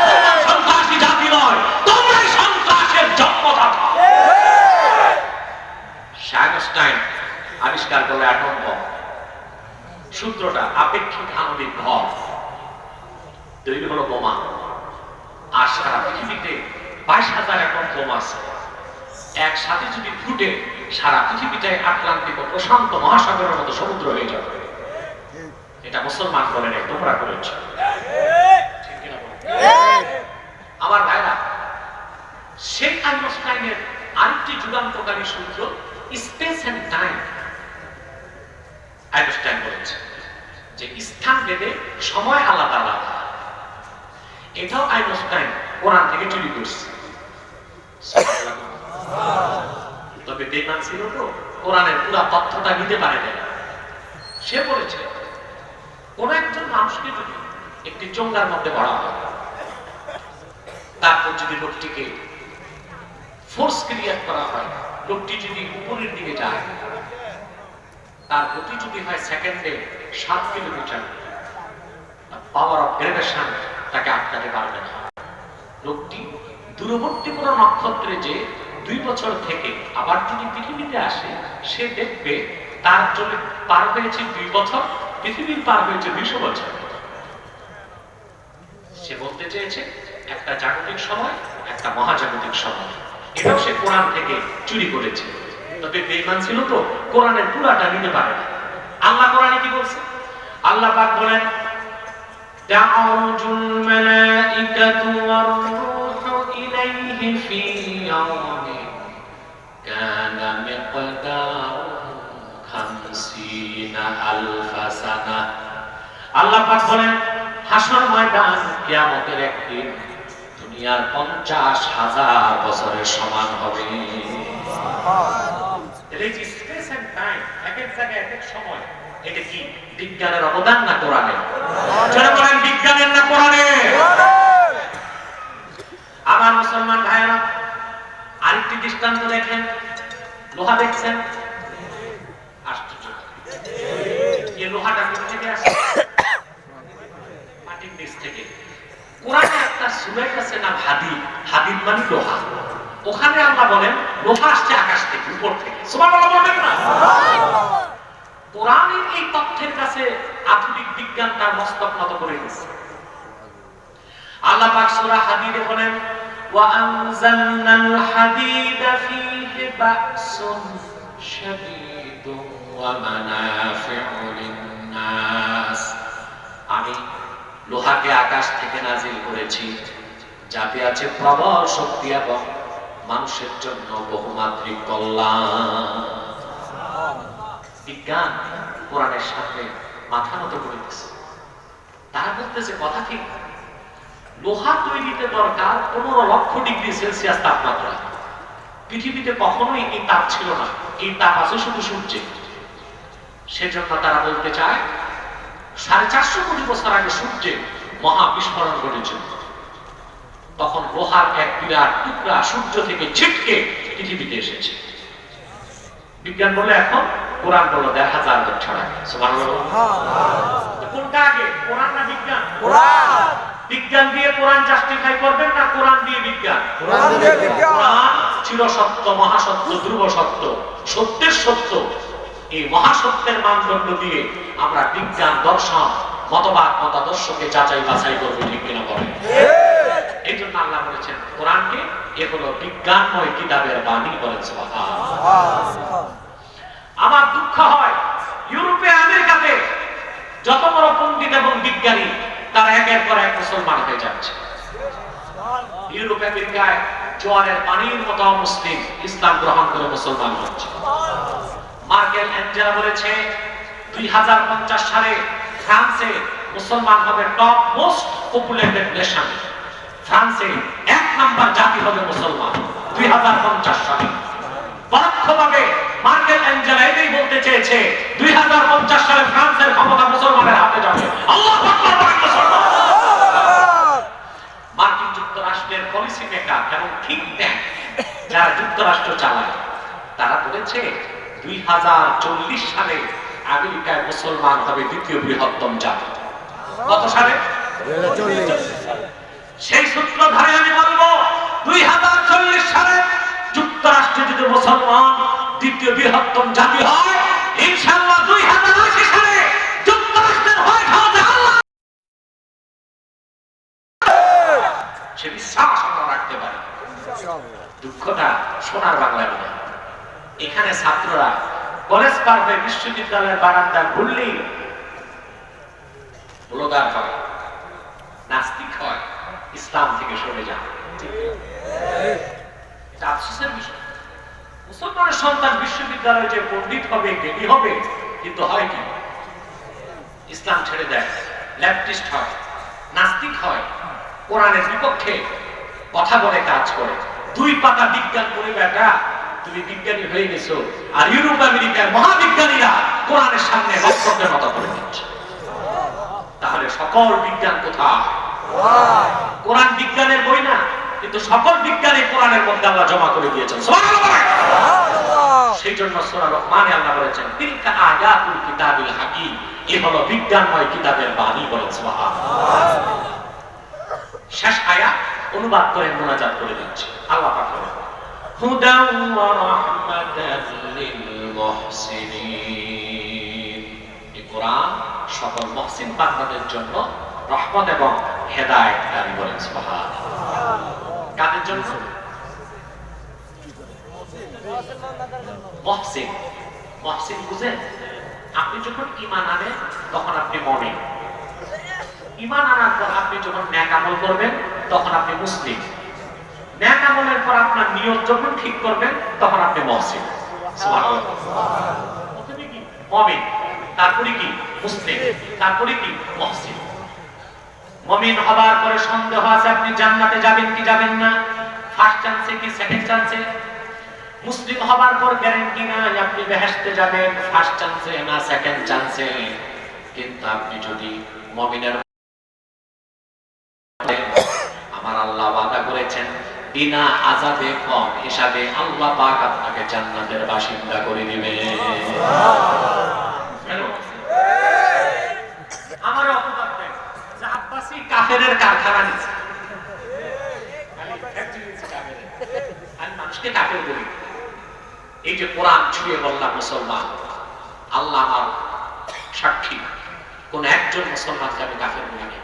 তোমরা সন্ত্রাসী জাতি নয়, তোমরাই সন্ত্রাসের জন্মদাতা। আইনস্টাইন আবিষ্কার করলে অ্যাটম বম। সূত্রটা আপেক্ষিক আণবিক ভর, তৈরি হলো বোমা। আর সারা পৃথিবীতে 22,000 অ্যাটম বোম আছে। একসাথে যদি ফুটে সারা পৃথিবীটাই আটলান্টিক ও প্রশান্ত মহাসাগরের মতো সমুদ্র হয়ে যাবে। এটা মুসলমান বলে নেই, তোমরা করেছ। আমার ভাইরা, সেই আইনস্টাইনের আরেকটি যুগান্তকারী সূত্র স্পেস এন্ড টাইম। আইনস্টাইন বলেছে যে স্থান ভেদে সময় আলাদা আলাদা। এটাও আইনস্টাইন কোরআন থেকে চুরি করছে। তবে বেঈমান ছিল তো, কোরআনের পুরো তথ্যটা নিতে পারে না। সে বলেছে কোন একজন মানুষকে যদি একটি চোঙ্গার মধ্যে ভরা হয়, তারপর যদি লোকটিকে ফোর্স ক্রিয়েট করা হয়, লোকটি যদি উপরের দিকে যায়, তার গতি যদি হয় সেকেন্ডে 7 কিলোমিটার, পাওয়ার অফ গ্রেভিটেশন তাকে আটকাতে পারবে না। লোকটি দূরবর্তী কোনো নক্ষত্রে যে 2 বছর থেকে আবার যদি পৃথিবীতে আসে, সে দেখবে তার চলে পার হয়েছে 2 বছর, পৃথিবীর পার হয়েছে 200 বছর। সে বলতে চেয়েছে একটা জাগতিক সময়, একটা মহাজাগতিক সময়। এটাও সে কোরআন থেকে চুরি করেছে। তবে বেঈমান ছিল তো, কোরআনের পুরাটা নিতে পারে না। আল্লাহ কোরআনে কি বলছে? আল্লাহ পাক বলেন, তা'রুজুল মালাইকাতু ওয়ার রূহু ইলাইহি ফি ইয়াউমিন কানা মিকদারুহু 50,000 সানা। আল্লাহ পাক বলেন, হাসর ময়দান কিয়ামতের একদিন দুনিয়ার 50,000 বছরের সমান হবে। এটা কি স্পেস এন্ড টাইম? এক এক জায়গায় এক এক সময়। এটা কি বিজ্ঞানের অবদান না কোরআনের? যারা বলেন বিজ্ঞানের না কোরআনের? আমার মুসলমান ভাইরা, আরেকটি দৃষ্টান্ত দেখেন। লোহা দেখছেন? আশ্চর্য, এই লোহাটা কোথা থেকে আসে? মাটির নিচ থেকে। কোরআনে একটা সূরা আছে না হাদিদ। হাদিদ মানে লোহা। ওখানে আল্লাহ বলেন লোহা আসছে আকাশ থেকে, উপর থেকে। সুবহানাল্লাহ বলেন না? কোরআনের এই তথ্যের কাছে আধুনিক বিজ্ঞান তার মস্তক নত করে দিয়েছে। আল্লাহ পাক সূরা হাদিদে বলেন, ওয়া আনজালনাল হাদিদা ফীহি বা'সুন শাদীদুন ওয়া মানাফি'ু লিন-নাস। আমি লোহাকে আকাশ থেকে নাজিল করেছি, যাতে আছে প্রবল শক্তি এবং মানুষের জন্য বহুমাত্রিক কল্যাণ। বিজ্ঞান কোরআনের সাথে মাথা নত করে দিচ্ছে। তারা বলতেছে কথা ঠিক, লোহা তৈরিতে দরকার 15 লক্ষ ডিগ্রি সেলসিয়াস তাপমাত্রা। পৃথিবীতে কখনোই এই তাপ ছিল না, এই তাপ আছে শুধু সূর্যে। সেজন্য তারা বলতে চায় 450 কোটি বছর আগে সূর্যে মহা বিস্ফোরণ ঘটেছিল। তখন লোহার এক বিরাট টুকরা সূর্য থেকে ছিটকে পৃথিবীতে এসেছে। বিজ্ঞান বলে এখন, কোরআন বলো 1000 বছর আগে। সুবহানাল্লাহ। কোনটা আগে, কোরআন না বিজ্ঞান? কোরআন। বিজ্ঞান দিয়ে কোরআন জাস্টিফাই করবেন না কোরআন দিয়ে বিজ্ঞান? কোরআন দিয়ে বিজ্ঞান। কোরআন চির সত্য, মহাসত্য, ধ্রুব সত্য, সত্যের সত্য। এই মহাসত্যের মানদণ্ড দিয়ে আমরা বিজ্ঞান, দর্শন, মতবাদ, মতাদর্শকে যাচাই বাছাই করবো। ঠিক কিনা বলেন? এই জন্য আল্লাহ বলেছেন কোরআনকে এ হলো বিজ্ঞানময় কিতাবের বাণী। বলেন সুবহানাল্লাহ। আমার দুঃখ হয় ইউরোপে, আমেরিকাতে যত বড় পণ্ডিত এবং বিজ্ঞানী, তারা একের পর এক মুসলমান হয়ে যাচ্ছে। ইউরোপ আমেরিকায় জোয়ারের পানির মতো মুসলিম ইসলাম গ্রহণ করে মুসলমান হচ্ছে। মার্কেল অ্যাঞ্জেলা বলেছে 2050 সালে ফ্রান্সে মুসলমান হবে টপ মোস্ট পপুলেটেড নেশন। ফ্রান্সে 1 নাম্বার জাতি হবে মুসলমান 2050 সালে। পরোক্ষভাবে মার্কেল অ্যাঞ্জেলা এটাই বলতে চেয়েছে 2050 সালে ফ্রান্সের ক্ষমতা মুসলমানের হাতে যাবে। আল্লাহু আকবার বলেন মুসলমান। মার্কিন যুক্তরাষ্ট্রের পলিসি মেকার এবং থিঙ্ক ট্যাঙ্ক যারা যুক্তরাষ্ট্র চালায় তারা বলেছে 2040 সালে আমেরিকায় মুসলমান হবে দ্বিতীয় বৃহত্তম জাতি। কত সালে? সেই সূত্র ধরে আমি বলবো 2040 সালে যুক্তরাষ্ট্রে যদি মুসলমান দ্বিতীয় বৃহত্তম জাতি হয়, ইনশাআল্লাহ 2080 সালে যুক্তরাষ্ট্রের হোয়াইট হাউসে আল্লাহ সে বিশ্বাস আমরা রাখতে পারি। দুঃখটা সোনার বাংলায় নয়। এখানে ছাত্ররা কলেজ পার হয়ে বিশ্ববিদ্যালয়ের বারান্দায় ঘুরলেই ব্লগার হয়, নাস্তিক হয়, ইসলাম থেকে সরে যায়। এটা আফসোসের বিষয়। মুসলমানের সন্তান বিশ্ববিদ্যালয়ে যে পণ্ডিত হবে, জ্ঞানী হবে, কিন্তু হয় কি? ইসলাম ছেড়ে দেয়, লেফটিস্ট হয়, নাস্তিক হয়, কোরআনের বিপক্ষে কথা বলে কাজ করে। 2 পাতা বিজ্ঞান পড়ে বেটা তুমি বিজ্ঞানী হয়ে গেছো, আর ইউরোপ আমেরিকার মহাবিজ্ঞানীরা কোরআনের সামনে বক্তব্যের মতো করে দিচ্ছে। তাহলে সকল বিজ্ঞান কোথায়? কোরআন বিজ্ঞানের বই না, কিন্তু সকল বিজ্ঞানী কোরআনের মধ্যে আল্লাহ জমা করে দিয়েছেন। সুবহানাল্লাহ। সেই জন্য সূরা রহমানে আল্লাহ বলেছেন তিলকা আয়াতুল কিতাবিল হাকিম, এই হলো বিজ্ঞানময় কিতাবের বাণী। বলেন সুবহানাল্লাহ। শেষ আয়াত অনুবাদ করে মুনাজাত করে দিচ্ছি। আল্লাহ পাক বলেন হুদাও ওয়া রাহমাতাল লিল মুহসিনিন। এই কোরআন সকল মুহসিন বান্দাদের জন্য রহমত এবং হেদায়েতকারী। বলেন সুবহানাল্লাহ। কাদের জন্য? মুহসিন। মুহসিন বুঝেন? আপনি যখন ঈমান আনেন তখন আপনি মুমিন। ঈমান আনার পর আপনি যখন নেক আমল করবেন তখন আপনি মুসলিম। নেক আমলের পর আপনার নিয়ত যখন ঠিক করবেন তখন আপনি মুহসিন। সুবহানাল্লাহ। প্রথমে কি? মুমিন, তারপরে কি? মুসলিম, তারপরে কি? মুহসিন। মুমিন হবার পরে সন্দেহ আছে আপনি জান্নাতে যাবেন কি যাবেন না, ফার্স্ট চান্সে কি সেকেন্ড চান্সে। মুসলিম হবার পর গ্যারান্টি নাই আপনি বেহেশতে যাবেন ফার্স্ট চান্সে না সেকেন্ড চান্সে। কিন্তু আপনি যদি মুমিনের, আমার আল্লাহ ওয়াদা করেছেন বিনা আযাবে কম হিসাবে আল্লাহ পাক আপনাকে জান্নাতের বাসিন্দা করে দিবে। আমার অপবাদ দেন যে আব্বাসী কাফেরের কারখানা নিছে, আমি মানুষকে কাফের বলি। এই যে কোরআন ছুঁয়ে বললাম মুসলমান, আল্লাহ আমার সাক্ষী, কোন একজন মুসলমানকে আমি কাফের বলি না।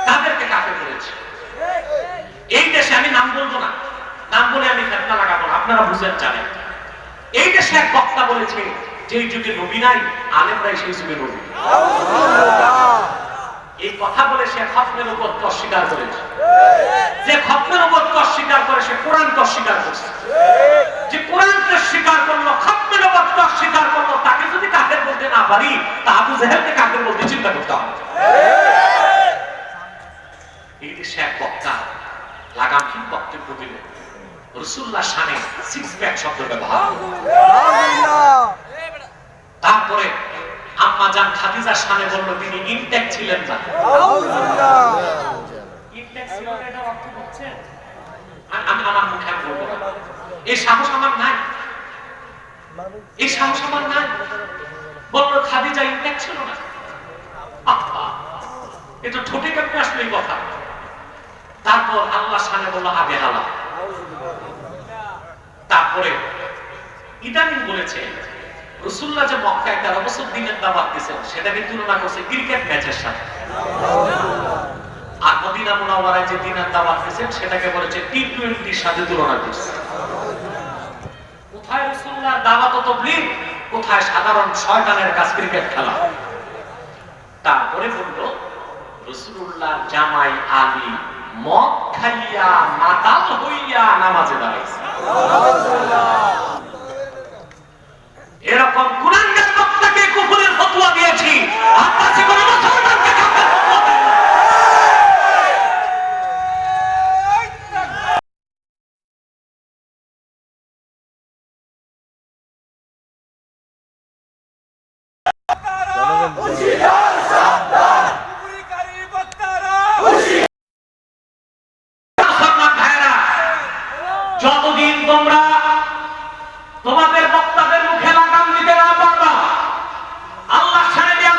তাদেরকে কাফের করেছি। এই দেশে আমি নাম বলবো না, নাম বলে আমি ফিতনা লাগাবো না, আপনারা বুঝেন জানেন। এই দেশে এক বক্তা বলেছে যে যুগে নবী নাই, আলেমরাই সেই যুগে নবী। এই কথা বলে সে খতমের উপর অস্বীকার করেছে। যে খতমের উপর অস্বীকার করে সে কোরআনকে অস্বীকার করছে। যে কোরআনকে স্বীকার করলো, খতমের উপর অস্বীকার করলো, তাকে যদি কাফের বলতে না পারি তা আবু জেহেলকে কাফের বলতে চিন্তা করতে হবে। এই দেশে এক বক্তা লাগামহীন বক্তব্য দিলেন, রাসূলুল্লাহ শানে সিক্স প্যাক শব্দ ব্যবহার করলেন। তারপরে আম্মা জান খাদিজার শানে বলল তিনি ইনটেক ছিলেন না। ইনটেক ছিলেন না, এটা অর্থ বুঝছেন? আমি আমার মুখে বলবো না, এই সাহস আমার নাই, এই সাহস আমার নাই। বলল খাদিজা ইনটেক ছিল না। এটা ঠোঁটে কেমনে আসলে এই কথা? তারপর আল্লাহ শানে বলল আগে হালা। তারপরে ইদানিং বলেছে রাসূলুল্লাহ যে মক্কায় 13 বছর দিনের দাওয়াত দিয়েছেন সেটাকে তুলনা করছে ক্রিকেট ম্যাচের সাথে। আর মদিনা মুনাওয়ারায় যে দিনের দাওয়াত দিয়েছেন সেটাকে বলেছে টি20 এর সাথে তুলনা করছে। কোথায় রাসূলুল্লাহর দাওয়াত ও তাবলীগ, কোথায় সাধারণ শয়তানের কাজ ক্রিকেট খেলা। তারপরে বলল রাসূলুল্লাহর জামাই আলী মদ খাইয়া মাতাল হইয়া নামাজে দাঁড়াইছে। এরকম কুরাঙ্গার বক্তাকে কুফরের ফতোয়া দিয়েছি। আপনার কোনো মুসলমানকে যতদিন তোমরা তোমাদের বক্তাদের মুখে লাগাম দিতে না পারবা, আল্লাহ সাহেব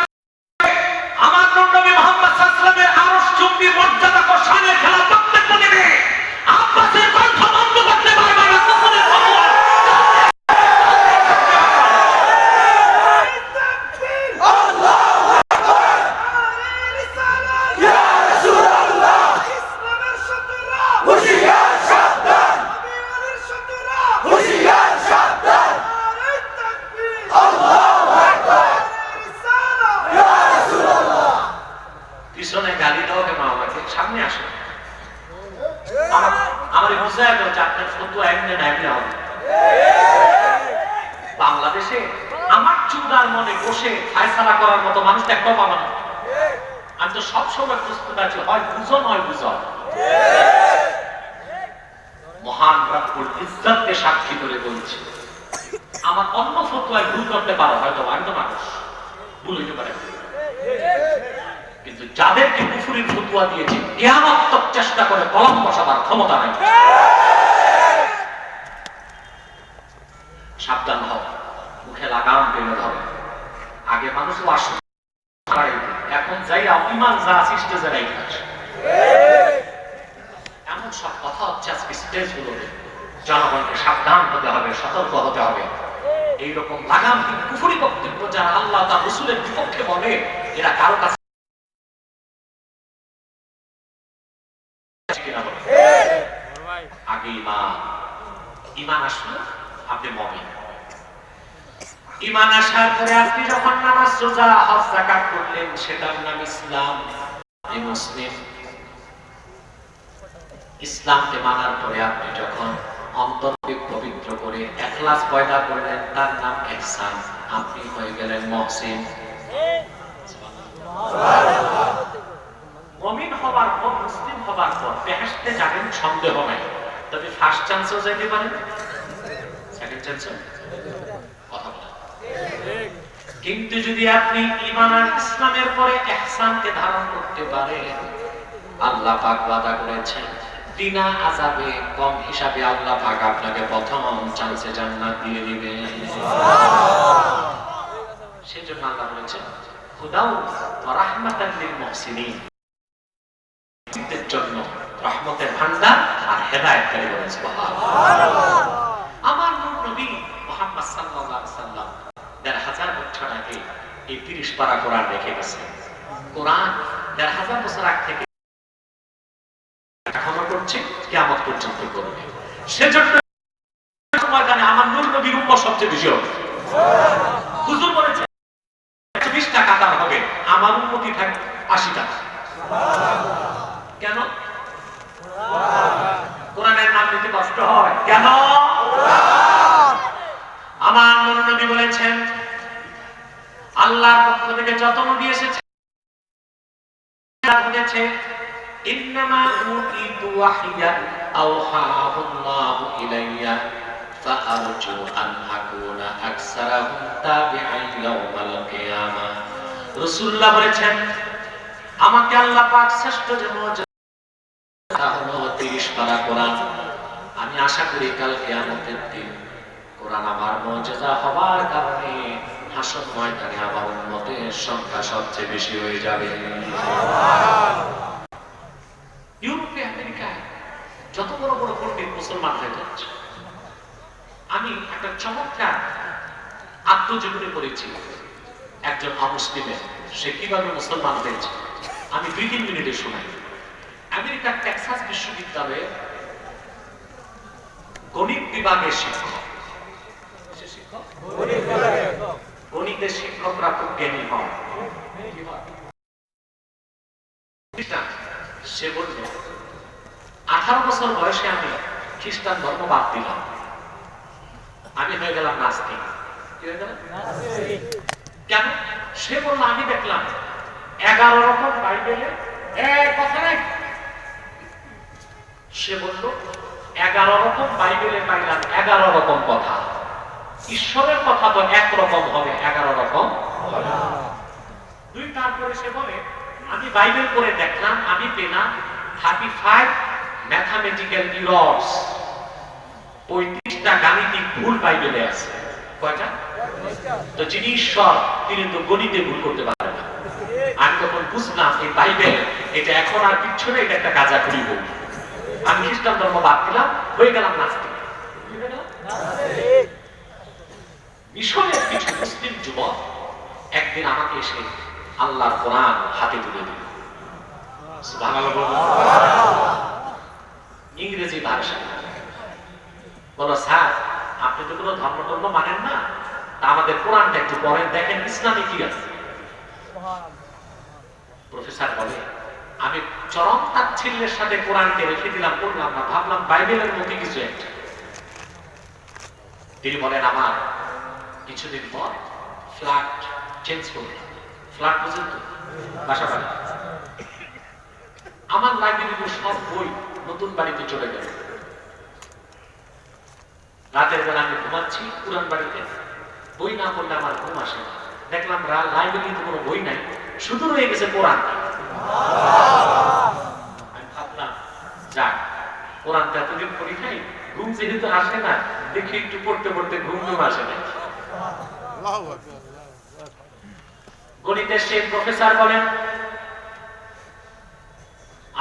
আমার নবী মুহাম্মদ সাল্লাল্লাহু আলাইহি ওয়াসাল্লামের আরশ চুম্বি মর্যাদা ও শানের খেলা প্রত্যেকটা দিবে আব্বাসের কণ্ঠ বন্ধ করতে পারবে না। কুফরের ফতোয়া পিছনে গালি দাও কেন, আমাকে সামনে আসো। আমার বুঝায় গেল যে আপনার ফতোয়া এমনি না এমনি হবে। বাংলাদেশে আমার চুদার মনে বসে ফায়সালা করার মতো মানুষ একটাও পাবো না। আমি তো সবসময় প্রস্তুত আছি, হয় বুঝো নয় বুঝো। মহান রব্বুল ইজ্জতকে সাক্ষী করে বলছি, আমার অন্য ফতোয়ায় ভুল করতে পারো, হয়তো আমি তো মানুষ, ভুল হইতে পারে, কিন্তু যাদেরকে কুফরির ফতোয়া দিয়েছে কিয়ামত তক চেষ্টা করে কলম বসাবার ক্ষমতা নাই। সাবধান হও, মুখে লাগাম টেনে ধরো। আগে মানুষ আসে, এখন যাই ইমান যা স্টেজে রাইতে আসে। এমন সব কথা হচ্ছে আজকে স্টেজগুলোতে। জনগণকে সাবধান হতে হবে, সতর্ক হতে হবে। এইরকম লাগাম কুফরি বক্তব্য যারা আল্লাহ তার রাসূলের বিপক্ষে বলে, এরা কারো কাছে আগে ইমান আসলো, আপনি মুমিন। ইমান আসার পরে আপনি যখন নামাজ রোজা হজ যাকাত করলেন, সেটার নাম ইসলাম। মুসলিম ইসলামকে মানার পরে আপনি যখন অন্তরকে পবিত্র করে ইখলাস পয়দা করলেন, তার নাম ইহসান। আপনি হয়ে গেলেন মুহসিন। মুমিন হবার পর, মুসলিম হবার পর বেহেশতে যাবেন সন্দেহ নাই, তবে ফার্স্ট চান্সও যেতে পারেন, সেকেন্ড চান্সও কথা বলেন। কিন্তু যদি আপনি ঈমান আর ইসলামের পরে ইহসানকে ধারণ করতে পারেন, আল্লাহ পাক ওয়াদা করেছেন বিনা আযাবে কম হিসাবে আল্লাহ পাক আপনাকে প্রথম চান্সে জান্নাত দিয়ে দিবেন। সেজন্য আল্লাহ বলেছেন হুদাউ ওয়া রাহমাতাল লিল মুহসিনিন, মুহসিনদের জন্য রহমতের ভান্ডার আর হেদায়েতকারী বলেন সুবহানাল্লাহ। আমার নূর নবী মুহাম্মদ সাল্লাল্লাহু আলাইহি ওয়াসাল্লাম ১৫০০ বছর আগে এই ৩০ পারা কোরআন রেখে গেছেন। কোরআন ১৫০০ বছর আগ থেকে এখনো করছে, কিয়ামত পর্যন্ত করবে। সেজন্য ময়দানে আমার নূর নবীর উম্মত সবচেয়ে বেশি হবে। হুজুর বলেছেন ১২০ টা কাতার হবে, আমার উম্মতি থাকবে ৮০ টা। কেন? কোরআনের নাম নিতে কষ্ট হয় কেন? আমার নূর নবী বলেছেন আল্লাহর পক্ষ থেকে যত নবী এসেছে বলেছে ইন্নামা উতিতু ওয়াহিয়ান আওহাহুল্লাহু ইলাইয়া ফাআরজু আন আকুনা আকসারাহুম তাবিআন ইয়াউমাল কিয়ামাহ। রাসূলুল্লাহ বলেছেন আমাকে আল্লাহ পাক শ্রেষ্ঠ যে মুজিজা হলো ৩০ পারা কোরআন। আমি আশা করি কাল কিয়ামতের দিন কোরআন আমার মুজিজা হবার কারণে হাসর ময়দানে আমার উম্মতের সংখ্যা সবচেয়ে বেশি হয়ে যাবে। ইউরোপে, আমেরিকায় যত বড় বড় পণ্ডিত মুসলমান হয়ে যাচ্ছে। আমি একটা চমৎকার আত্মজীবনী পড়েছি একজন অমুসলিমের, সে কিভাবে মুসলমান হয়েছে। আমি ২-৩ মিনিটে শোনাই। আমেরিকার টেক্সাস বিশ্ববিদ্যালয়ে গণিত বিভাগের শিক্ষক, গণিতের শিক্ষকরা খুব জ্ঞানী হন। সে বলল 18 বছর বয়সে আমি খ্রিস্টান ধর্ম বাদ দিলাম, আমি হয়ে গেলাম নাস্তিক। কেন? সে বলল আমি দেখলাম 11 রকম বাইবেলে এক কথা নাই। সে বলল 11 রকম বাইবেলে পাইলাম 11 রকম কথা। ঈশ্বরের কথা তো একরকম হবে, 11 রকম দুই। তারপরে সে বলে আমি বাইবেল পড়ে দেখলাম আমি পেলাম 35 ম্যাথমেটিক্যাল ইরর্স। 35টা গাণিতিক ভুল বাইবেলে আছে। কয়টা? তো যিনি ঈশ্বর তিনি তো গণিতে ভুল করতে পারেন না। আমি তখন বুঝলাম এই বাইবেল এটা এখন আর কিচ্ছু না, এটা একটা গাঁজাখুরি বই। আমি খ্রিস্টান ধর্ম বাদ দিলাম, হয়ে গেলাম নাস্তিক। মিশরের কিছু মুসলিম যুবক একদিন আমাকে এসে আল্লাহর কোরআন হাতে তুলে দিল। সুবহানাল্লাহ বলুন। ইংরেজি ভাষা বলো, স্যার আপনি তো কোনো ধর্ম টর্ম মানেন না, তা আমাদের কোরআনটা একটু পড়েন, দেখেন ইসলামে কি আছে। প্রফেসর বলে, আমি চরম তাচ্ছিল্যের সাথে কোরআনকে রেখে দিলাম, পড়লাম না, ভাবলাম বাইবেলের মধ্যে কিছু একটা। তিনি বলেন, আমার কিছুদিন পর ফ্ল্যাট চেঞ্জ করলাম। ফ্ল্যাট বুঝেন তো, বাসা বাড়ি। আমার লাইব্রেরির সব বই নতুন বাড়িতে চলে গেল। রাতের বেলা আমি ঘুমাচ্ছি পুরান বাড়িতে, বই না পড়লে আমার ঘুম আসে না। দেখলাম লাইব্রেরিতে কোনো বই নাই, শুধু রয়ে গেছে কোরআন। আমি ভাবলাম, যাক কোরআনটা এতদিন পড়ি নাই, ঘুম যেহেতু আসে না, দেখি একটু পড়তে পড়তে ঘুম আসে না। গণিতের সেই প্রফেসর বলেন,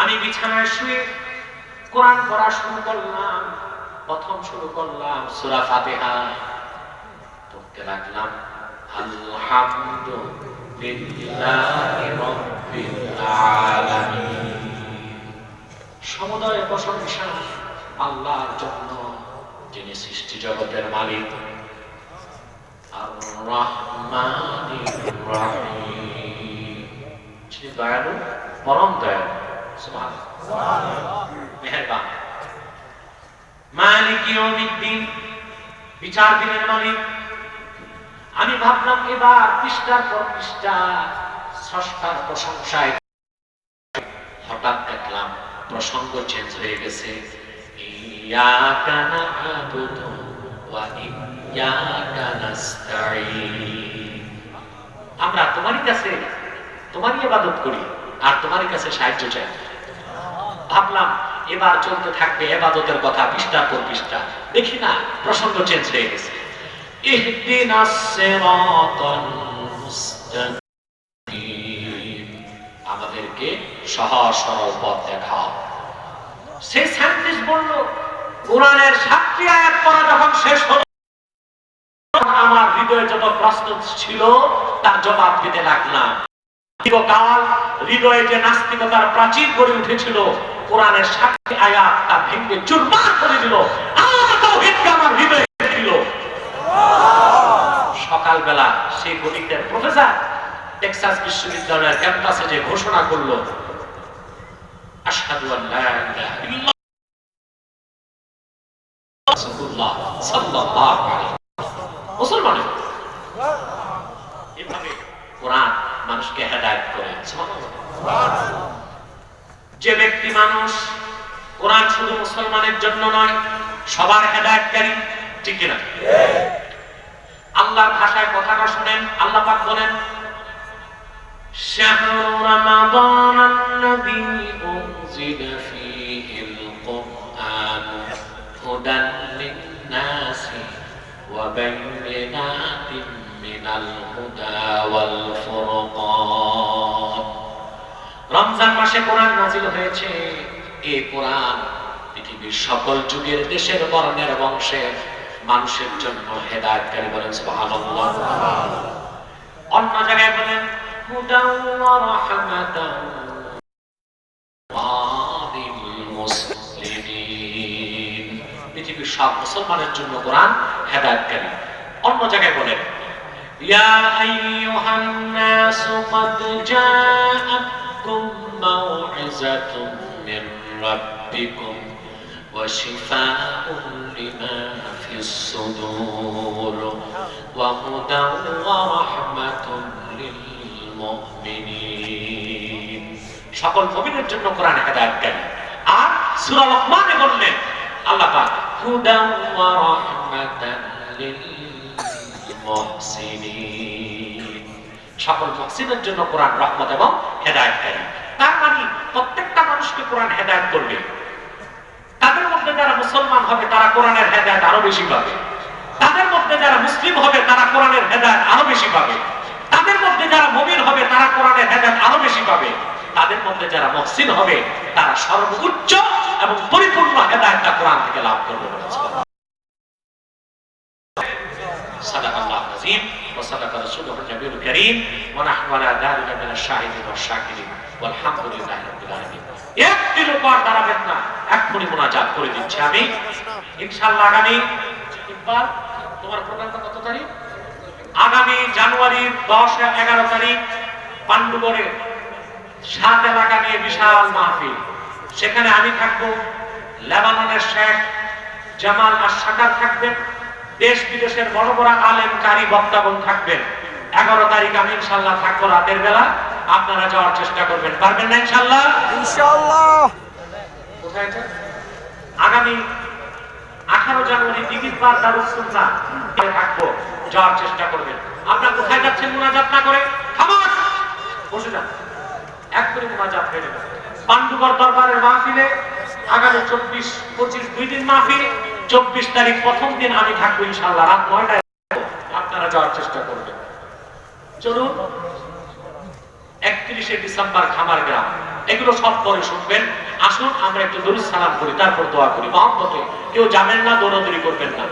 আমি বিছানায় শুয়ে কোরআন পড়া শুরু করলাম। প্রথম শুরু করলাম সূরা ফাতিহা, পড়তে লাগলাম আলহামদুলিল্লাহি রাব্বিল আলামিন। সমুদয় প্রশংসা আল্লাহর জন্য, যিনি সৃষ্টি জগতের মালিক। আর রহমানির রহিম, যিনি দয়ালু, পরম দয়ালু। সুবহানাল্লাহ, মেহেরবান। মালিক ইয়াউমিদ্দিন, বিচার দিনের মালিক। আমি ভাবলাম এবার পৃষ্ঠার পর পৃষ্ঠা স্রষ্টার প্রশংসায়। হঠাৎ দেখলাম প্রসঙ্গ চেঞ্জ হয়ে গেছে। ইয়াকা না'বুদু ওয়া ইয়াকা নাস্তাঈন। আমরা তোমারই কাছে তোমারই ইবাদত করি আর তোমারই কাছে সাহায্য চাই। ভাবলাম এবার চলতে থাকবে ইবাদতের কথা পৃষ্ঠার পর পৃষ্ঠা। দেখি না প্রসঙ্গ চেঞ্জ হয়ে গেছে। ইহদিনাস সিরাতাল মুস্তাকিম, আমাদেরকে সহজ সরল পথ দেখাও। সেই সায়েন্টিস্ট বলল, কোরআনের 7টি আয়াত পড়া যখন শেষ হলো, আমার হৃদয়ে যত প্রশ্ন ছিল তার জবাব দিতে লাগলাম। দীর্ঘকাল হৃদয়ে যে নাস্তিকতার প্রাচীর গড়ে উঠেছিল, কোরআনের 7টি আয়াত তা ভেঙে চুরমার করে দিল। আমার তাওহীদকে আমার হৃদয়ে দিল। সকালবেলা সেই গণিতের প্রফেসর টেক্সাস বিশ্ববিদ্যালয়ের ক্যাম্পাসে যে ঘোষণা করলো, আশহাদু আল্লা ইলাহা ইল্লাল্লাহ রাসূলুল্লাহ সাল্লাল্লাহু আলাইহি ওয়াসাল্লাম। মুসলমান এভাবে কোরআন মানুষকে হেদায়েত করে। সুবহানাল্লাহ। যে ব্যক্তি মানুষ কোরআন শুধু মুসলমানের জন্য নয়, সবার হেদায়েতকারী, ঠিক কিনা? আল্লাহর ভাষায় কথাটা শুনেন। আল্লাহ পাক বলেন, শাহরু রমাদানাল্লাযী উনজিলা ফীহিল কুরআন হুদান লিন-নাসি ওয়া বাইয়িনাতিন মিনাল হুদা ওয়াল ফুরকান। রমজান মাসে কোরআন নাযিল হয়েছে। এই কোরআন পৃথিবীর সকল যুগের, দেশের, বর্ণের, বংশের মানুষের জন্য হেদায়েতকারী। বলেন সুবহানাল্লাহ। অন্য জায়গায় বলেন হুদান ওয়া রাহমাতান লিল মুসলিমিন। পৃথিবীর সব মুসলমানের জন্য কোরআন হেদায়েতকারী। অন্য জায়গায় বলেন ইয়া আইয়ুহান নাসু ক্বাদ জাআতকুম মাউইযাতুম মির রাব্বিকুম ওয়া শিফাউন লিমা ফিস সুদূর ওয়া হুদান ওয়া রাহমাতুন লিল মুমিনিন। সকল মুমিনের জন্য কোরআন হেদায়েতকারী। আর সূরা লোকমানে বললেন আল্লাহ পাক হুদান ওয়া রাহমাতান লিল মুহসিনিন। সকল মুহসিনের জন্য কোরআন রহমত এবং হেদায়েতকারী। তার মানে প্রত্যেকটা মানুষকে কোরআন হেদায়েত করবে। তাদের মধ্যে যারা মুসলমান হবে তারা কোরআনের হেদায়েত আরো বেশি পাবে। তাদের মধ্যে যারা মুসলিম হবে তারা কোরআনের হেদায়েত আরো বেশি পাবে। তাদের মধ্যে যারা মুমিন হবে তারা কোরআনের হেদায়েত আরো বেশি পাবে। তাদের মধ্যে যারা মুহসিন হবে তারা সর্বোচ্চ এবং পরিপূর্ণ হেদায়েতটা কোরআন থেকে লাভ করবে। সাদাকাল্লাহু আযীম ওয়া সাদাকা রাসূলুহুল নবিয়্যুল কারীম ওয়া নাহনু আলা যালিকা মিনাশ শাহিদিন ওয়াশ শাকিরিন ওয়াল হামদুলিল্লাহি রাব্বিল আলামিন। একটি লোক আর দাঁড়াবেন না, এক্ষুনি মুনাজাত করে দিচ্ছি আমি ইনশাআল্লাহ। আগামী ইকবাল তোমার প্রোগ্রামটা কত তারিখ? আগামী জানুয়ারির 10-11 তারিখ পান্ডুগড়ে 7 এলাকা নিয়ে বিশাল মাহফিল। সেখানে আমি থাকবো, লেবাননের শেখ জামাল আশ-শাকার থাকবেন, দেশ বিদেশের বড় বড় আলেম কারি বক্তাগণ থাকবেন। 11 তারিখ আমি ইনশাআল্লাহ থাকবো রাতের বেলা। আপনারা যাওয়ার চেষ্টা করবেন, পারবেন না ইনশাআল্লাহ? ইনশাআল্লাহ। কোথায় এটা? আগামী 18 জানুয়ারি দিগিরপাড় দারুস সুন্নাহ থাকবো, যাওয়ার চেষ্টা করবেন। আপনারা কোথায় যাচ্ছেন মুনাজাত না করে? খামোশ বসে যান, এক্ষুনি মুনাজাত হয়ে যাবে। পান্ডুগড় দরবারের মাহফিলে আগামী 24-25 দুই দিন মাহফিল। 24 তারিখ প্রথম দিন আমি থাকবো ইনশাআল্লাহ রাত 9টায়। আপনারা যাওয়ার চেষ্টা করবেন। চলুন 31শে ডিসেম্বর খামার গ্রাম, এগুলো সব পরে শুনবেন। আসুন আমরা একটু দরুদ সালাম করি, তারপর দোয়া করি মহব্বতে। কেউ যাবেন না, দৌড়াদৌড়ি করবেন না।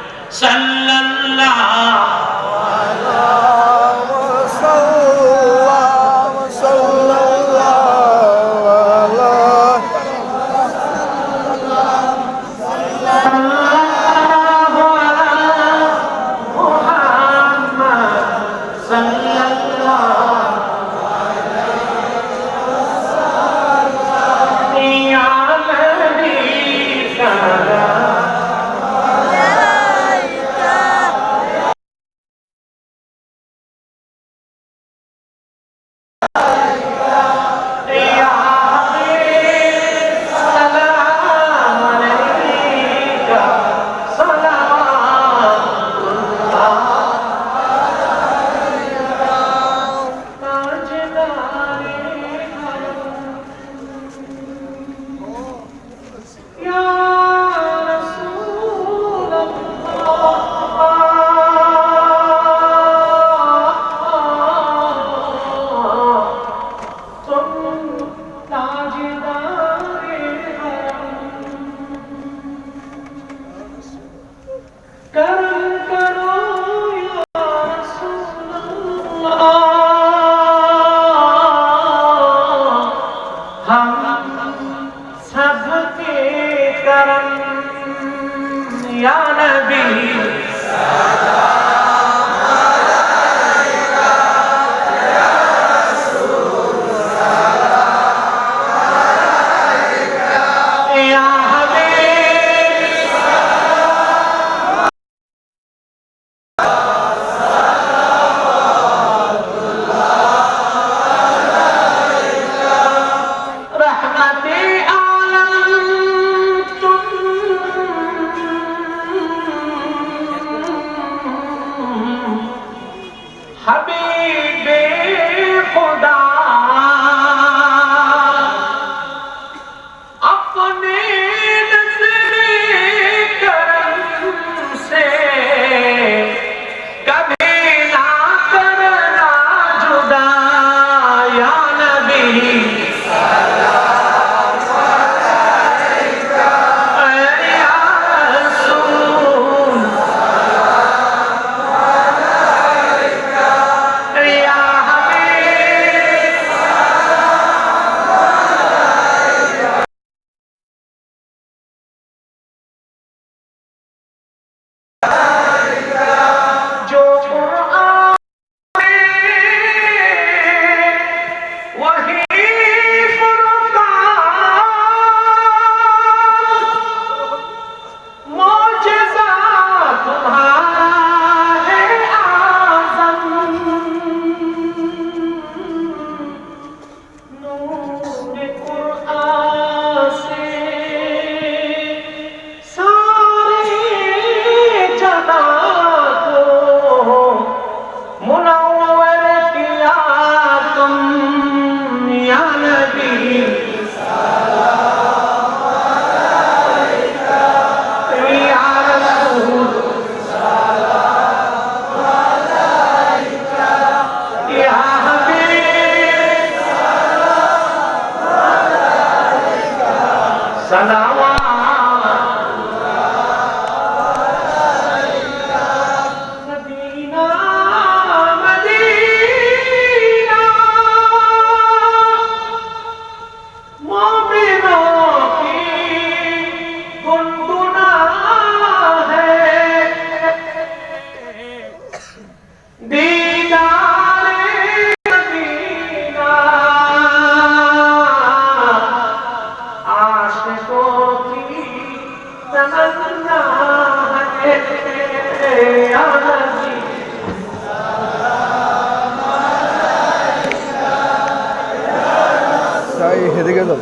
তাই হেদিকে যাও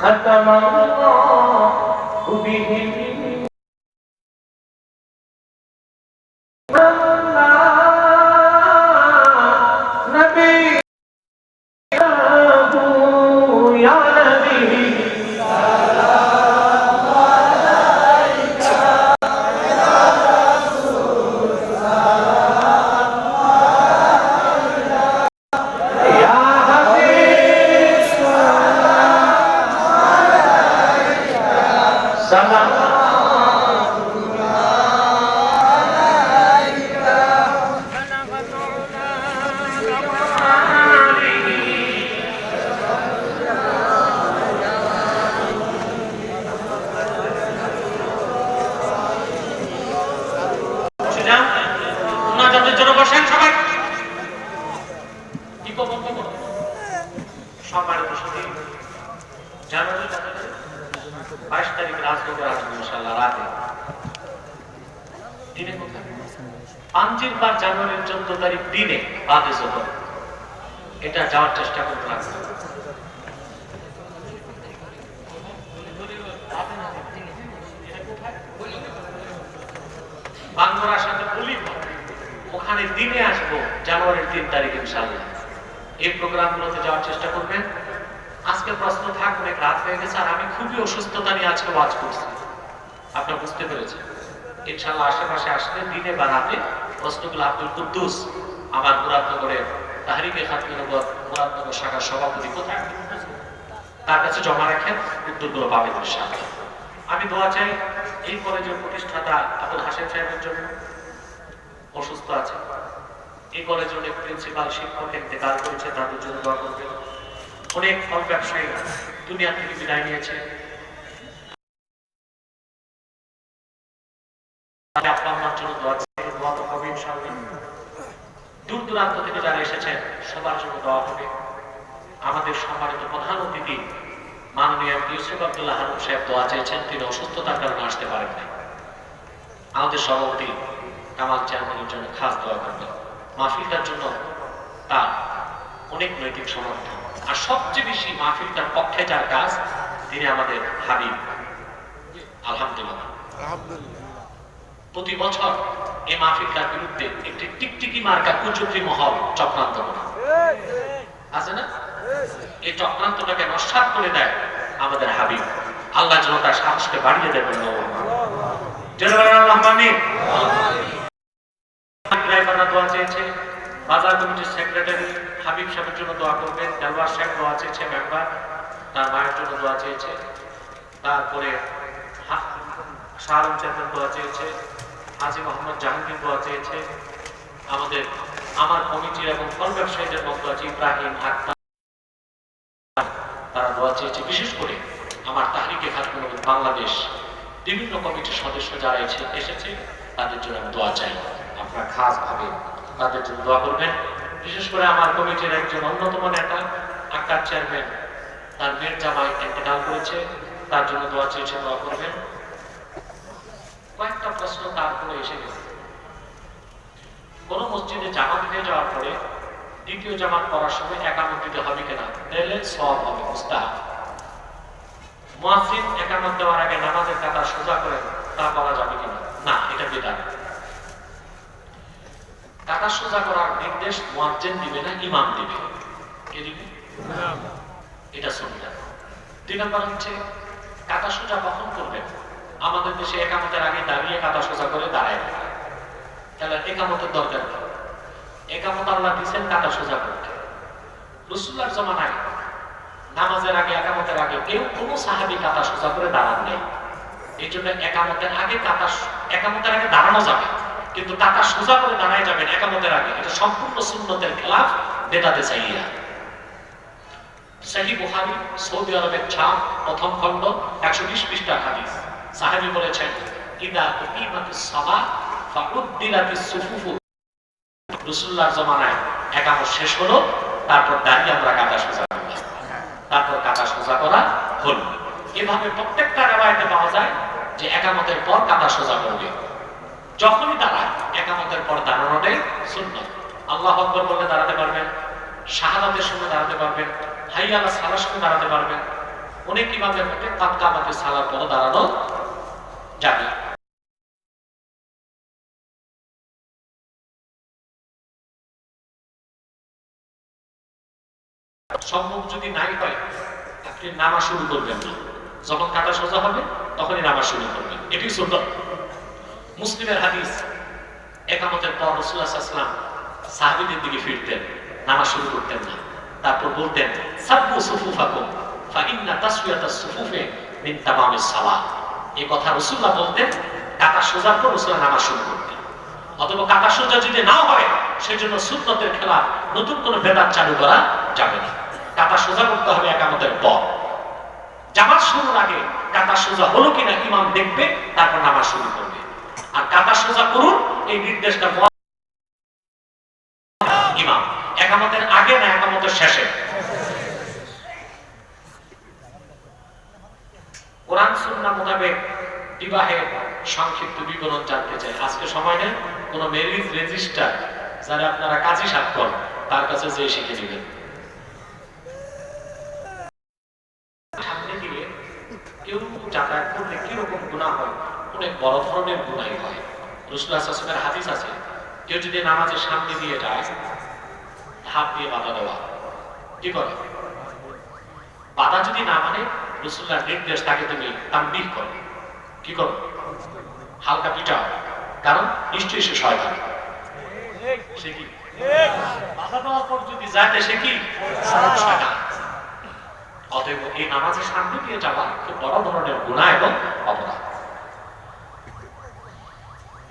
ختم الله به نبي يا نبي জানুয়ারির 14 তারিখ দিনে বাদে জোহর এটা যাওয়ার চেষ্টা করতে হবে। বাংলার সাথে বলি ওখানে দিনে আসবো জানুয়ারির 3 তারিখ ইনশাআল্লাহ। এই প্রোগ্রামগুলোতে যাওয়ার চেষ্টা করবেন। আজকে প্রশ্ন থাক অনেক রাত হয়ে গেছে আর আমি খুবই অসুস্থতা নিয়ে আজকে ওয়াজ করছি, আপনারা বুঝতে পেরেছেন। ইনশাআল্লাহ আশেপাশে আসলে দিনে বা রাতে প্রশ্নগুলো আব্দুল কুদ্দুস আমার মুরাদনগরের তাহরিকে খাতমে নবুয়ত মুরাদনগর শাখার সভাপতি কোথায় তার কাছে জমা রাখেন, উত্তরগুলো পাবেন ইনশাআল্লাহ। আমি দোয়া চাই এই কলেজের প্রতিষ্ঠাতা আবুল হাশেম সাহেবের জন্য, অসুস্থ আছে। এই কলেজের অনেক প্রিন্সিপাল শিক্ষক ইন্তেকাল করেছে, তাদের জন্য দোয়া করবেন। অনেক ফল ব্যবসায়ী দুনিয়া থেকে বিদায় নিয়েছে, আব্বা আম্মার জন্য দোয়া চাই, দোয়া তো হবে ইনশাআল্লাহ। দূর দূরান্ত থেকে যারা এসেছেন সবার জন্য দোয়া হবে। আমাদের সম্মানিত প্রধান অতিথি মাননীয় ইউসুফ আব্দুল্লাহ হারুন সাহেব দোয়া চেয়েছেন, তিনি অসুস্থতার কারণে আসতে পারেন না। আমাদের সভাপতি কামাল চেয়ারম্যানের জন্য খাস দোয়া করবেন। মাহফিলটার জন্য তার অনেক নৈতিক সমর্থন, আর সবচেয়ে বেশি মাহফিলটার পক্ষে যার কাজ তিনি আমাদের হাবিব। আলহামদুলিল্লাহ প্রতি বছর এই মাহফিলটার বিরুদ্ধে একটি টিকটিকি মার্কা কুচুকরি মহল চক্রান্ত করে আছে না, এই চক্রান্তটাকে নস্যাৎ করে দেয় আমাদের হাবিব। আল্লাহ যেন তার সাহসকে বাড়িয়ে দেবেন। দোয়া চেয়েছে বাজার কমিটির সেক্রেটারি হাবিব সাহেবের জন্য দোয়া করবেন। দেলওয়ার সাহেব দোয়া চেয়েছে, মেম্বার তার মায়ের জন্য দোয়া চেয়েছে। তারপরে শাহ আলম চেয়ারম্যান দোয়া চেয়েছে, হাজি মোহাম্মদ জাহাঙ্গীর দোয়া চেয়েছে। আমার কমিটির এবং ফল ব্যবসায়ীদের মধ্যে আছে ইব্রাহিম আক্তার, তারা দোয়া চেয়েছে। বিশেষ করে আমার তাহরিকে খাতমে নবুয়ত বাংলাদেশ বিভিন্ন কমিটির সদস্য যারা এসেছে তাদের জন্য আমি দোয়া চাই, আপনারা খাস ভাবে তাদের জন্য দোয়া করবেন। বিশেষ করে আমার কমিটির একজন অন্যতম নেতা আক্তার চেয়ারম্যান, তার মেয়ের জামাই ইন্তেকাল করেছে, তার জন্য দোয়া চেয়েছে, দোয়া করবেন। কয়েকটা প্রশ্ন তারপরে এসে গেছে। কোন মসজিদে জামাত হয়ে যাওয়ার পরে দ্বিতীয় জামাত পড়ার সময় একামত দিতে হবে কিনা, দিলে সওয়াব হবে, মুস্তাহাব। মুয়াজ্জিন একামত দেওয়ার আগে নামাজের কাতা সোজা করে তা বলা যাবে কিনা, না, এটা বিদআত। কাতা সোজা করার নির্দেশ মুয়াজ্জিন দিবে না, ইমাম দিবে। কে দিবে? এটা সুন্নাত। 2 নম্বর হচ্ছে কাতা সোজা কখন করবেন? আমাদের দেশে একামতের আগে দাঁড়িয়ে কাতা সোজা করে দাঁড়ায়, তাহলে একামতের দরকার নেই। একামত আল্লাহ দিয়েছেন কাতা সোজা করতে। রাসূলুল্লাহর জামানায় নামাজের আগে একামতের আগে কেউ কোনো সাহাবী কাঁধা সোজা করে দাঁড়ান নাই। এই জন্য একামতের আগে দাঁড়ানো যাবে, কিন্তু কাঁধা সোজা করে দাঁড়ায় যাবেন একামতের আগে, এটা সম্পূর্ণ সুন্নতের খেলাফ বেদাতে চাইয়া। সহিহ বুখারী সৌদি আরবের ছাপ প্রথম খণ্ড 120 পৃষ্ঠার হাদিস। সাহাবী বলেছেন, ইদা উকিমাতিস সালাহ ফাউদ্দিলাতিস সুফুফু। রাসূলুল্লাহর জামানায় একামত শেষ হলো, তারপর দাঁড়িয়ে আমরা কাঁধা সোজা করলাম, তারপর কাঁধা সোজা করা হলো। এভাবে প্রত্যেকটা রিওয়ায়াতে পাওয়া যায় যে একামতের পর কাঁধা সোজা করবে। যখনই দাঁড়ায় একামতের পর দাঁড়ানোটাই সুন্নাত। আল্লাহু আকবার বললে দাঁড়াতে পারবেন, শাহাদাতের সময় দাঁড়াতে পারবেন, হাইয়া আলা সালার সময় দাঁড়াতে পারবেন। অনেক ইমামের মতে কাতকামাতের সালার পর দাঁড়ানো যাবে। সম্ভব যদি নাই হয়, আপনি নামাজ শুরু করবেন না, যখন কাঁধা সোজা হবে তখনই নামাজ শুরু করবেন, এটি সুন্নাত। মুসলিমের হাদিস, একামতের পর রাসূলুল্লাহ সাল্লাল্লাহু আলাইহি ওয়াসাল্লাম সাহাবীদের দিকে ফিরতেন, নামাজ শুরু করতেন না, তারপর বলতেন সাব্বু সুফুফাকুম ফা ইন্না তাসওয়াতাস সুফুফি মিন তামামিস সালাহ। এই কথা রাসূলুল্লাহ বলতেন, কাঁধা সোজার পর রাসূলুল্লাহ নামাজ শুরু করতেন। অথবা কাঁধা সোজা যদি না হয়, সেজন্য সুন্নতের খেলাফ নতুন কোনো বেদাত চালু করা যাবে না। কাঁধা সোজা করতে হবে একামতের পর। জামাত শুরুর আগে কাঁধা সোজা হলো কিনা ইমাম দেখবে, তারপর নামাজ শুরু করবে। আর কাঁধা সোজা করুন এই নির্দেশটা ইমাম, একামতের আগে না একামতের শেষে। কোরআন সুন্নাহ মোতাবেক বিবাহের সংক্ষিপ্ত বিবরণ জানতে চাই। আজকে সময় নেই, কোন ম্যারেজ রেজিস্টার যারা আপনারা কাজী স্বাক্ষর, তার কাছে যেয়ে শিখে নেবেন। সামনে দিয়ে কেউ যাতায়াত করলে কিরকম গুনাহ হয়, অনেক বড় ধরনের গুনাহই হয়। রাসূলুল্লাহ সাল্লাল্লাহু আলাইহি ওয়াসাল্লামের হাদিস আছে, কেউ যদি নামাজের সামনে দিয়ে যায়, হাত দিয়ে বাধা দেওয়া, কি করে? বাধা যদি না মানে রাসূলুল্লাহর নির্দেশ, তাকে তুমি তানবীহ করো, কি করো? হালকা পিটাও, কারণ নিশ্চয়ই সে শয়তান। সে কি বাধা দেওয়ার পর যদি যায়, সে কি শয়তান। অতএব এই নামাজের সামনে দিয়ে যাওয়া খুব বড় ধরনের গুনাহ এবং অপরাধ।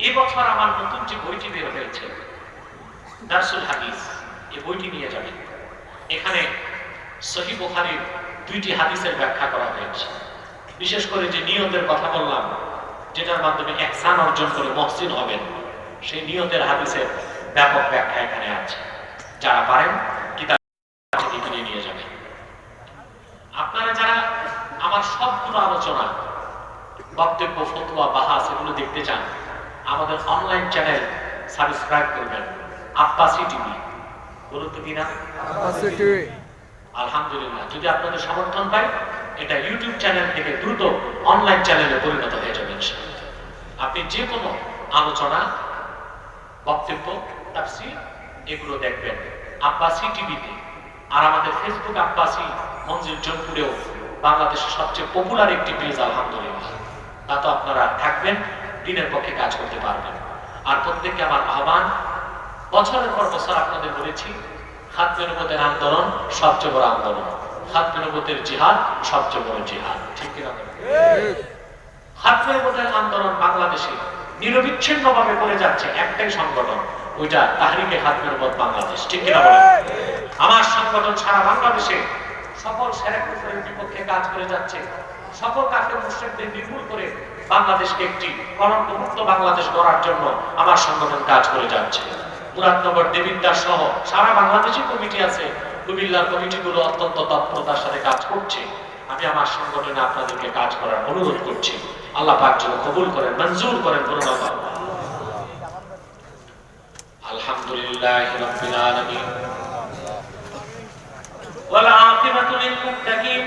এই বছর আমার নতুন যে বইটি বের হয়েছে দারসুল হাদিস, এই বইটি নিয়ে যাবেন। এখানে সহিহ বুখারীর 2টি হাদিসের ব্যাখ্যা করা হয়েছে। বিশেষ করে যে নিয়তের কথা বললাম, যেটার মাধ্যমে ইহসান অর্জন করে মুহসিন হবেন, সেই নিয়তের হাদিসের ব্যাপক ব্যাখ্যা এখানে আছে। যারা পারেন কিতাব থেকে কিনে নিয়ে যাবেন। আপনারা যারা আমার সবগুলো আলোচনা, বক্তব্য, ফতোয়া, বাহাস এগুলো দেখতে চান, আমাদের অনলাইন চ্যানেল সাবস্ক্রাইব করবেন, আব্বাসী টিভি। বলুন তো কিনা? আলহামদুলিল্লাহ। যদি আপনাদের সমর্থন পাই, এটা ইউটিউব চ্যানেল থেকে দ্রুত অনলাইন চ্যানেলে পরিণত হয়ে যাবে ইনশাআল্লাহ। আপনি যে কোনো আলোচনা, বক্তব্য, তাফসীর এগুলো দেখবেন আব্বাসী টিভিতে। আর আমাদের ফেসবুক আব্বাসী মঞ্জিল জনপুরেও বাংলাদেশের সবচেয়ে পপুলার একটি পেজ, আলহামদুলিল্লাহ। তা তো আপনারা থাকবেন, দিনের পক্ষে কাজ করতে পারবেন। আর প্রত্যেককে আমার আহ্বান, বছরের পর বছর আপনাদের বলেছি, খাতমে নবুয়তের আন্দোলন সবচেয়ে বড় আন্দোলন, খাতমে নবুয়তের জিহাদ সবচেয়ে বড় জিহাদ, ঠিক কিনা? খাতমে নবুয়তের আন্দোলন বাংলাদেশে নিরবিচ্ছিন্নভাবে করে যাচ্ছে একটাই সংগঠন, ওইটা তাহরিকে খাতমে নবুয়ত বাংলাদেশ, ঠিক কিনা বলেন? আমার সংগঠন সারা বাংলাদেশে সকল শিরক কুফরের বিপক্ষে কাজ করে যাচ্ছে, সকল কাফের মুশরিকদের নির্মূল করে বাংলাদেশকে একটি কলঙ্কমুক্ত বাংলাদেশ গড়ার জন্য আমার সংগঠন কাজ করে যাচ্ছে। মুরাদনগর, দেবিদ্বার সহ সারা বাংলাদেশে কমিটি আছে, কুমিল্লার কমিটিগুলো অত্যন্ত তৎপরতার সাথে কাজ করছে। আমি আমার সংগঠনে আপনাদেরকে কাজ করার অনুরোধ করছি। আল্লাহ পাক যেন কবুল করেন, মঞ্জুর করেন। বলুন আলহামদুলিল্লাহি রাব্বিল আলামিন ওয়াল আকিবাতু লিল মুত্তাকিন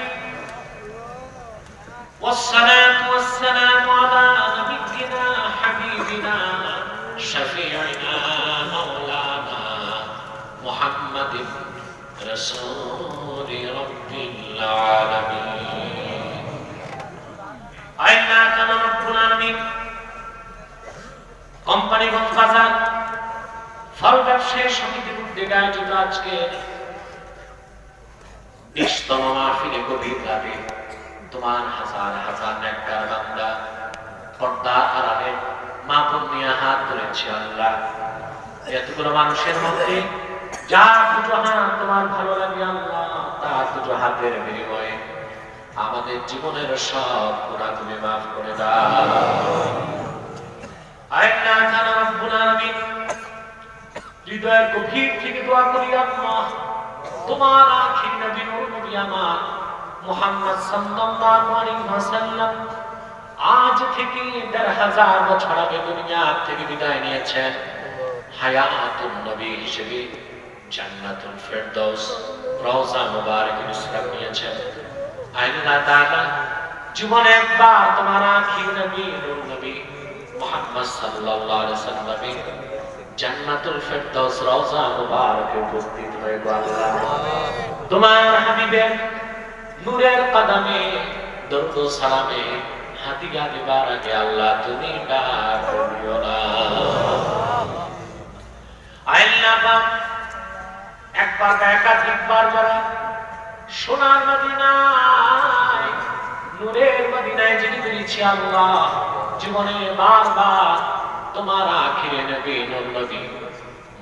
والصلاة والسلام على نبينا حبيبنا شفيعنا مولانا محمد رسول رب العالمين আল্লাহ তাআলা রব্বুল আলামিন কোম্পানিগঞ্জ বাজার ফল ব্যবসায়ী সমিতির উদ্যোগে আয়োজিত আজকে 20তম মাহফিলে গভীর রাতে তোমার হাজার হাজার নেককার বান্দা পর্দা আড়ালে মা বোন নিয়ে হাত ধরেছে আল্লাহ। এতগুলো মানুষের মধ্যে যার দুটো হাত তোমার ভালো লাগে আল্লাহ, তার দুটো হাতের বিনিময়ে আমাদের জীবনের সব গুনাহ তুমি মাফ করে দাও। আল্লাহ তাআলা রব্বুল আলামিন, হৃদয়ের গভীর থেকে দোয়া করি আল্লাহ, তোমার আখির নবী নূর নবী আমার মুহাম্মদ সাল্লাল্লাহু আলাইহি ওয়াসাল্লাম আজ থেকে ১৫০০ বছর আগে দুনিয়া থেকে বিদায় নিয়েছেন। হায়াতুন নবী হিসেবে জান্নাতুল ফেরদৌস রওজা মুবারকে বিশ্রাম নিয়েছেন। আল্লাহ তাআলা জীবনে একবার তোমার আখির নবী নূর নবী মুহাম্মদ সাল্লাল্লাহু আলাইহি ওয়াসাল্লামের জান্নাতুল ফেরদৌস রওজা মুবারকে উপস্থিত হয়ে গো আল্লাহ, তোমার হাবিবের নূরের কদমে দরুদ ও সালামে হাদিয়া দিবার আগে আল্লাহ তুমি ডাক দিও না। আল্লাহ পাক একবার একাধিকবার যারা সোনার মদিনায় নূরের মদিনায় যিনি বেরিয়েছি আল্লাহ, জীবনে বারবার তোমার আখিরে নবী নূর নবী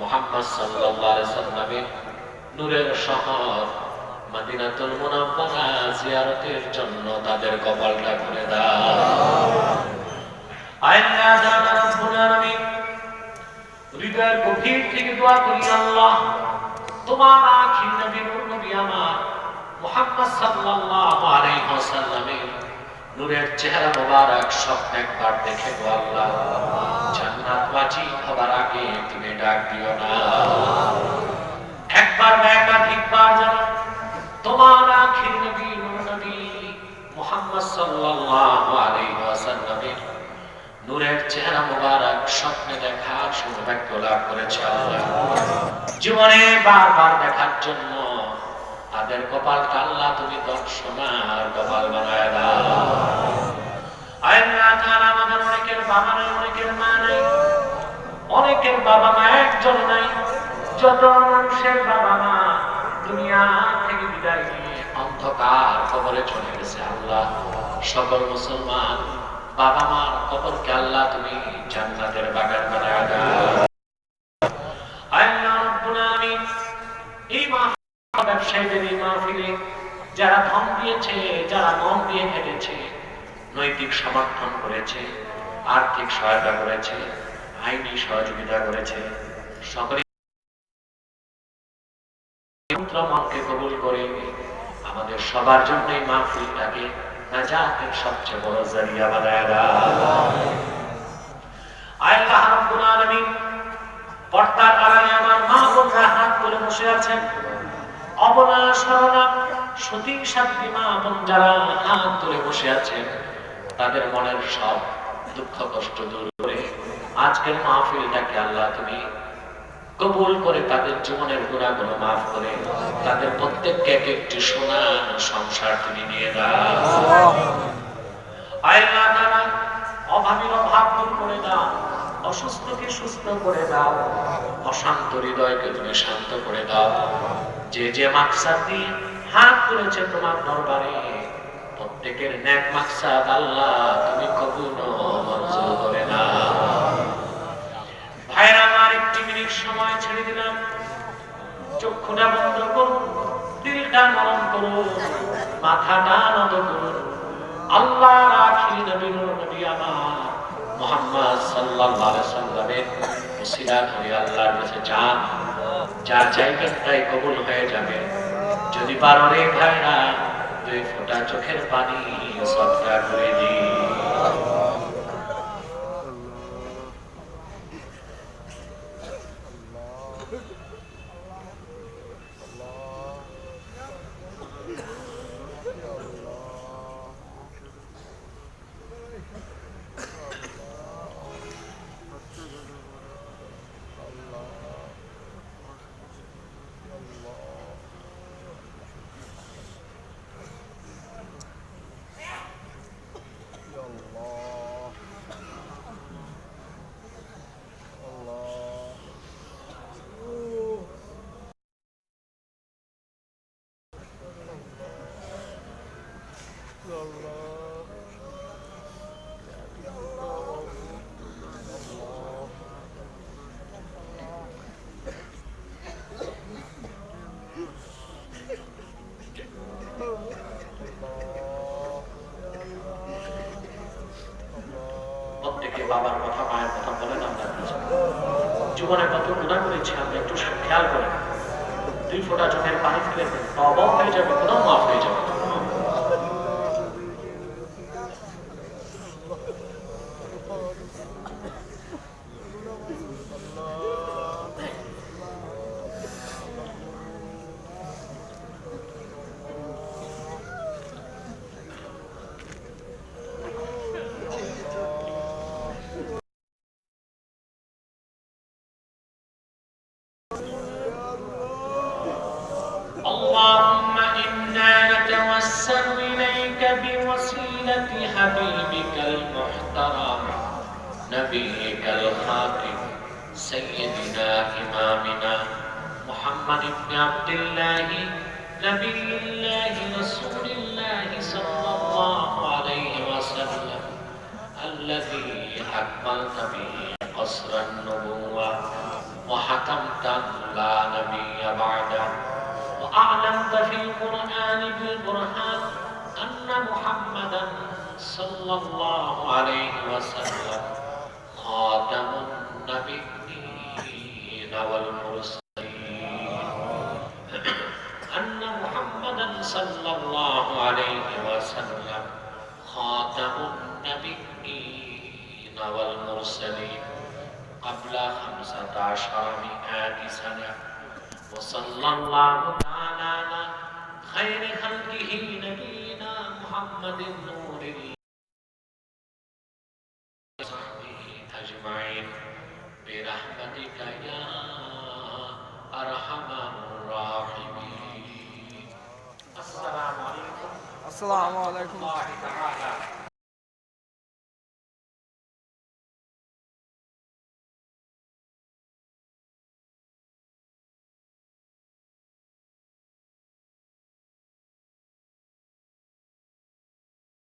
মুহাম্মদ সাল্লাল্লাহু আলাইহি ওয়াসাল্লামের নূরের শহর মদিনাতুল মুনাওয়ারা জিয়ারতের জন্য তাদের কপালটা খুলে দাও। আল্লাহ তাআলা রব্বুল আলামিন, হৃদয়ের গভীর থেকে দোয়া করি আল্লাহ, তোমার আখির নবী নূর নবী আমার মুহাম্মদ সাল্লাল্লাহু আলাইহি ওয়াসাল্লামের নূরের চেহারা মোবারক স্বপ্নে একবার দেখে গো আল্লাহ, জান্নাত ওয়াজিব হবার আগে তুমি ডাক দিও না। একবার বা একাধিকবার যারা তোমার আখির নবী নূর নবী মুহাম্মদ সাল্লাল্লাহু আলাইহি ওয়াসাল্লামের নূরের চেহারা মোবারক স্বপ্নে দেখার সৌভাগ্য লাভ করেছে আল্লাহ, জীবনে বারবার দেখার জন্য তাদের কপালটা আল্লাহ তুমি দর্শনার কপাল বানায় দাও। আল্লাহ তাআলা আমাদের অনেকের বাবা নাই, অনেকের মা নাই, অনেকের বাবা মা একজন নাই, যত মানুষের বাবা মা দুনিয়া থেকে বিদায় নিয়ে অন্ধকার কবরে চলে গেছে আল্লাহ, সকল মুসলমান বাবা মার কবরকে আল্লাহ তুমি জান্নাতের বাগান বানায় দাও। আল্লাহ রাব্বুল আলামিন, এই ব্যবসায়ীদের এই মাহফিলে যারা ধন দিয়েছে, যারা মন দিয়ে হেঁটেছে, নৈতিক সমর্থন করেছে, আর্থিক সহায়তা করেছে, আইনি সহযোগিতা করেছে, সকলে মনকে কবুল করে আমাদের সবার জন্য এই মাহফিলটাকে নাজাতের সবচেয়ে বড় জরিয়া বানায় দাও। আল্লাহ রাব্বুল আলামিন, পর্দার আড়ালে আমার মা বোনরা হাত তুলে বসে আছেন, অবলা সরলা সতী সাধ্বী মা বোন যারা হাত তুলে বসে আছেন, তাদের মনের সব দুঃখ কষ্ট দূর করে আজকের মাহফিলটাকে আল্লাহ তুমি কবুল করে তাদের জীবনের গুনাহগুলো মাফ করে তাদের প্রত্যেককে এক একটি সোনার সংসার তুমি নিয়ে দাও। আল্লাহ তাআলা অভাবীর অভাব দূর করে দাও, অসুস্থকে সুস্থ করে দাও, অশান্ত হৃদয়কে তুমি শান্ত করে দাও। যে যে মাকসাদ দিয়ে হাত তুলেছে তোমার দরবারে, প্রত্যেকের নেক মাকসাদ আল্লাহ তুমি কবুল ও মঞ্জুর করে নাও। ভাইরা আমার, একটি মিনিট সময় ছেড়ে দিলাম, চক্ষুটা বন্ধ করুন, দিলটা নরম করুন, মাথাটা নত করুন। আল্লাহর আখির নবী নূর নবী আমার মুহাম্মদ সাল্লাল্লাহু আলাইহি ওয়াসাল্লামের ওসিলা ধরে আল্লাহর কাছে যান, যা চাইবেন তাই কবুল হয়ে যাবে। যদি পারো রে ভাইরা, 2 ফোঁটা চোখের পানি সদকা করে দিই। Allah প্রত্যেকে বাবার কথা মায়ের কথা বলেন। আমরা জীবনে কত গুণা করেছি আমরা একটু খেয়াল করেন। 2 ফোঁটা চোখের পানি ফেলে দেন, তওবা হয়ে যাবে, গুনাহ মাফ হয়ে যাবে। اللهم إنا نتوسل إليك بوسيلة حبيبك المحترم نبيك الخاتم سيدنا إمامنا محمد بن عبد الله نبي الله رسول الله صلى الله عليه وسلم الذي أكملت به قصر النبوة وحكمت لا نبي بعده وأعلمت في القرآن بالبرهان أن محمدا صلى الله عليه وسلم خاتم النبيين والمرسلين أن محمدا صلى الله عليه وسلم خاتم النبيين والمرسلين قبل 15 سنة وصلى الله تعالى على خير خلقه نبينا محمد نور الله وصحبه أجمعين برحمتك يا أرحم الراحمين. السلام عليكم আসসালামু আলাইকুম। ورحمة الله تعالى